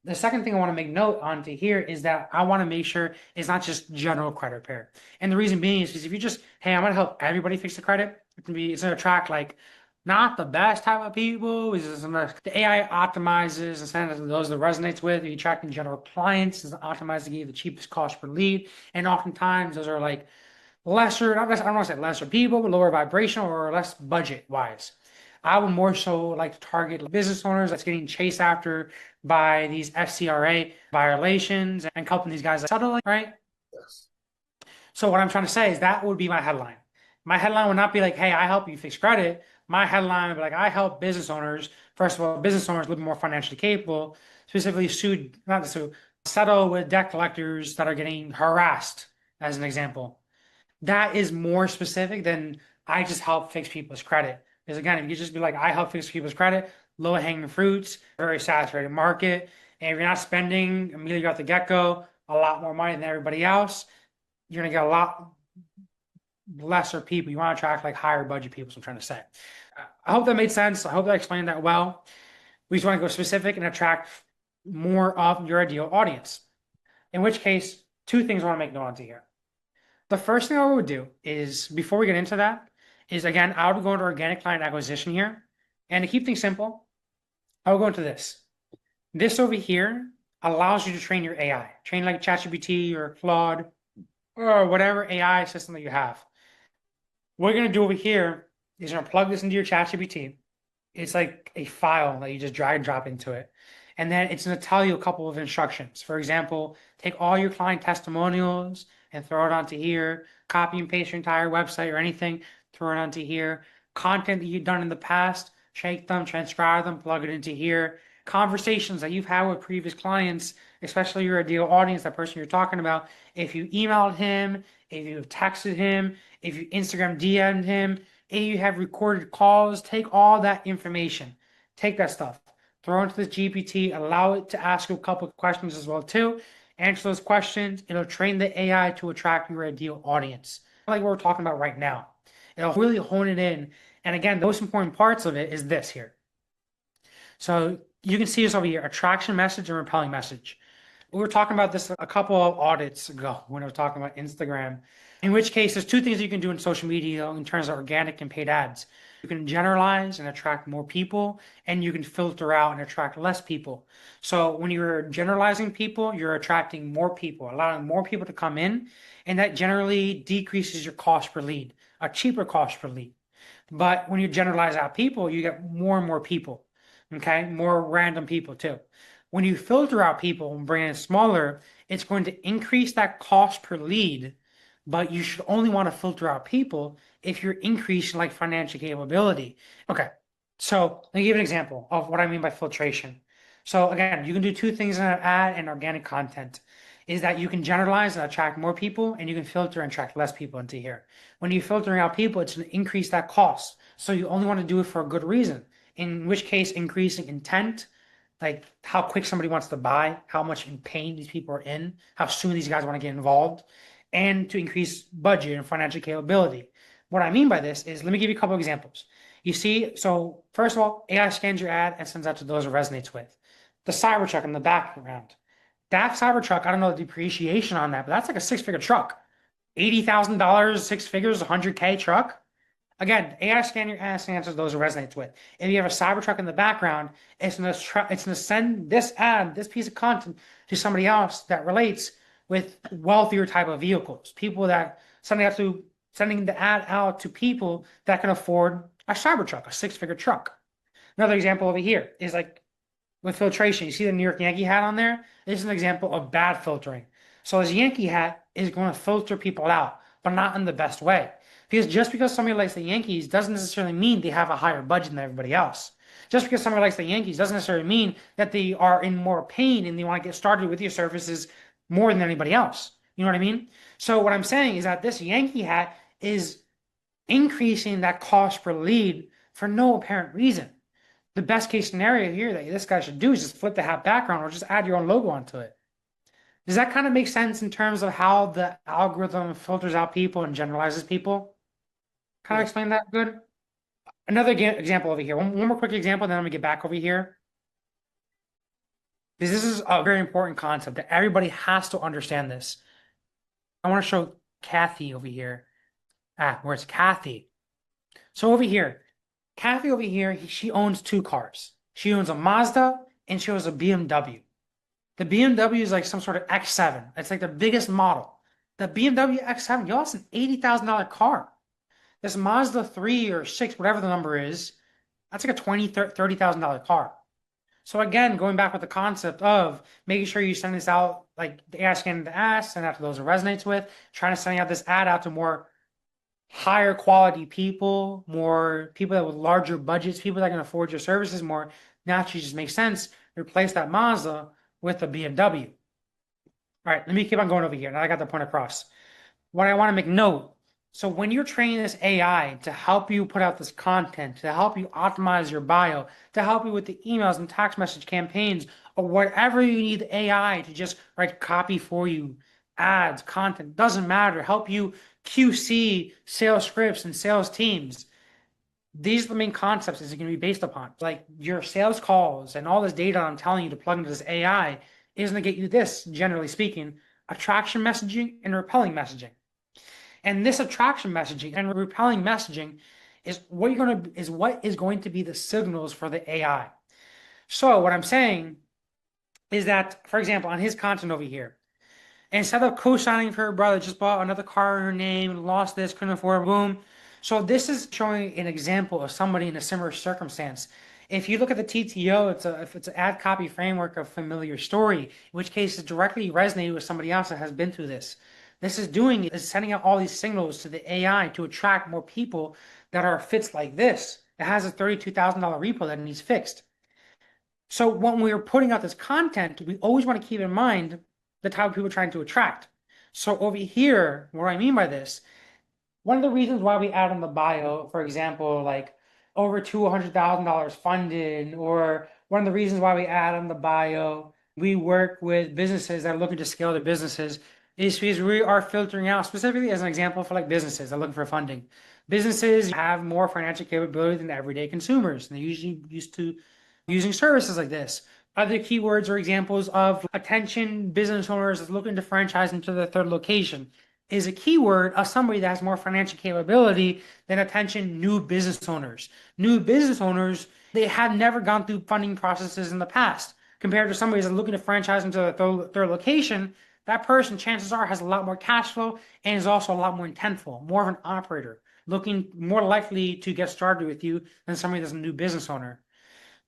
The second thing I want to make note onto here is that I want to make sure it's not just general credit repair. And the reason being is because if you just, hey, I'm going to help everybody fix the credit, it's going to attract like not the best type of people. The AI optimizes instead of those that resonates with. You're attracting general clients, is optimized to give you the cheapest cost per lead. And oftentimes those are like lesser, I don't want to say lesser people, but lower vibrational or less budget wise. I would more so like to target business owners that's getting chased after by these FCRA violations and helping these guys settling, right? yes. So what I'm trying to say is that would be my headline. My headline would not be like, hey, I help you fix credit. My headline would be like, I help business owners. First of all, business owners a little more financially capable, specifically not to sue, settle with debt collectors that are getting harassed, as an example. That is more specific than I just help fix people's credit. Because again, if you just be like, I help fix people's credit, low hanging fruits, very saturated market. And if you're not spending immediately off the get go a lot more money than everybody else, you're going to get a lot lesser people. You want to attract like higher budget people, is what I'm trying to say. I hope that made sense. I hope I explained that well. We just want to go specific and attract more of your ideal audience. In which case, two things I want to make note onto here. The first thing I would do is, before we get into that, is again, I would go into organic client acquisition here. And to keep things simple, I will go into this. This over here allows you to train your AI. Train like ChatGPT or Claude or whatever AI system that you have. What you're going to do over here is you're going to plug this into your ChatGPT. It's like a file that you just drag and drop into it. And then it's going to tell you a couple of instructions. For example, take all your client testimonials and throw it onto here. Copy and paste your entire website or anything, throw it onto here. Content that you've done in the past, shake them, transcribe them, plug it into here. Conversations that you've had with previous clients, especially your ideal audience, that person you're talking about. If you emailed him, if you texted him, if you Instagram DM'd him, if you have recorded calls, take all that information, take that stuff, throw into this GPT, allow it to ask you a couple of questions as well too. Answer those questions. It'll train the AI to attract your ideal audience, like what we're talking about right now. It'll really hone it in. And again, the most important parts of it is this here. So you can see this over here, attraction message and repelling message. We were talking about this a couple of audits ago when we were talking about Instagram. In which case, there's two things you can do in social media in terms of organic and paid ads. You can generalize and attract more people, and you can filter out and attract less people. So when you're generalizing people, you're attracting more people, allowing more people to come in, and that generally decreases your cost per lead, a cheaper cost per lead. But when you generalize out people, you get more and more people. Okay, more random people too. When you filter out people and bring in smaller, it's going to increase that cost per lead, but you should only want to filter out people if you're increasing like financial capability. Okay, so let me give an example of what I mean by filtration. So again, you can do two things in an ad and organic content. Is that you can generalize and attract more people, and you can filter and attract less people into here. When you're filtering out people, it's going to increase that cost. So you only want to do it for a good reason, in which case increasing intent, like how quick somebody wants to buy, how much in pain these people are in, how soon these guys want to get involved, and to increase budget and financial capability. What I mean by this is, let me give you a couple examples. You see, so first of all, AI scans your ad and sends out to those it resonates with. The Cybertruck in the background. That Cybertruck, I don't know the depreciation on that, but that's like a six-figure truck. $80,000, six figures, 100K truck. Again, AI scan your ass and answers those it resonates with. If you have a Cybertruck in the background, it's gonna send this ad, this piece of content to somebody else that relates with wealthier type of vehicles. People that sending the ad out to people that can afford a Cybertruck, a six-figure truck. Another example over here is like with filtration. You see the New York Yankee hat on there? This is an example of bad filtering. So this Yankee hat is going to filter people out, but not in the best way. Because just because somebody likes the Yankees doesn't necessarily mean they have a higher budget than everybody else. Just because somebody likes the Yankees doesn't necessarily mean that they are in more pain and they want to get started with your services more than anybody else. You know what I mean? So what I'm saying is that this Yankee hat is increasing that cost per lead for no apparent reason. The best case scenario here that this guy should do is just flip the hat background or just add your own logo onto it. Does that kind of make sense in terms of how the algorithm filters out people and generalizes people? Kind of explain that good? Another example over here. One more quick example, then I'm gonna get back over here. Because this is a very important concept that everybody has to understand this. I want to show Kathy over here. Where's Kathy? So over here, Kathy over here, she owns two cars. She owns a Mazda and she owns a BMW. The BMW is like some sort of X7. It's like the biggest model. The BMW X7, y'all, it's an $80,000 car. This Mazda 3 or 6, whatever the number is, that's like a $20,000, $30,000 car. So again, going back with the concept of making sure you send this out, like the AI scanning the ass, send out to those it resonates with, trying to send out this ad out to more higher quality people, more people that with larger budgets, people that can afford your services more, naturally just makes sense. Replace that Mazda with a BMW. All right, let me keep on going over here. Now I got the point across. What I want to make note. So when you're training this AI to help you put out this content, to help you optimize your bio, to help you with the emails and text message campaigns, or whatever you need the AI to just write copy for you, ads, content, doesn't matter, help you QC sales scripts and sales teams. These are the main concepts it's going to be based upon. Like your sales calls and all this data I'm telling you to plug into this AI is going to get you this, generally speaking, attraction messaging and repelling messaging. And this attraction messaging and repelling messaging is what is going to be the signals for the AI. So what I'm saying is that, for example, on his content over here, instead of co-signing for her brother, just bought another car in her name, lost this, couldn't afford, boom. So this is showing an example of somebody in a similar circumstance. If you look at the TTO, it's an ad copy framework of familiar story, in which case it directly resonated with somebody else that has been through this. This is sending out all these signals to the AI to attract more people that are fits like this. It has a $32,000 repo that needs fixed. So when we're putting out this content, we always want to keep in mind the type of people we're trying to attract. So over here, what I mean by this, one of the reasons why we add in the bio, for example, like over $200,000 funded, or one of the reasons why we add in the bio, we work with businesses that are looking to scale their businesses, is because we are filtering out, specifically as an example for like businesses that are looking for funding. Businesses have more financial capability than everyday consumers, and they're usually used to using services like this. Other keywords or examples of attention business owners looking to franchise into their third location is a keyword of somebody that has more financial capability than attention new business owners. New business owners, they have never gone through funding processes in the past. Compared to somebody that's looking to franchise into their third location, that person, chances are, has a lot more cash flow and is also a lot more intentful, more of an operator, looking more likely to get started with you than somebody that's a new business owner.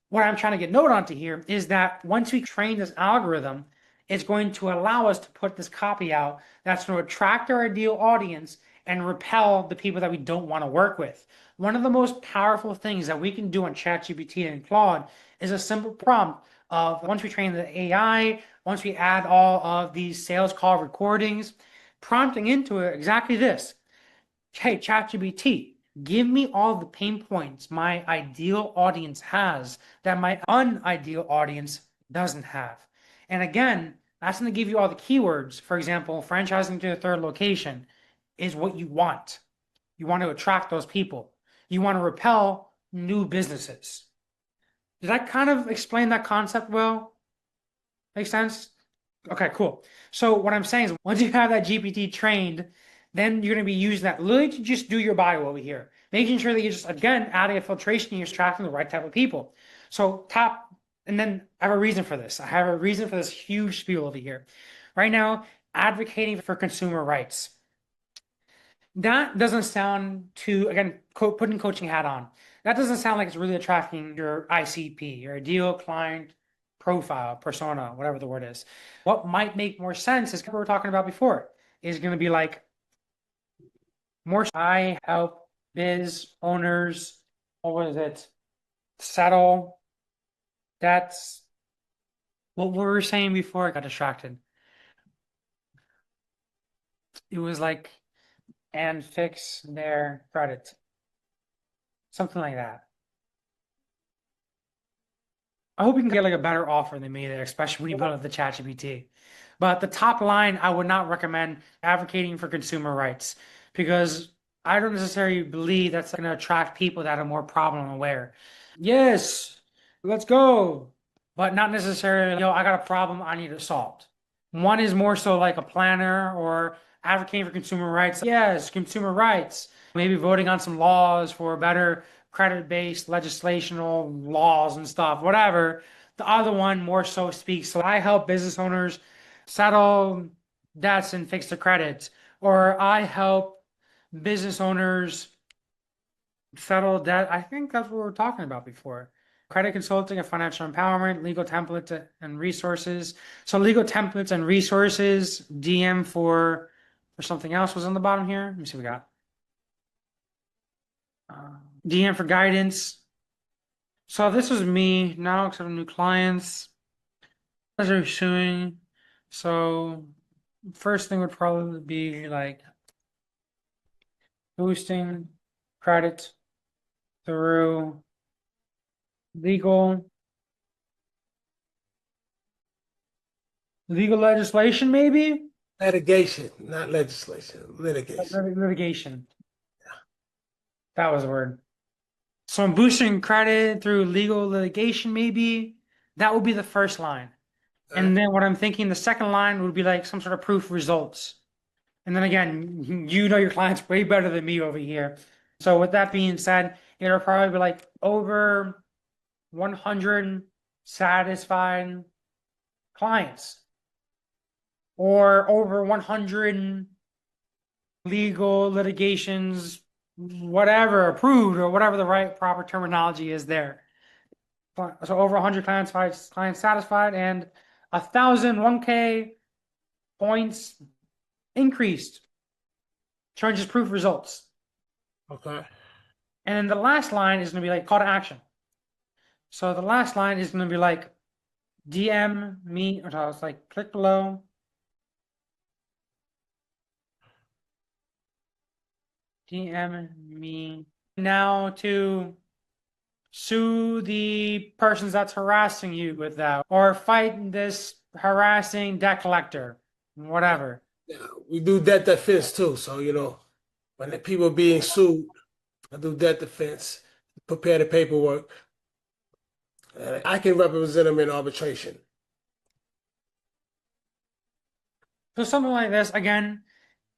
what I'm trying to get note onto here is that once we train this algorithm, it's going to allow us to put this copy out that's going to attract our ideal audience and repel the people that we don't want to work with. One of the most powerful things that we can do on ChatGPT and Claude is a simple prompt of once we train the AI, once we add all of these sales call recordings, prompting into it exactly this. Hey, ChatGPT, give me all the pain points my ideal audience has that my unideal audience doesn't have. And again, that's going to give you all the keywords. For example, franchising to a third location is what you want. You want to attract those people. You want to repel new businesses. Did I kind of explain that concept well? Make sense? Okay, cool. So what I'm saying is once you have that GPT trained, then you're going to be using that literally to just do your bio over here, making sure that you're just, again, adding a filtration and you're attracting the right type of people. So tap, and then I have a reason for this. I have a reason for this huge spiel over here. Right now, advocating for consumer rights. That doesn't sound too, again, putting coaching hat on. That doesn't sound like it's really attracting your ICP, your ideal client profile, persona, whatever the word is. What might make more sense is what we were talking about before, is going to be like more I help biz owners, what was it? Settle. That's what we were saying before. I got distracted. It was like, and fix their credit. Something like that. I hope you can get like a better offer than me there, especially when you build up the ChatGPT. But the top line, I would not recommend advocating for consumer rights because I don't necessarily believe that's going to attract people that are more problem aware. Yes, let's go, but not necessarily, yo, I got a problem I need it solved. One is more so like a planner or advocating for consumer rights. Yes, consumer rights. Maybe voting on some laws for better credit-based legislational laws and stuff, whatever. The other one more so speaks. So I help business owners settle debts and fix their credit, or I help business owners settle debt. I think that's what we were talking about before. Credit consulting and financial empowerment, legal templates and resources. So legal templates and resources, DM for something else was on the bottom here. Let me see what we got. DM for guidance. So this was me now accepting new clients. As they're suing. So first thing would probably be like boosting credit through legal legislation, maybe Litigation, not legislation. Litigation. litigation. That was the word. So I'm boosting credit through legal litigation, maybe that would be the first line. And then what I'm thinking, the second line would be like some sort of proof results. And then again, you know your clients way better than me over here. So with that being said, it'll probably be like over 100 satisfied clients or over 100 legal litigations, whatever, approved or whatever the right proper terminology is there. So over 100 clients satisfied and 1,000 1K points increased. Charges proof results. Okay. And then the last line is going to be like call to action. So the last line is going to be like DM me, or so it's like click below. DM me now to sue the persons that's harassing you with that, or fight this harassing debt collector, whatever. Yeah, we do debt defense too. So, when the people being sued, I do debt defense, prepare the paperwork. I can represent them in arbitration. So something like this, again,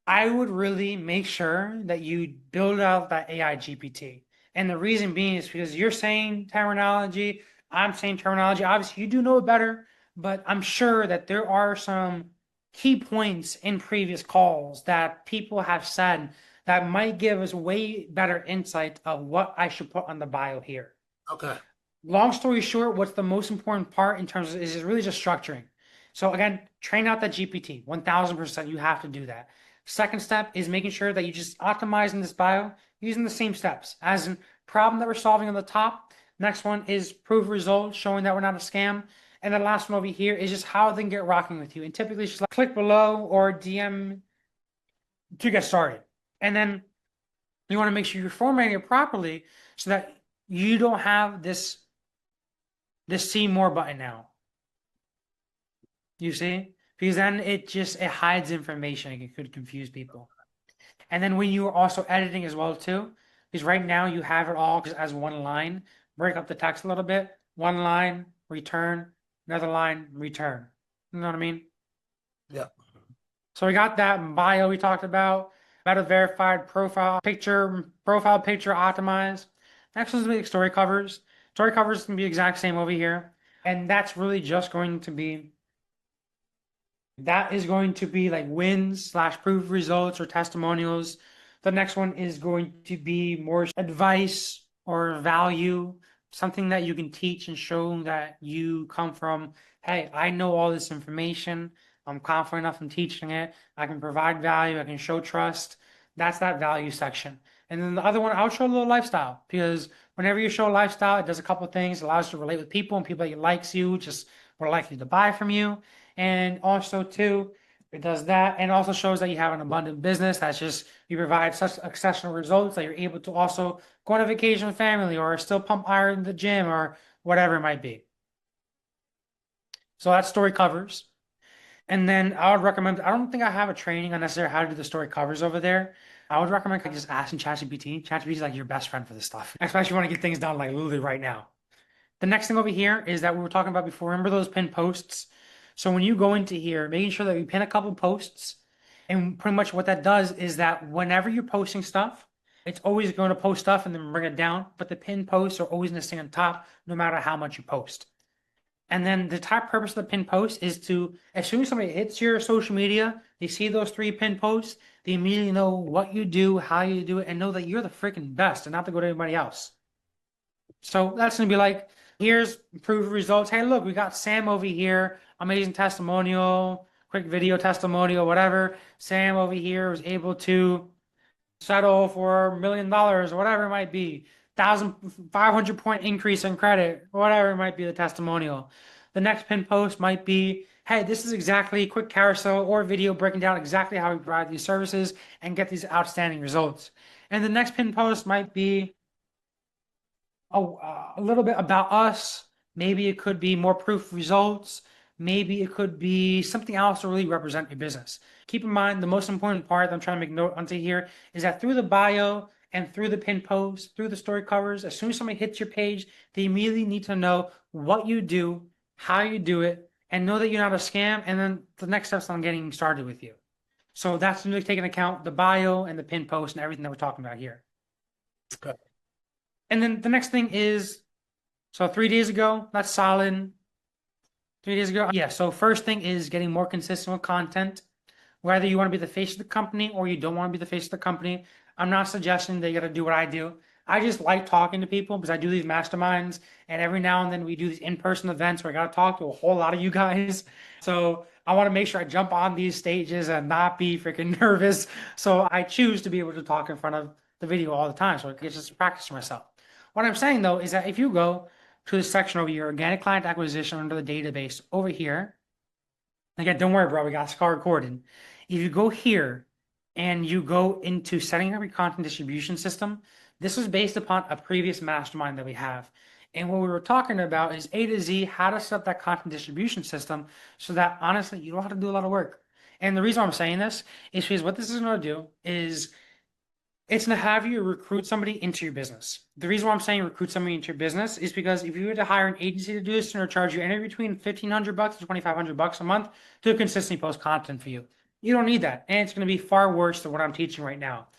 I would really make sure that you build out that AI GPT. And the reason being is because you're saying terminology, I'm saying terminology. Obviously, you do know it better, but I'm sure that there are some key points in previous calls that people have said that might give us way better insight of what I should put on the bio here. Okay. long story short, what's the most important part in terms of is really just structuring. So again, train out that GPT, 1000%. You have to do that. Second step is making sure that you just optimize in this bio using the same steps as in problem that we're solving on the top. Next one is proof results, showing that we're not a scam. And the last one over here is just how they can get rocking with you. And typically it's just like click below or DM to get started. And then you want to make sure you're formatting it properly so that you don't have this see more button now. You see? Because then it hides information and it could confuse people. And then when you are also editing as well too, because right now you have it all as one line, break up the text a little bit, one line, return, another line, return. You know what I mean? Yeah. So we got that bio we talked about a verified profile picture optimized. Next one's the story covers. Story covers can be exact same over here. And that's really just going to be like wins / proof results or testimonials. The next one is going to be more advice or value, something that you can teach and show that you come from, hey, I know all this information. I'm confident enough in teaching it. I can provide value. I can show trust. That's that value section. And then the other one, I'll show a little lifestyle because whenever you show lifestyle, it does a couple of things. It allows you to relate with people and people that likes you, just more likely to buy from you. And also too, it does that and also shows that you have an abundant business. That's just you provide such exceptional results that you're able to also go on a vacation with family or still pump iron in the gym or whatever it might be. So that's story covers. And then I would recommend, I don't think I have a training on necessarily how to do the story covers over there. I would recommend just asking ChatGPT. ChatGPT is like your best friend for this stuff, especially if you want to get things done like literally right now. The next thing over here is that we were talking about before. Remember those pinned posts? So when you go into here, making sure that you pin a couple posts, and pretty much what that does is that whenever you're posting stuff, it's always going to post stuff and then bring it down, but the pinned posts are always going to stay on top no matter how much you post. And then the top purpose of the pinned post is to, as soon as somebody hits your social media, they see those 3 pinned posts, they immediately know what you do, how you do it, and know that you're the freaking best and not to go to anybody else. So that's going to be like, here's proof results. Hey, look, we got Sam over here. Amazing testimonial, quick video testimonial, whatever. Sam over here was able to settle for $1 million or whatever it might be. 1,500 point increase in credit, whatever it might be the testimonial. The next pin post might be, hey, this is exactly a quick carousel or video breaking down exactly how we provide these services and get these outstanding results. And the next pin post might be, a little bit about us. Maybe it could be more proof results. Maybe it could be something else to really represent your business. Keep in mind, the most important part that I'm trying to make note onto here is that through the bio and through the pin post, through the story covers, as soon as somebody hits your page, they immediately need to know what you do, how you do it, and know that you're not a scam. And then the next step's on getting started with you. So that's really taking account the bio and the pin post and everything that we're talking about here. Okay. And then the next thing is, so 3 days ago, that's solid. 3 days ago, yeah. So first thing is getting more consistent with content. Whether you want to be the face of the company or you don't want to be the face of the company, I'm not suggesting that you got to do what I do. I just like talking to people because I do these masterminds, and every now and then we do these in-person events where I got to talk to a whole lot of you guys. So I want to make sure I jump on these stages and not be freaking nervous. So I choose to be able to talk in front of the video all the time, so I can just practice for myself. What I'm saying though is that if you go to the section over here, organic client acquisition under the database over here, again, don't worry, bro, we got Scar recorded. If you go here and you go into setting up your content distribution system, this was based upon a previous mastermind that we have. And what we were talking about is A to Z, how to set up that content distribution system so that honestly, you don't have to do a lot of work. And the reason I'm saying this is because what this is going to do is it's going to have you recruit somebody into your business. The reason why I'm saying recruit somebody into your business is because if you were to hire an agency to do this, it's going to charge you anywhere between $1,500 to $2,500 a month to consistently post content for you. You don't need that. And it's going to be far worse than what I'm teaching right now.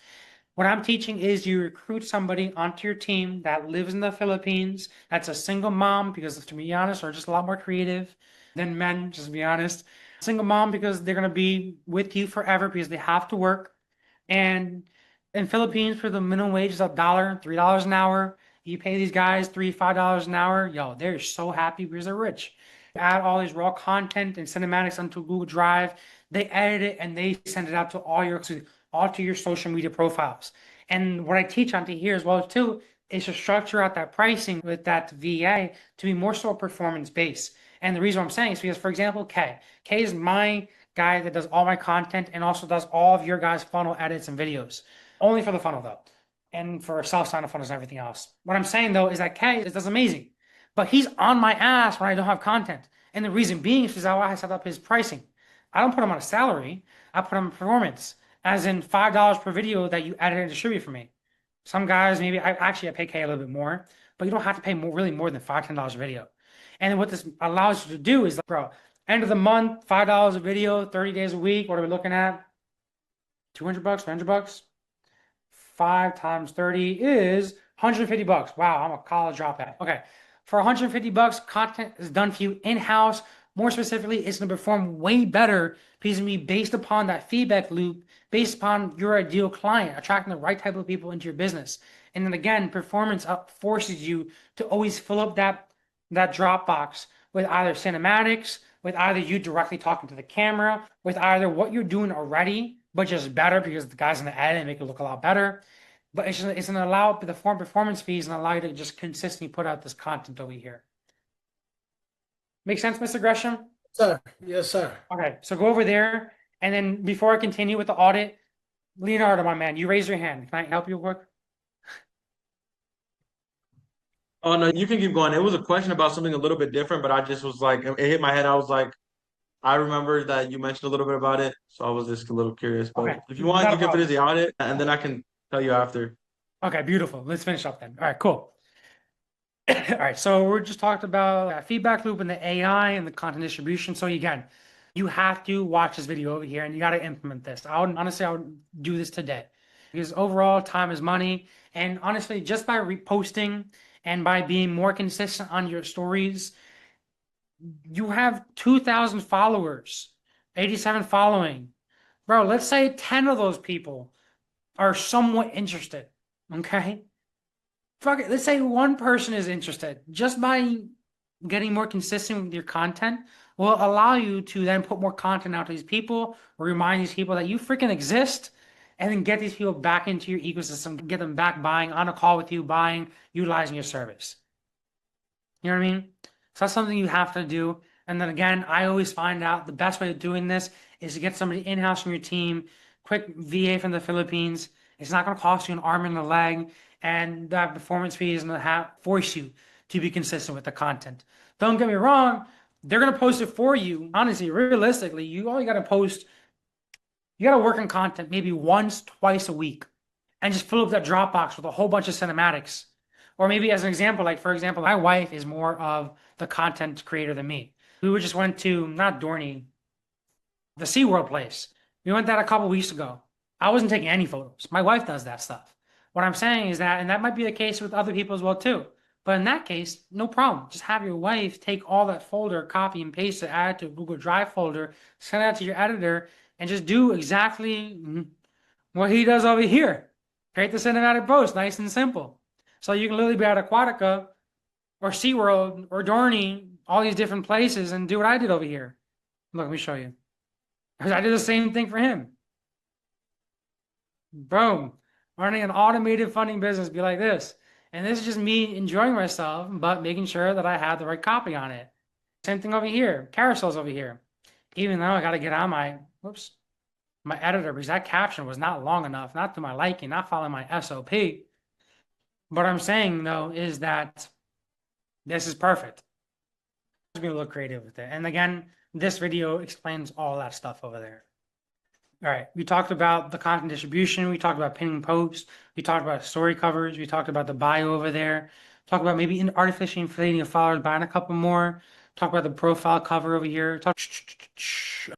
What I'm teaching is you recruit somebody onto your team that lives in the Philippines, that's a single mom, because to be honest, are just a lot more creative than men, just to be honest. Single mom because they're going to be with you forever because they have to work. And in Philippines, for the minimum wage is $1, $3 an hour. You pay these guys $3, $5 an hour, yo, they're so happy because they're rich. Add all these raw content and cinematics onto Google Drive. They edit it and they send it out to all to your social media profiles. And what I teach onto here as well too is to structure out that pricing with that VA to be more so performance based. And the reason I'm saying is because, for example, K is my guy that does all my content and also does all of your guys' funnel edits and videos. Only for the funnel though, and for self-sign-up funnels and everything else. What I'm saying though is that K does amazing, but he's on my ass when I don't have content. And the reason being is how I set up his pricing. I don't put him on a salary. I put him on performance, as in $5 per video that you edit and distribute for me. Some guys, maybe I pay K a little bit more, but you don't have to pay really more than $5, $10 a video. And what this allows you to do is, bro, end of the month, $5 a video, 30 days a week. What are we looking at? 200 bucks, 300 bucks? 5 times 30 is 150 bucks. Wow, I'm a college dropout. Okay. For 150 bucks, content is done for you in-house. More specifically, it's going to perform way better because it's going to be based upon that feedback loop, based upon your ideal client, attracting the right type of people into your business. And then again, performance up forces you to always fill up that Dropbox with either cinematics, with either you directly talking to the camera, with either what you're doing already, but just better because the guy's going to edit and make it look a lot better. But it's going to allow the performance fees and allow you to just consistently put out this content over here. Make sense, Mr. Gresham? Sir, yes, sir. Okay, so go over there. And then before I continue with the audit, Leonardo, my man, you raise your hand. Can I help you quick? Oh no, you can keep going. It was a question about something a little bit different, but I just was like, it hit my head. I was like, I remember that you mentioned a little bit about it, so I was just a little curious. But Okay. if you want, you can finish the audit, and then I can tell you after. Okay, beautiful. Let's finish up then. All right, cool. All right, so we're just talked about feedback loop and the AI and the content distribution. So again, you have to watch this video over here and you got to implement this. I would do this today because overall time is money. And honestly, just by reposting and by being more consistent on your stories, you have 2,000 followers, 87 following. Bro, let's say 10 of those people are somewhat interested, okay? Fuck it, let's say one person is interested. Just by getting more consistent with your content will allow you to then put more content out to these people, or remind these people that you freaking exist, and then get these people back into your ecosystem, get them back buying, on a call with you, buying, utilizing your service. You know what I mean? So that's something you have to do. And then again, I always find out the best way of doing this is to get somebody in-house from your team, quick VA from the Philippines. It's not going to cost you an arm and a leg, and that performance fee is going to force you to be consistent with the content. Don't get me wrong, they're going to post it for you. Honestly, realistically, you only got to post, you got to work on content maybe once, twice a week, and just fill up that Dropbox with a whole bunch of cinematics. Or maybe as an example, like for example, my wife is more of the content creator than me. We just went to, not Dorney, the SeaWorld place. We went that a couple weeks ago. I wasn't taking any photos. My wife does that stuff. What I'm saying is that, and that might be the case with other people as well too. But in that case, no problem. Just have your wife take all that folder, copy and paste it, add it to a Google Drive folder, send it out to your editor, and just do exactly what he does over here. Create the cinematic post, nice and simple. So you can literally be at Aquatica or SeaWorld or Dorney, all these different places, and do what I did over here. Look, let me show you. I did the same thing for him. Boom. Running an automated funding business be like this. And this is just me enjoying myself, but making sure that I have the right copy on it. Same thing over here. Carousels over here. Even though I got to get on my editor because that caption was not long enough, not to my liking, not following my SOP. What I'm saying though is that this is perfect. Just be a little creative with it. And again, this video explains all that stuff over there. All right, we talked about the content distribution. We talked about pinning posts. We talked about story covers. We talked about the bio over there. Talk about maybe artificially inflating your followers, buying a couple more. Talk about the profile cover over here.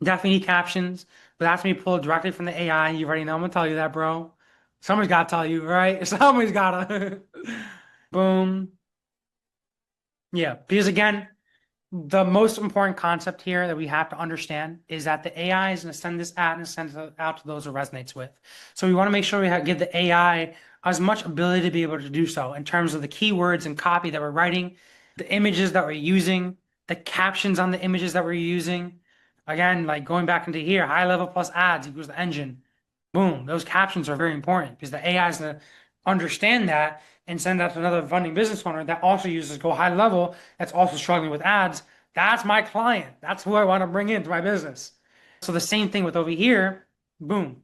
Definitely need captions, but that's me pulled directly from the AI. You already know I'm gonna tell you that, bro. Somebody's gotta tell you, right? Somebody's gotta. Boom. Yeah, because again, The most important concept here that we have to understand is that the AI is going to send this ad and send it out to those it resonates with. So we want to make sure we give the AI as much ability to be able to do so in terms of the keywords and copy that we're writing, the images that we're using, the captions on the images that we're using. Again, like going back into here, high level plus ads equals the engine. Boom. Those captions are very important because the AI is going to understand that and send that to another funding business owner that also uses GoHighLevel that's also struggling with ads. That's my client. That's who I want to bring into my business. So the same thing with over here, boom.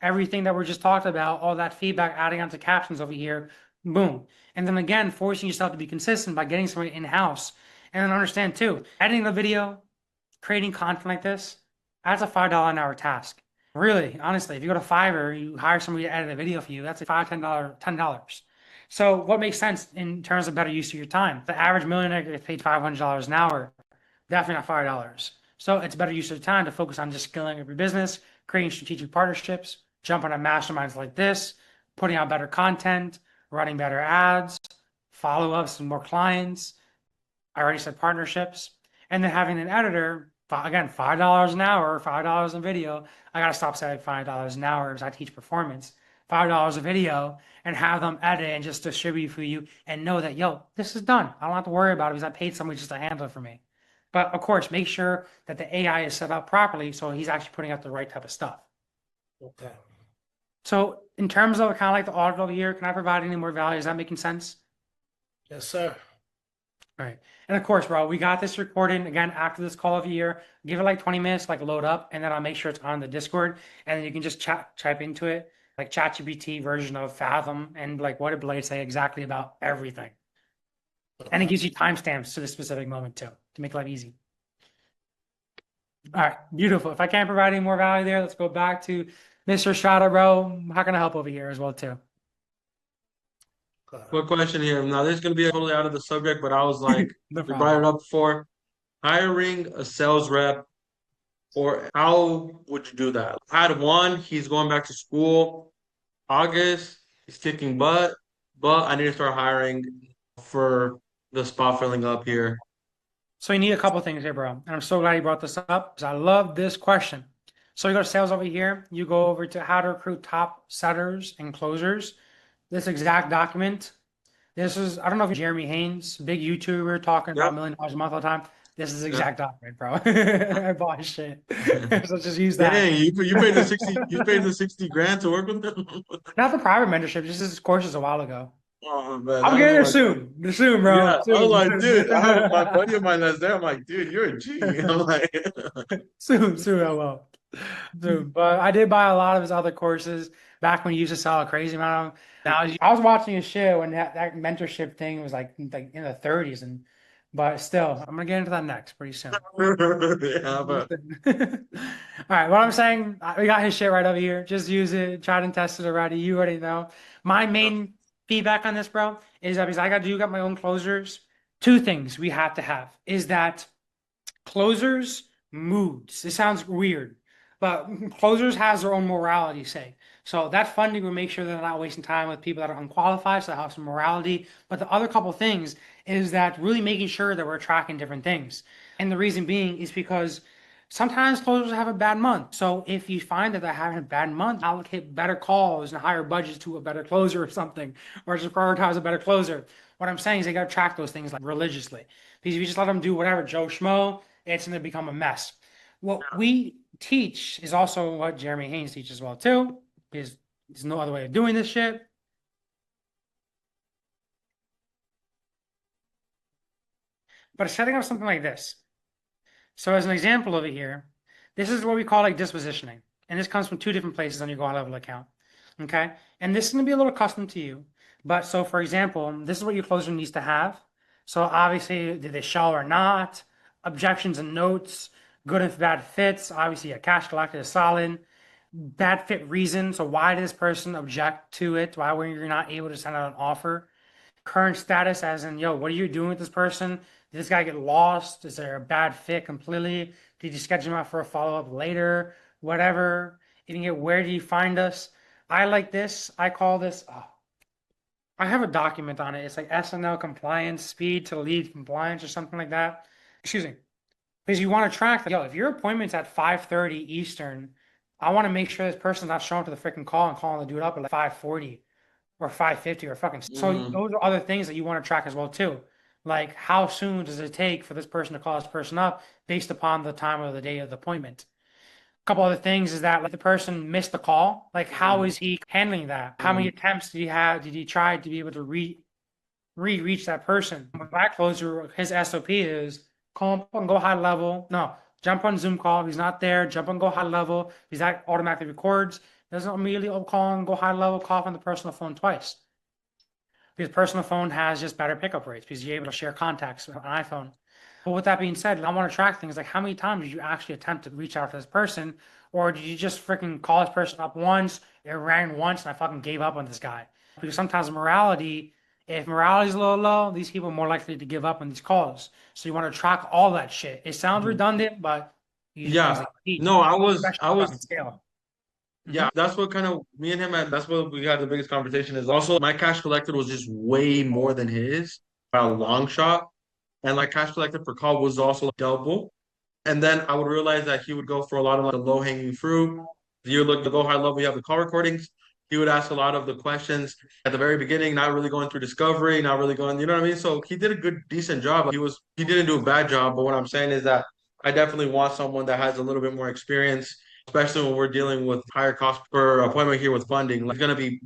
Everything that we're just talking about, all that feedback adding onto captions over here, boom. And then again, forcing yourself to be consistent by getting somebody in-house. And then understand too, editing a video, creating content like this, that's a $5 an hour task. Really, honestly, if you go to Fiverr, you hire somebody to edit a video for you, that's a $10. So what makes sense in terms of better use of your time? The average millionaire gets paid $500 an hour, definitely not $5. So it's better use of time to focus on just scaling up your business, creating strategic partnerships, jumping on masterminds like this, putting out better content, running better ads, follow-ups and more clients. I already said partnerships, and then having an editor. Again, $5 an hour, $5 a video. I gotta stop saying $5 an hour because I teach performance. $5 a video and have them edit and just distribute for you and know that, yo, this is done. I don't have to worry about it because I paid somebody just to handle it for me. But of course, make sure that the AI is set up properly so he's actually putting out the right type of stuff. Okay. So in terms of kind of like the audit over here, can I provide any more value? Is that making sense? Yes, sir. All right. And of course, bro, we got this recording again after this call of year. Give it like 20 minutes, like load up, and then I'll make sure it's on the Discord. And then you can just type into it, like ChatGPT version of Fathom, and like what did Blade say exactly about everything. And it gives you timestamps to the specific moment too, to make life easy. All right, beautiful. If I can't provide any more value there, let's go back to Mr. Strada, bro. How can I help over here as well too? Quick question here. Now, this is going to be totally out of the subject, but I was like, No we problem. brought it up before. Hiring a sales rep, or how would you do that? I had one, he's going back to school August, he's kicking butt, but I need to start hiring for the spot filling up here. So you need a couple things here, bro. And I'm so glad you brought this up because I love this question. So you go to sales over here, you go over to how to recruit top setters and closers. This exact document. This is, I don't know if Jeremy Haynes, big YouTuber talking about $1 million a month all the time. This is the exact document, bro. I bought his shit. So just use that. Dang, you paid the 60 grand to work with them? Not the private mentorship, just his courses a while ago. Oh man, I'm getting there soon. Soon, bro. Yeah, Soon. I was like, dude, I have my buddy of mine that's there. I'm like, dude, you're a G. I'm like, soon, I will. Soon. But I did buy a lot of his other courses back when he used to sell a crazy amount of them. Now I was watching his shit when that mentorship thing was like in the 30s, and but still, I'm gonna get into that next pretty soon. yeah, but All right, what I'm saying, we got his shit right over here. Just use it, try and test it already. You already know. My main feedback on this, bro, is that because I got my own closers. Two things we have to have is that closers moods. This sounds weird, but closers has their own morality, say. So that funding will make sure they're not wasting time with people that are unqualified, so they have some morality. But the other couple things is that really making sure that we're tracking different things. And the reason being is because sometimes closers have a bad month. So if you find that they're having a bad month, allocate better calls and higher budgets to a better closer or something, or just prioritize a better closer. What I'm saying is they got to track those things like religiously. Because if you just let them do whatever Joe Schmo, it's going to become a mess. What we teach is also what Jeremy Haynes teaches as well too, because there's no other way of doing this shit. But setting up something like this. So as an example over here, this is what we call like dispositioning. And this comes from two different places on your GoHighLevel account. Okay. And this is going to be a little custom to you. But so for example, this is what your closer needs to have. So obviously, did they show or not? Objections and notes, good and bad fits. Obviously, a cash collected is solid. Bad fit reason. So why did this person object to it? Why were you not able to send out an offer? Current status, as in, yo, what are you doing with this person? Did this guy get lost? Is there a bad fit completely? Did you schedule him out for a follow-up later? Whatever. You can get, where do you find us? I like this. I call this, I have a document on it. It's like SNL compliance, speed to lead compliance or something like that. excuse me, because you want to track, yo, if your appointment's at 5:30 Eastern, I want to make sure this person's not showing up to the freaking call and calling the dude up at like 5:40 or 5:50 or fucking. So those are other things that you want to track as well too. Like how soon does it take for this person to call this person up based upon the time of the day of the appointment? A couple other things is that like the person missed the call, like how is he handling that? How many attempts did he have? Did he try to be able to reach that person? With that closer, his SOP is call him and go high level. No, jump on Zoom call. If he's not there, jump on go high level. If he's that automatically records, doesn't immediately call and go high level, call from the personal phone twice. Because personal phone has just better pickup rates because you're able to share contacts with an iPhone. But with that being said, I want to track things like how many times did you actually attempt to reach out to this person, or did you just freaking call this person up once, it rang once, and I fucking gave up on this guy? Because sometimes morality, if morality is a little low, these people are more likely to give up on these calls. So you want to track all that shit. It sounds redundant, but Yeah. No, I was scale. yeah, that's what kind of me and him had. That's what we had the biggest conversation is. Also, my cash collected was just way more than his by a long shot, and like cash collected per call was also double. And then I would realize that he would go for a lot of like, the low hanging fruit. You look to go high level. You have the call recordings. He would ask a lot of the questions at the very beginning, not really going through discovery, not really going. You know what I mean? So he did a good, decent job. He didn't do a bad job. But what I'm saying is that I definitely want someone that has a little bit more experience, especially when we're dealing with higher cost per appointment here with funding. Like, it's going to be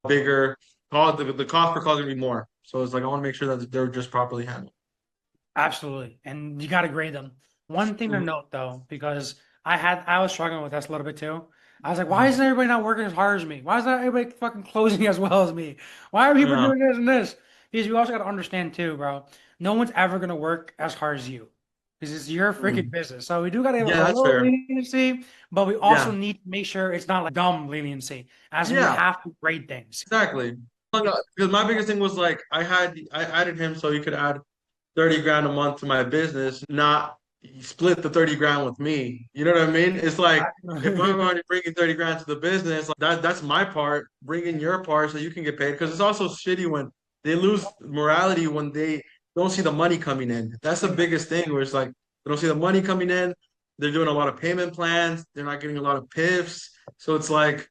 bigger. The cost per call is going to be more. So it's like I want to make sure that they're just properly handled. Absolutely. And you got to grade them. One thing to note though, because I was struggling with this a little bit too. I was like, why isn't everybody not working as hard as me? Why is not everybody fucking closing as well as me? Why are people Yeah. doing this and this? Because you also got to understand too, bro. No one's ever gonna work as hard as you. Because it's your freaking business. So we do gotta have Yeah, a that's little fair. leniency, but we also Yeah. need to make sure it's not like dumb leniency, as we Yeah. have to grade things. Exactly. Because my biggest thing was like I added him so he could add 30 grand a month to my business, not split the 30 grand with me. You know what I mean? It's like if I'm already bringing 30 grand to the business, like that's my part. Bring in your part so you can get paid. Because it's also shitty when they lose morality when they don't see the money coming in. That's the biggest thing where it's like they don't see the money coming in. They're doing a lot of payment plans. They're not getting a lot of PIFs. So it's like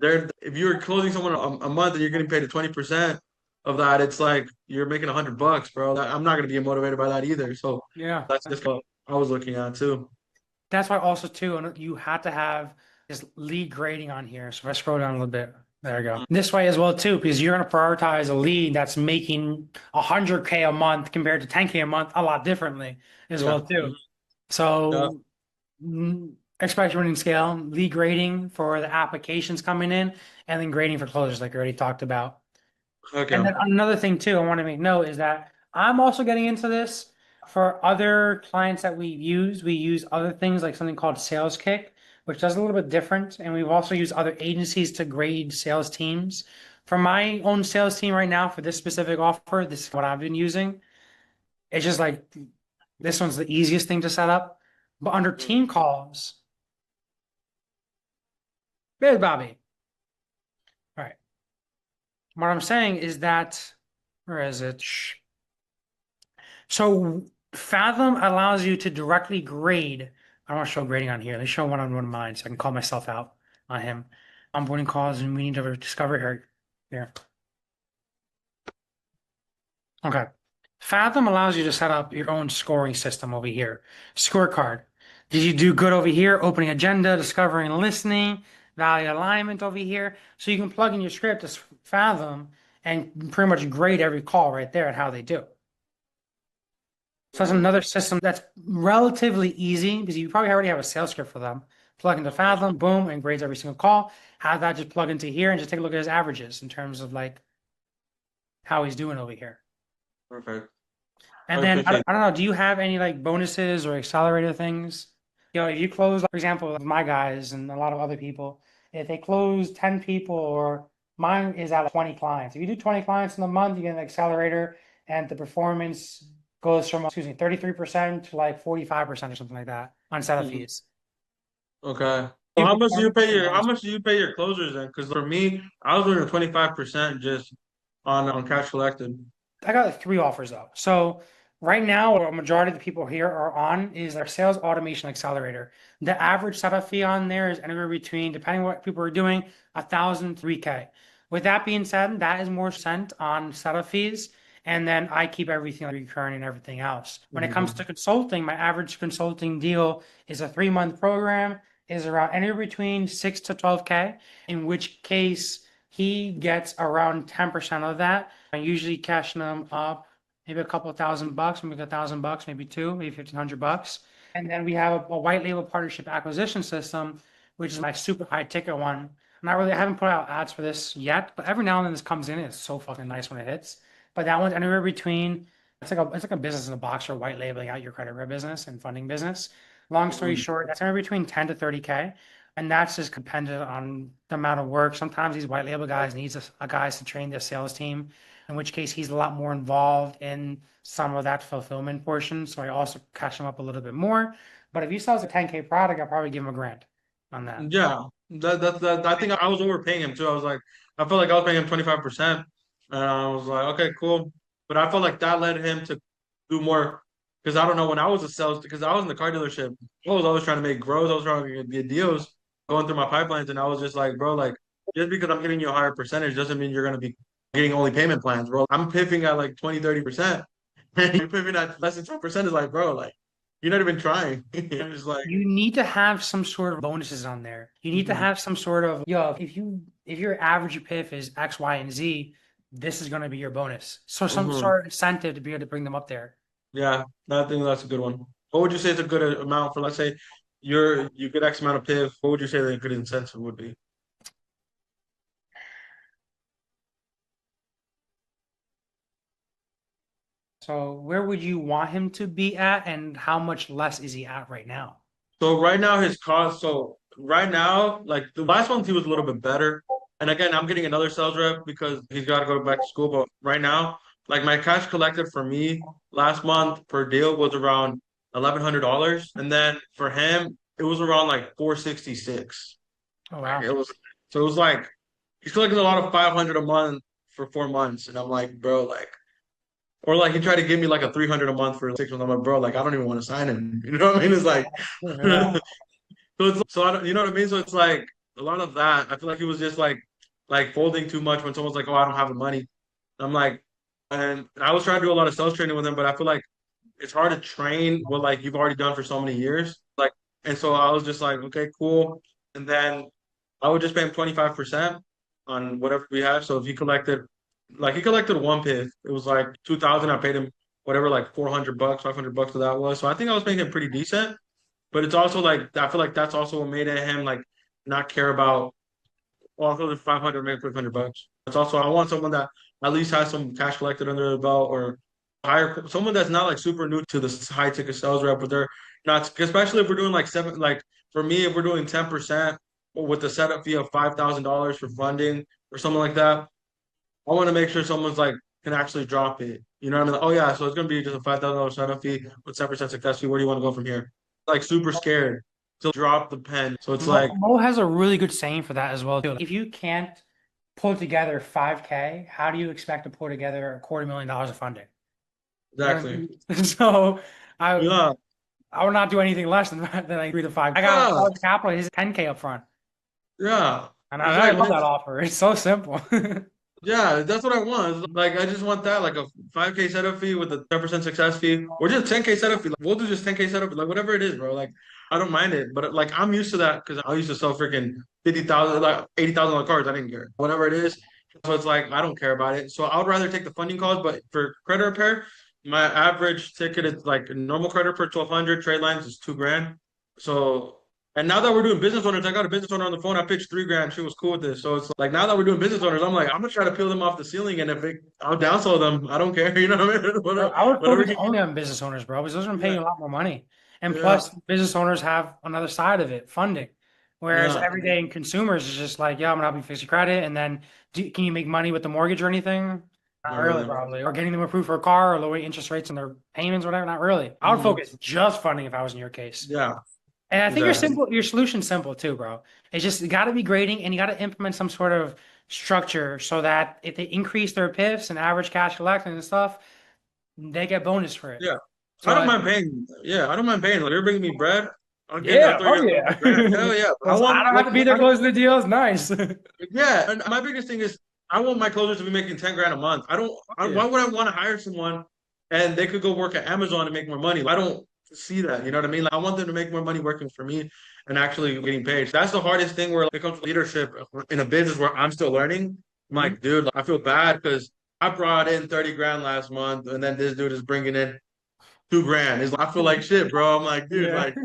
they're if you're closing someone a month and you're getting paid 20% of that, it's like you're making $100, bro. I'm not gonna be motivated by that either. So Yeah. that's just what I was looking at too. That's why also too, and you had to have this lead grading on here. So if I scroll down a little bit, there we go. This way as well too, because you're going to prioritize a lead that's making 100K a month compared to 10K a month a lot differently as well too. So expected scale, lead grading for the applications coming in, and then grading for closers, like I already talked about. Okay. And then another thing too, I want to make note is that I'm also getting into this for other clients that we use. We use other things like something called Sales Kick, which does a little bit different. And we've also used other agencies to grade sales teams. For my own sales team right now, for this specific offer, this is what I've been using. It's just like this one's the easiest thing to set up. But under team calls, there's Bobby. All right. What I'm saying is that, where is it? So Fathom allows you to directly grade. I don't want to show grading on here. Let's show one-on-one mine so I can call myself out on him. Onboarding calls and we need to discover here. Here. Okay. Fathom allows you to set up your own scoring system over here. Scorecard. Did you do good over here? Opening agenda, discovering and listening, value alignment over here. So you can plug in your script to Fathom and pretty much grade every call right there and how they do. So that's another system that's relatively easy because you probably already have a sales script for them. Plug into Fathom, boom, and grades every single call. Have that just plug into here and just take a look at his averages in terms of like how he's doing over here. Perfect. And then I don't know, do you have any like bonuses or accelerator things? You know, if you close, for example, my guys and a lot of other people, if they close 10 people or mine is at 20 clients. If you do 20 clients in a month, you get an accelerator and the performance goes from 33% to like 45% or something like that on setup fees. Okay. So how much do you pay your closers then? Because for me, I was doing 25% just on cash collected. I got like 3 offers though. So Right now, a majority of the people here are on is our sales automation accelerator. The average setup fee on there is anywhere between, depending on what people are doing, 1,000, 3K. With that being said, that is more sent on setup fees. And then I keep everything recurring and everything else. When it comes to consulting, my average consulting deal is a 3-month program, is around anywhere between 6 to 12K, in which case he gets around 10% of that. I usually cashing them up maybe a couple of $1,000, maybe $1,000, maybe two, maybe $1,500. And then we have a white label partnership acquisition system, which is my super high ticket one. I haven't put out ads for this yet, but every now and then this comes in. It's so fucking nice when it hits. But that one's anywhere between, it's like a business in a box or white labeling out your credit card business and funding business. Long story short, that's anywhere between 10 to 30K. And that's just dependent on the amount of work. Sometimes these white label guys needs a guys to train their sales team, in which case he's a lot more involved in some of that fulfillment portion. So I also cash him up a little bit more. But if he sells a 10K product, I'll probably give him $1,000 on that. Yeah, that I think I was overpaying him too. I was like, I felt like I was paying him 25%, and I was like, okay, cool. But I felt like that led him to do more because I don't know when I was a sales because I was in the car dealership. I was always trying to make growth. I was trying to get deals going through my pipelines, and I was just like, bro, like just because I'm getting you a higher percentage doesn't mean you're gonna be getting only payment plans, bro. I'm piffing at like 20, 30%. You're piffing at less than 12% is like, bro, like you're not even trying. It's like You need to have some sort of bonuses on there. You need to have some sort of, yo, if your average PIF is X, Y, and Z, this is gonna be your bonus. So some sort of incentive to be able to bring them up there. Yeah, I think that's a good one. What would you say is a good amount for, let's say, you get X amount of PIF? What would you say the good incentive would be? So where would you want him to be at, and how much less is he at right now? So right now his cost. So right now, like the last month he was a little bit better. And again, I'm getting another sales rep because he's got to go back to school. But right now, like my cash collected for me last month per deal was around $1,100, and then for him it was around like 466. Oh wow. It was so it was like he's collecting a lot of 500 a month for 4 months, and I'm like, bro, like. Or like he tried to give me like a 300 a month for 6 months. I'm like, bro, like I don't even want to sign him. You know what I mean? It's like, Yeah. so I don't, you know what I mean? So it's like a lot of that. I feel like he was just like folding too much when someone's like, oh, I don't have the money. I'm like, and I was trying to do a lot of sales training with him, but I feel like it's hard to train what like you've already done for so many years. Like, and so I was just like, okay, cool. And then I would just pay him 25% on whatever we have. So if he collected one PIF, it was like 2,000. I paid him whatever, like $400, $500 for that was. So I think I was paying him pretty decent. But it's also like I feel like that's also what made him like not care about also the 500, maybe $500. It's also I want someone that at least has some cash collected under the belt or hire someone that's not like super new to the high ticket sales rep, but they're not, especially if we're doing like seven, like for me, if we're doing 10% with the setup fee of $5,000 for funding or something like that, I want to make sure someone's like can actually drop it. You know what I mean? Like, oh yeah, so it's gonna be just a $5,000 setup fee with 10% success fee. Where do you want to go from here? Like super scared to drop the pen. So it's like Mo has a really good saying for that as well too. If you can't pull together 5K, how do you expect to pull together $250,000 of funding? exactly. So I Yeah. I would not do anything less than like 3 to 5. I got Yeah. college capital. His 10K up front, Yeah. and I love that offer. It's so simple. Yeah, that's what I want. Like, I just want that, like a 5K setup fee with a 10% success fee, or just 10K setup fee. Like, we'll do just 10K setup fee, like whatever it is, bro. Like, I don't mind it, but like I'm used to that because I used to sell freaking 50,000, like 80,000 on cards. I didn't care, whatever it is. So it's like I don't care about it. So I would rather take the funding calls, but for credit repair, my average ticket is like normal credit per 1,200. Trade lines is 2 grand. So. And now that we're doing business owners, I got a business owner on the phone. I pitched 3 grand. She was cool with this. So it's like now that we're doing business owners, I'm like, I'm gonna try to peel them off the ceiling, and I'll downsell them. I don't care. You know what I mean? Bro, I would focus only on business owners, bro, because those are paying a lot more money. And Yeah. plus, business owners have another side of it, funding. Whereas Yeah. everyday consumers is just like, yeah, I'm gonna help you fix your credit, and then can you make money with the mortgage or anything? Not really, probably. Or getting them approved for a car or lowering interest rates on their payments, whatever. Not really. I would focus just funding if I was in your case. Yeah. And I think Exactly. your solution's simple too, bro. It's just you got to be grading and you got to implement some sort of structure so that if they increase their PIFs and average cash collection and stuff, they get bonus for it. Yeah. So I don't mind paying. Yeah, I don't mind paying. Like, you're bringing me bread. I'll get yeah, after oh you yeah. get grand. Hell yeah. I 'Cause I want don't have like to be there closing the deals. Nice. yeah. And my biggest thing is I want my closers to be making 10 grand a month. Yeah. Why would I want to hire someone and they could go work at Amazon and make more money? I don't see that. You know what I mean? Like, I want them to make more money working for me and actually getting paid. That's the hardest thing where it comes to leadership in a business where I'm still learning. I'm like, dude, I feel bad because I brought in 30 grand last month and then this dude is bringing in 2 grand. I feel like shit, bro. I'm like, dude, Yeah. like,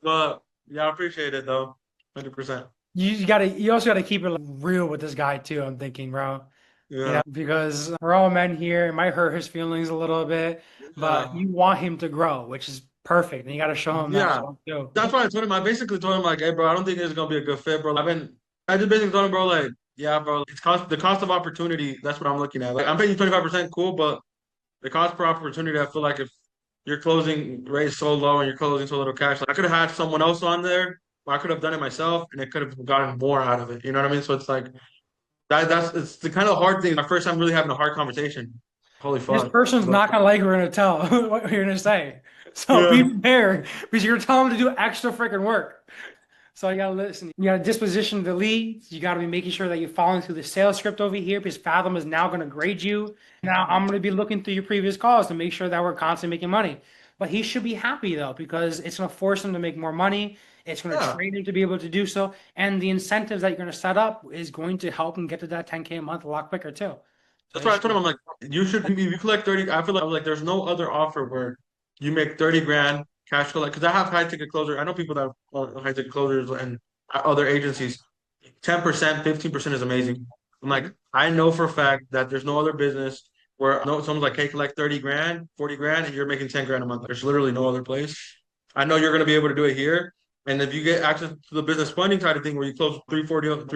but yeah, I appreciate it though, 100%. You also gotta keep it real with this guy too. I'm thinking, bro. You Yeah, know, because we're all men here. It might hurt his feelings a little bit, but you want him to grow, which is perfect. And you gotta show him that as yeah. well too. That's why I told him. I basically told him like, hey, bro, I don't think this is gonna be a good fit, bro. I just basically told him, bro, like, yeah, bro, the cost of opportunity. That's what I'm looking at. Like, I'm paying you 25%, cool, but the cost per opportunity, I feel like if your closing rate is so low and you're closing so little cash, like I could have had someone else on there, or I could have done it myself, and it could have gotten more out of it. You know what I mean? So it's like it's the kind of hard thing. My first time really having a hard conversation. Holy This fuck. person's But, not gonna like what we're gonna tell what you're gonna say. So be yeah. prepared because you're gonna tell them to do extra freaking work. So you gotta listen. You gotta disposition the leads. You gotta be making sure that you're following through the sales script over here because Fathom is now gonna grade you. Now I'm gonna be looking through your previous calls to make sure that we're constantly making money. But he should be happy though because it's gonna force him to make more money. It's gonna Yeah. train him to be able to do so, and the incentives that you're gonna set up is going to help him get to that 10K a month a lot quicker too. That's why I told him, I'm like, you collect 30. I feel like I was like, there's no other offer where you make 30 grand cash collect. Because I have high ticket closer. I know people that have high ticket closers and other agencies. 10%, 15% is amazing. I'm like, I know for a fact that there's no other business where no someone's like, hey, collect 30 grand, 40 grand, and you're making 10 grand a month. There's literally no other place. I know you're gonna be able to do it here. And if you get access to the business funding side of thing where you close 3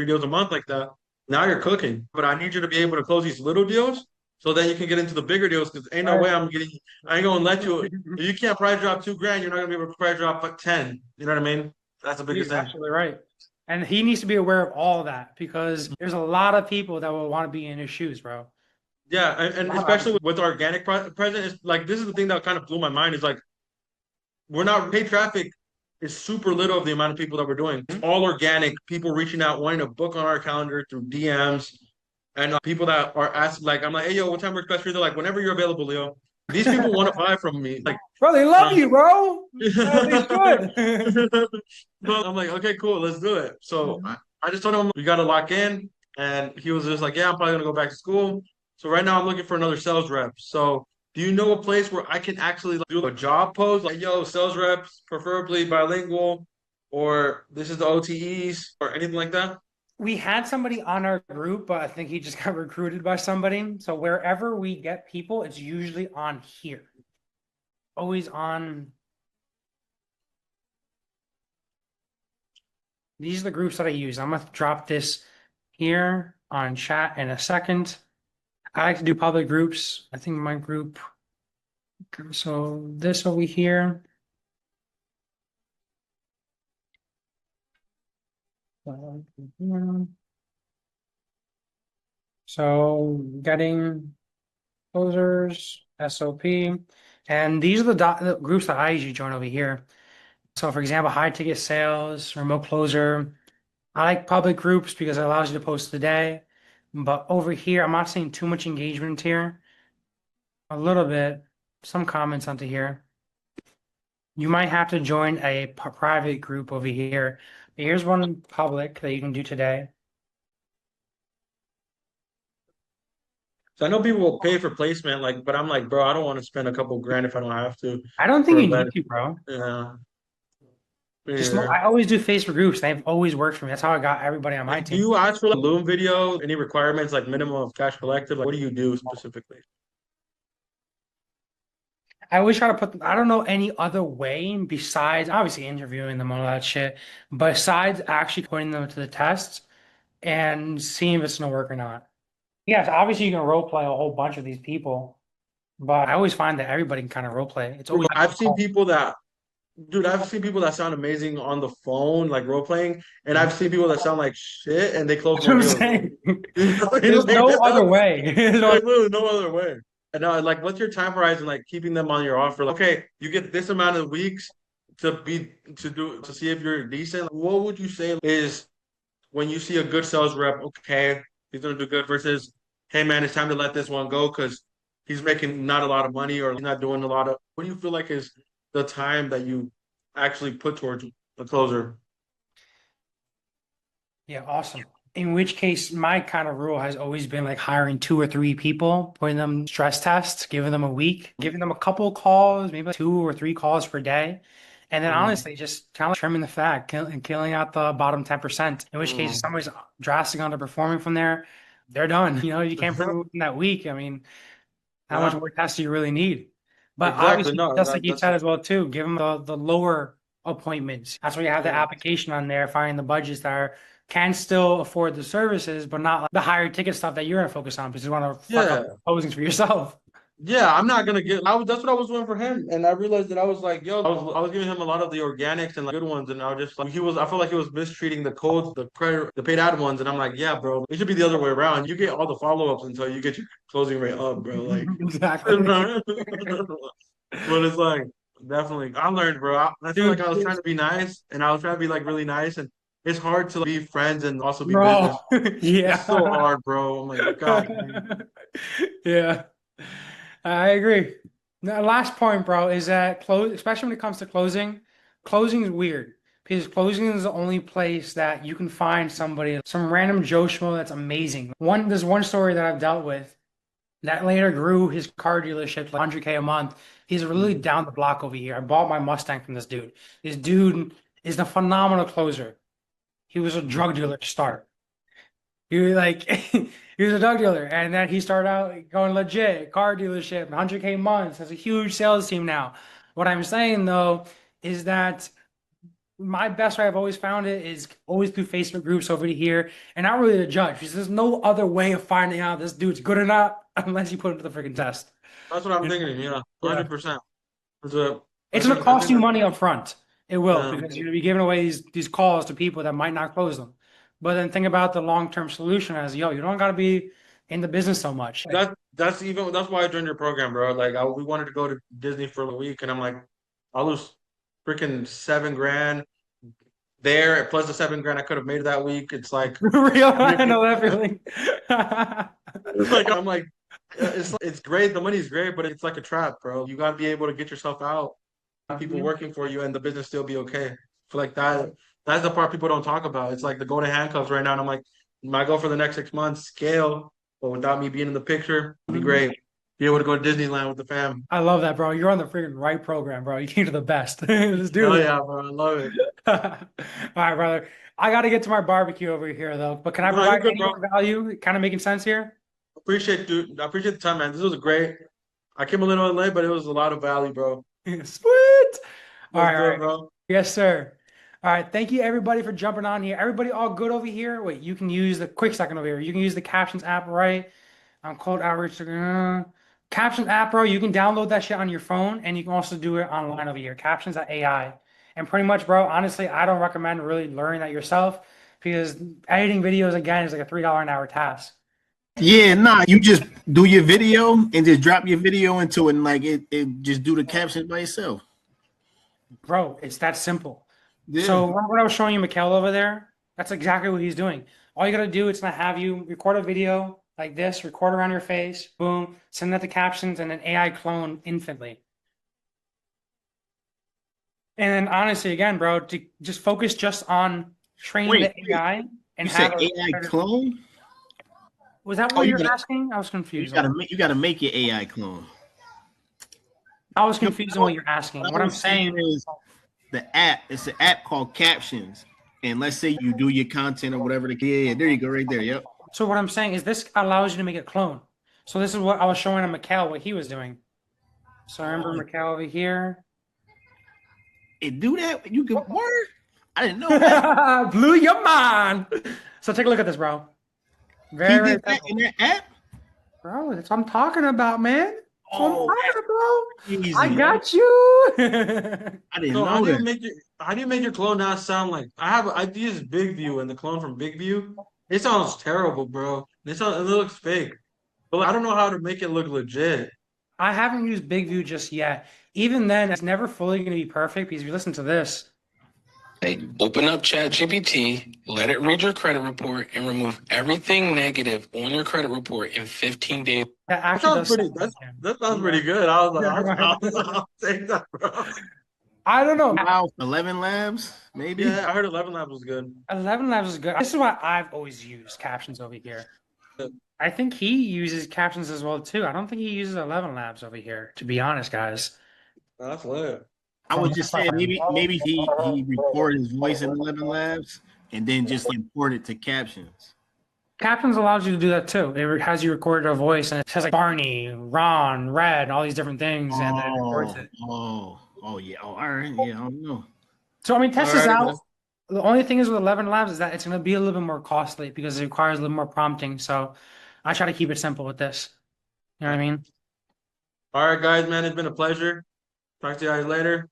deals a month like that, now you're cooking. But I need you to be able to close these little deals so then you can get into the bigger deals because ain't no way I ain't gonna let you if you can't price drop 2 grand, you're not gonna be able to price drop 10. You know what I mean? That's the biggest You're thing. absolutely right. And he needs to be aware of all of that because there's a lot of people that will want to be in his shoes, bro. Yeah, and especially with organic present, it's like this is the thing that kind of blew my mind. Is like we're not paid traffic is super little of the amount of people that we're doing. It's all organic. People reaching out, wanting to book on our calendar through DMs, and people that are asking, like, I'm like, hey, yo, what time works best for you? They're like, whenever you're available, Leo. These people want to buy from me, like, Bro, they love you, bro. They should. But I'm like, okay, cool, let's do it. So I just told him we got to lock in, and he was just like, yeah, I'm probably gonna go back to school. So right now I'm looking for another sales rep. So do you know a place where I can actually like, do a job post like, yo, sales reps, preferably bilingual, or this is the OTEs or anything like that? We had somebody on our group, but I think he just got recruited by somebody. So wherever we get people, it's usually on here. Always on. These are the groups that I use. I'm gonna drop this here on chat in a second. I like to do public groups. I think my group. So this over here. So getting closers, SOP, and these are the groups that I usually join over here. So for example, high ticket sales, remote closer. I like public groups because it allows you to post the day. But over here, I'm not seeing too much engagement here. A little bit, some comments onto here. You might have to join a private group over here. Here's one public that you can do today. So I know people will pay for placement, like, but I'm like, bro, I don't want to spend a couple grand if I don't have to. I don't think For you a need to, bro. Yeah. I always do Facebook groups. They've always worked for me. That's how I got everybody on my Do team. you ask for like Loom video? Any requirements like minimum of cash collected? Like, what do you do specifically? I always try to put, I don't know any other way besides obviously interviewing them and all that shit, besides actually putting them to the test and seeing if it's gonna work or not. Yes, obviously you can role play a whole bunch of these people, but I always find that everybody can kind of role play. It's always I've seen people that, dude, I've seen people that sound amazing on the phone, like role playing, and I've seen people that sound like shit and they close that's what more I'm deals. saying. You know what I mean? There's Like, no other way. there's literally no other way. And like, what's your time horizon? Like keeping them on your offer. Like, okay, you get this amount of weeks to see if you're decent. What would you say is when you see a good sales rep? Okay, he's gonna do good versus, hey man, it's time to let this one go because he's making not a lot of money or he's not doing a lot of. What do you feel like is the time that you actually put towards a closer? Yeah, awesome. In which case, my kind of rule has always been like hiring 2 or 3 people, putting them stress tests, giving them a week, giving them a couple calls, maybe like 2 or 3 calls per day. And then honestly, just kind of trimming the fat and killing out the bottom 10%. In which case, if somebody's drastically underperforming from there, they're done. You can't prove in that week. I mean, how much more tests do you really need? But Exactly. obviously, No, just like you that's said as well too, give them the lower appointments. That's why you have the application on there, finding the budgets that can still afford the services, but not like the higher ticket stuff that you're gonna focus on because you want to fuck yeah. up closings for yourself. Yeah, I'm not gonna get. That's what I was doing for him, and I realized that I was like, yo, I was giving him a lot of the organics and like good ones, and I was just like, I felt like he was mistreating the codes, the credit, the paid ad ones, and I'm like, yeah, bro, it should be the other way around. You get all the follow ups until you get your closing rate up, bro. Like, Exactly. but it's like definitely, I learned, bro. I feel like I was trying to be nice, and I was trying to be like really nice, and it's hard to be friends and also be Bro, business. yeah. It's so hard, bro. I'm like, God, man. Yeah, I agree. The last point, bro, is that especially when it comes to closing is weird because closing is the only place that you can find somebody, some random Joe Schmo that's amazing. There's one story that I've dealt with that later grew his car dealership to like 100K a month. He's really down the block over here. I bought my Mustang from this dude. This dude is a phenomenal closer. He was a drug dealer to start. He was like, he was a drug dealer, and then he started out going legit, car dealership, 100K months, has a huge sales team now. What I'm saying though is that my best way I've always found it is always through Facebook groups over here, and not really to judge, because there's no other way of finding out this dude's good or not unless you put him to the freaking test. That's what I'm thinking. Yeah, Yeah. 100%. It's a, It's gonna I cost think you that, money up front. It will, yeah. because you're gonna be giving away these calls to people that might not close them. But then think about the long-term solution as, yo, you don't gotta be in the business so much. That's why I joined your program, bro. Like we wanted to go to Disney for a week, and I'm like, I'll lose freaking 7 grand there plus the 7 grand I could have made that week. It's like Real, I know that feeling. like I'm like, it's great. The money's great, but it's like a trap, bro. You got to be able to get yourself out, have people working for you, and the business still be okay. I feel like that's the part people don't talk about. It's like the golden handcuffs right now. And I'm like, my goal for the next 6 months, scale, but without me being in the picture, it'd be great. Be able to go to Disneyland with the fam. I love that, bro. You're on the freaking right program, bro. You came to the best. Let's do Oh it. yeah, bro. I love it. All right, brother. I got to get to my barbecue over here, though. But can I No, you're provide good, any bro. more value? Kind of making sense here? Appreciate, dude. I appreciate the time, man. This was great. I came a little late, but it was a lot of value, bro. Sweet. All What's right, all good, right. bro? Yes, sir. All right. Thank you, everybody, for jumping on here. Everybody all good over here? Wait, you can use the quick second over here. You can use the Captions app, right? Cold outreach. Captions app, bro. You can download that shit on your phone, and you can also do it online over here. Captions AI. And pretty much, bro, honestly, I don't recommend really learning that yourself because editing videos, again, is like a $3 an hour task. Yeah, nah, you just do your video and just drop your video into it and like it just do the captions by itself. Bro, it's that simple. Yeah. So when I was showing you Mikkel over there, that's exactly what he's doing. All you gotta do is not have you record a video like this, record around your face, boom, send that to captions, and then AI clone instantly. And then honestly, again, bro, to just focus just on training the AI and You said have AI clone? Was that what you're asking? I was confused. You gotta make your AI clone. I was confused on what you're asking. What I'm saying is the app. It's an app called Captions, and let's say you do your content or whatever. Yeah, there you go, right there. Yep. So what I'm saying is this allows you to make a clone. So this is what I was showing on Mikkel what he was doing. So I remember Mikkel over here. It do that? You can work? I didn't know that. Blew your mind. So take a look at this, bro. Very, he did that in that app? Bro, that's what I'm talking about, man. Oh, bro. Easy. I got you. I didn't know that. How do you make your clone not sound like I use Big View and the clone from Big View? It sounds terrible, bro. It looks fake. But like, I don't know how to make it look legit. I haven't used Big View just yet. Even then, it's never fully going to be perfect because if you listen to this, Hey, open up ChatGPT, let it read your credit report, and remove everything negative on your credit report in 15 days. that That actually sounds does pretty. sound like him. That sounds pretty good. I was like, Yeah, right. I'll take that, bro. I don't know. Wow, 11 Labs, maybe. Yeah, I heard 11 Labs was good. 11 Labs is good. This is why I've always used captions over here. I think he uses captions as well too. I don't think he uses 11 Labs over here, to be honest, guys. That's lit. I would just say maybe he recorded his voice in 11 Labs and then just import it to captions. Captions allows you to do that too. It has you recorded a voice and it says like Barney, Ron, Red, all these different things, and then it records it. Oh yeah. Oh, all right. Yeah, I don't know. So I mean, test this Alright, out. man. The only thing is with 11 Labs is that it's going to be a little bit more costly because it requires a little more prompting. So I try to keep it simple with this. You know what I mean? All right, guys, man, it's been a pleasure. Talk to you guys later.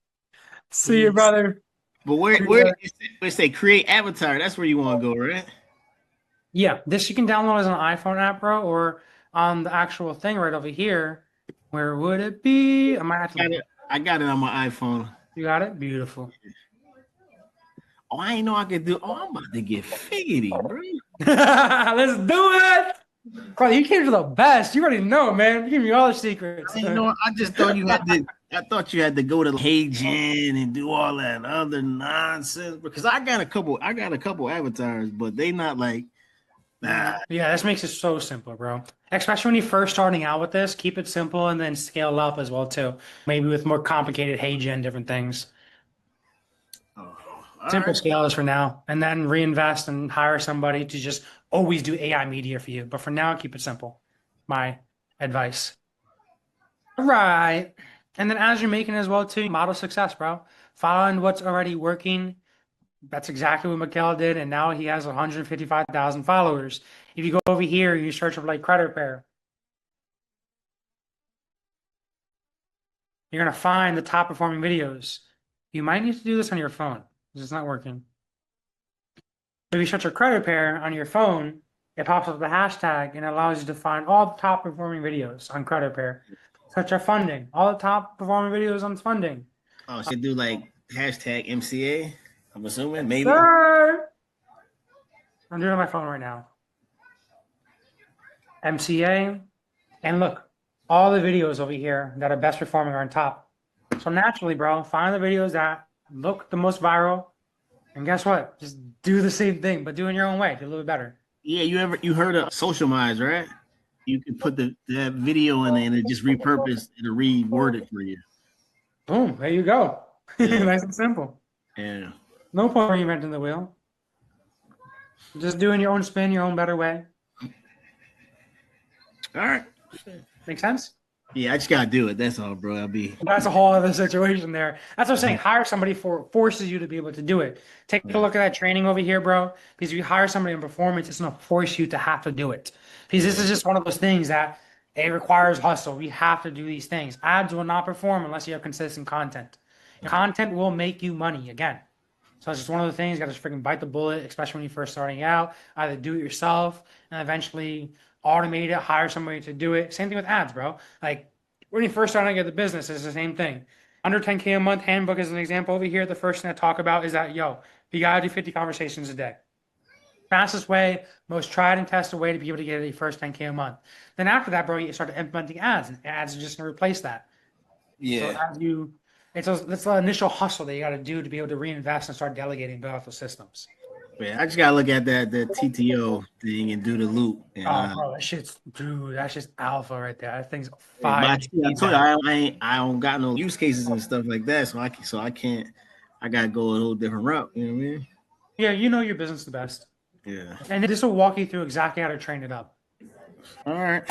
See you, brother. But where they say create avatar, that's where you want to go, right? Yeah, this you can download as an iPhone app, bro, or on the actual thing right over here. Where would it be? I might have to. I got it on my iPhone. You got it? Beautiful. Oh, I ain't know I could do. Oh, I'm about to get figgy, bro. Let's do it. Bro, you came to the best. You already know, man. You give me all the secrets. You know, I just thought you had to. I thought you had to go to HeyGen and do all that other nonsense because I got a couple avatars, but they not like. Nah. Yeah, this makes it so simple, bro. Especially when you're first starting out with this, keep it simple and then scale up as well too. Maybe with more complicated HeyGen, different things. Simple scalers for now, and then reinvest and hire somebody to just always do AI media for you. But for now, keep it simple. My advice. All right. And then as you're making as well too, model success, bro. Find what's already working. That's exactly what Mikhail did, and now he has 155,000 followers. If you go over here, you search for like credit repair. You're gonna find the top performing videos. You might need to do this on your phone because it's not working. If you search for credit repair on your phone, it pops up the hashtag and it allows you to find all the top performing videos on credit repair. Search for funding, all the top performing videos on funding. Oh, should do like hashtag MCA. I'm assuming maybe. Sir! I'm doing it on my phone right now. MCA, and look, all the videos over here that are best performing are on top. So naturally, bro, find the videos that look the most viral, and guess what? Just do the same thing, but do it in your own way. Do a little bit better. Yeah, you heard of Social Minds, right? You can put that video in there and it just repurpose and reword it for you. Boom, there you go. Yeah. Nice and simple. Yeah. No point reinventing the wheel. Just doing your own spin, your own better way. All right. Make sense? Yeah, I just gotta do it. That's all, bro. That's a whole other situation there. That's what I'm saying. Hire somebody forces you to be able to do it. Take a look at that training over here, bro. Because if you hire somebody in performance, it's gonna force you to have to do it. Because this is just one of those things that it requires hustle. We have to do these things. Ads will not perform unless you have consistent content. Content will make you money again. So it's just one of the things, you got to freaking bite the bullet, especially when you're first starting out. Either do it yourself and eventually automate it, hire somebody to do it. Same thing with ads, bro. Like when you first starting to get the business, it's the same thing. Under 10K a month handbook is an example over here. The first thing I talk about is that, you got to do 50 conversations a day. Fastest way, most tried and tested way to be able to get a first 10K a month. Then after that, bro, you start implementing ads, and ads are just going to replace that. Yeah. So as you, it's the initial hustle that you got to do to be able to reinvest and start delegating, build out those systems. Yeah, I just gotta look at that TTO thing and do the loop. And, bro, that's just alpha right there. That thing's but I fire. told you I don't got no use cases and stuff like that, so I can't. I gotta go a little different route. You know what I mean? Yeah, you know your business the best. Yeah. And this will walk you through exactly how to train it up. All right.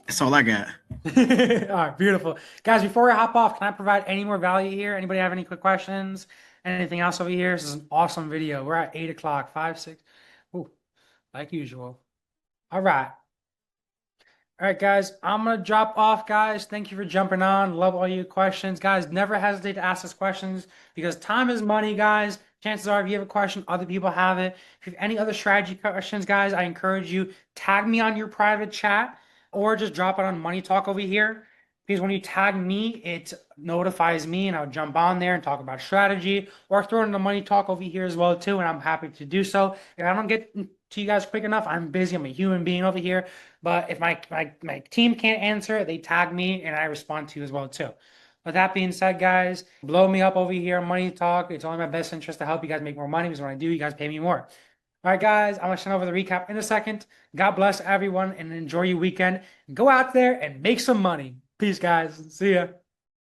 That's all I got. All right, beautiful. Guys, before we hop off, can I provide any more value here? Anybody have any quick questions? Anything else over here? This is an awesome video. We're at 8 o'clock, 5, 6. Ooh, like usual. All right. All right, guys, I'm going to drop off, guys. Thank you for jumping on. Love all your questions. Guys, never hesitate to ask us questions because time is money, guys. Chances are if you have a question, other people have it. If you have any other strategy questions, guys, I encourage you, tag me on your private chat. or just drop it on Money Talk over here. Because when you tag me, it notifies me and I'll jump on there and talk about strategy, or throw it in the Money Talk over here as well too, and I'm happy to do so. If I don't get to you guys quick enough, I'm busy. I'm a human being over here. But if my team can't answer, they tag me and I respond to you as well too. With that being said, guys, blow me up over here on Money Talk. It's only my best interest to help you guys make more money, because when I do, you guys pay me more. All right, guys, I'm going to send over the recap in a second. God bless everyone and enjoy your weekend. Go out there and make some money. Peace, guys. See ya.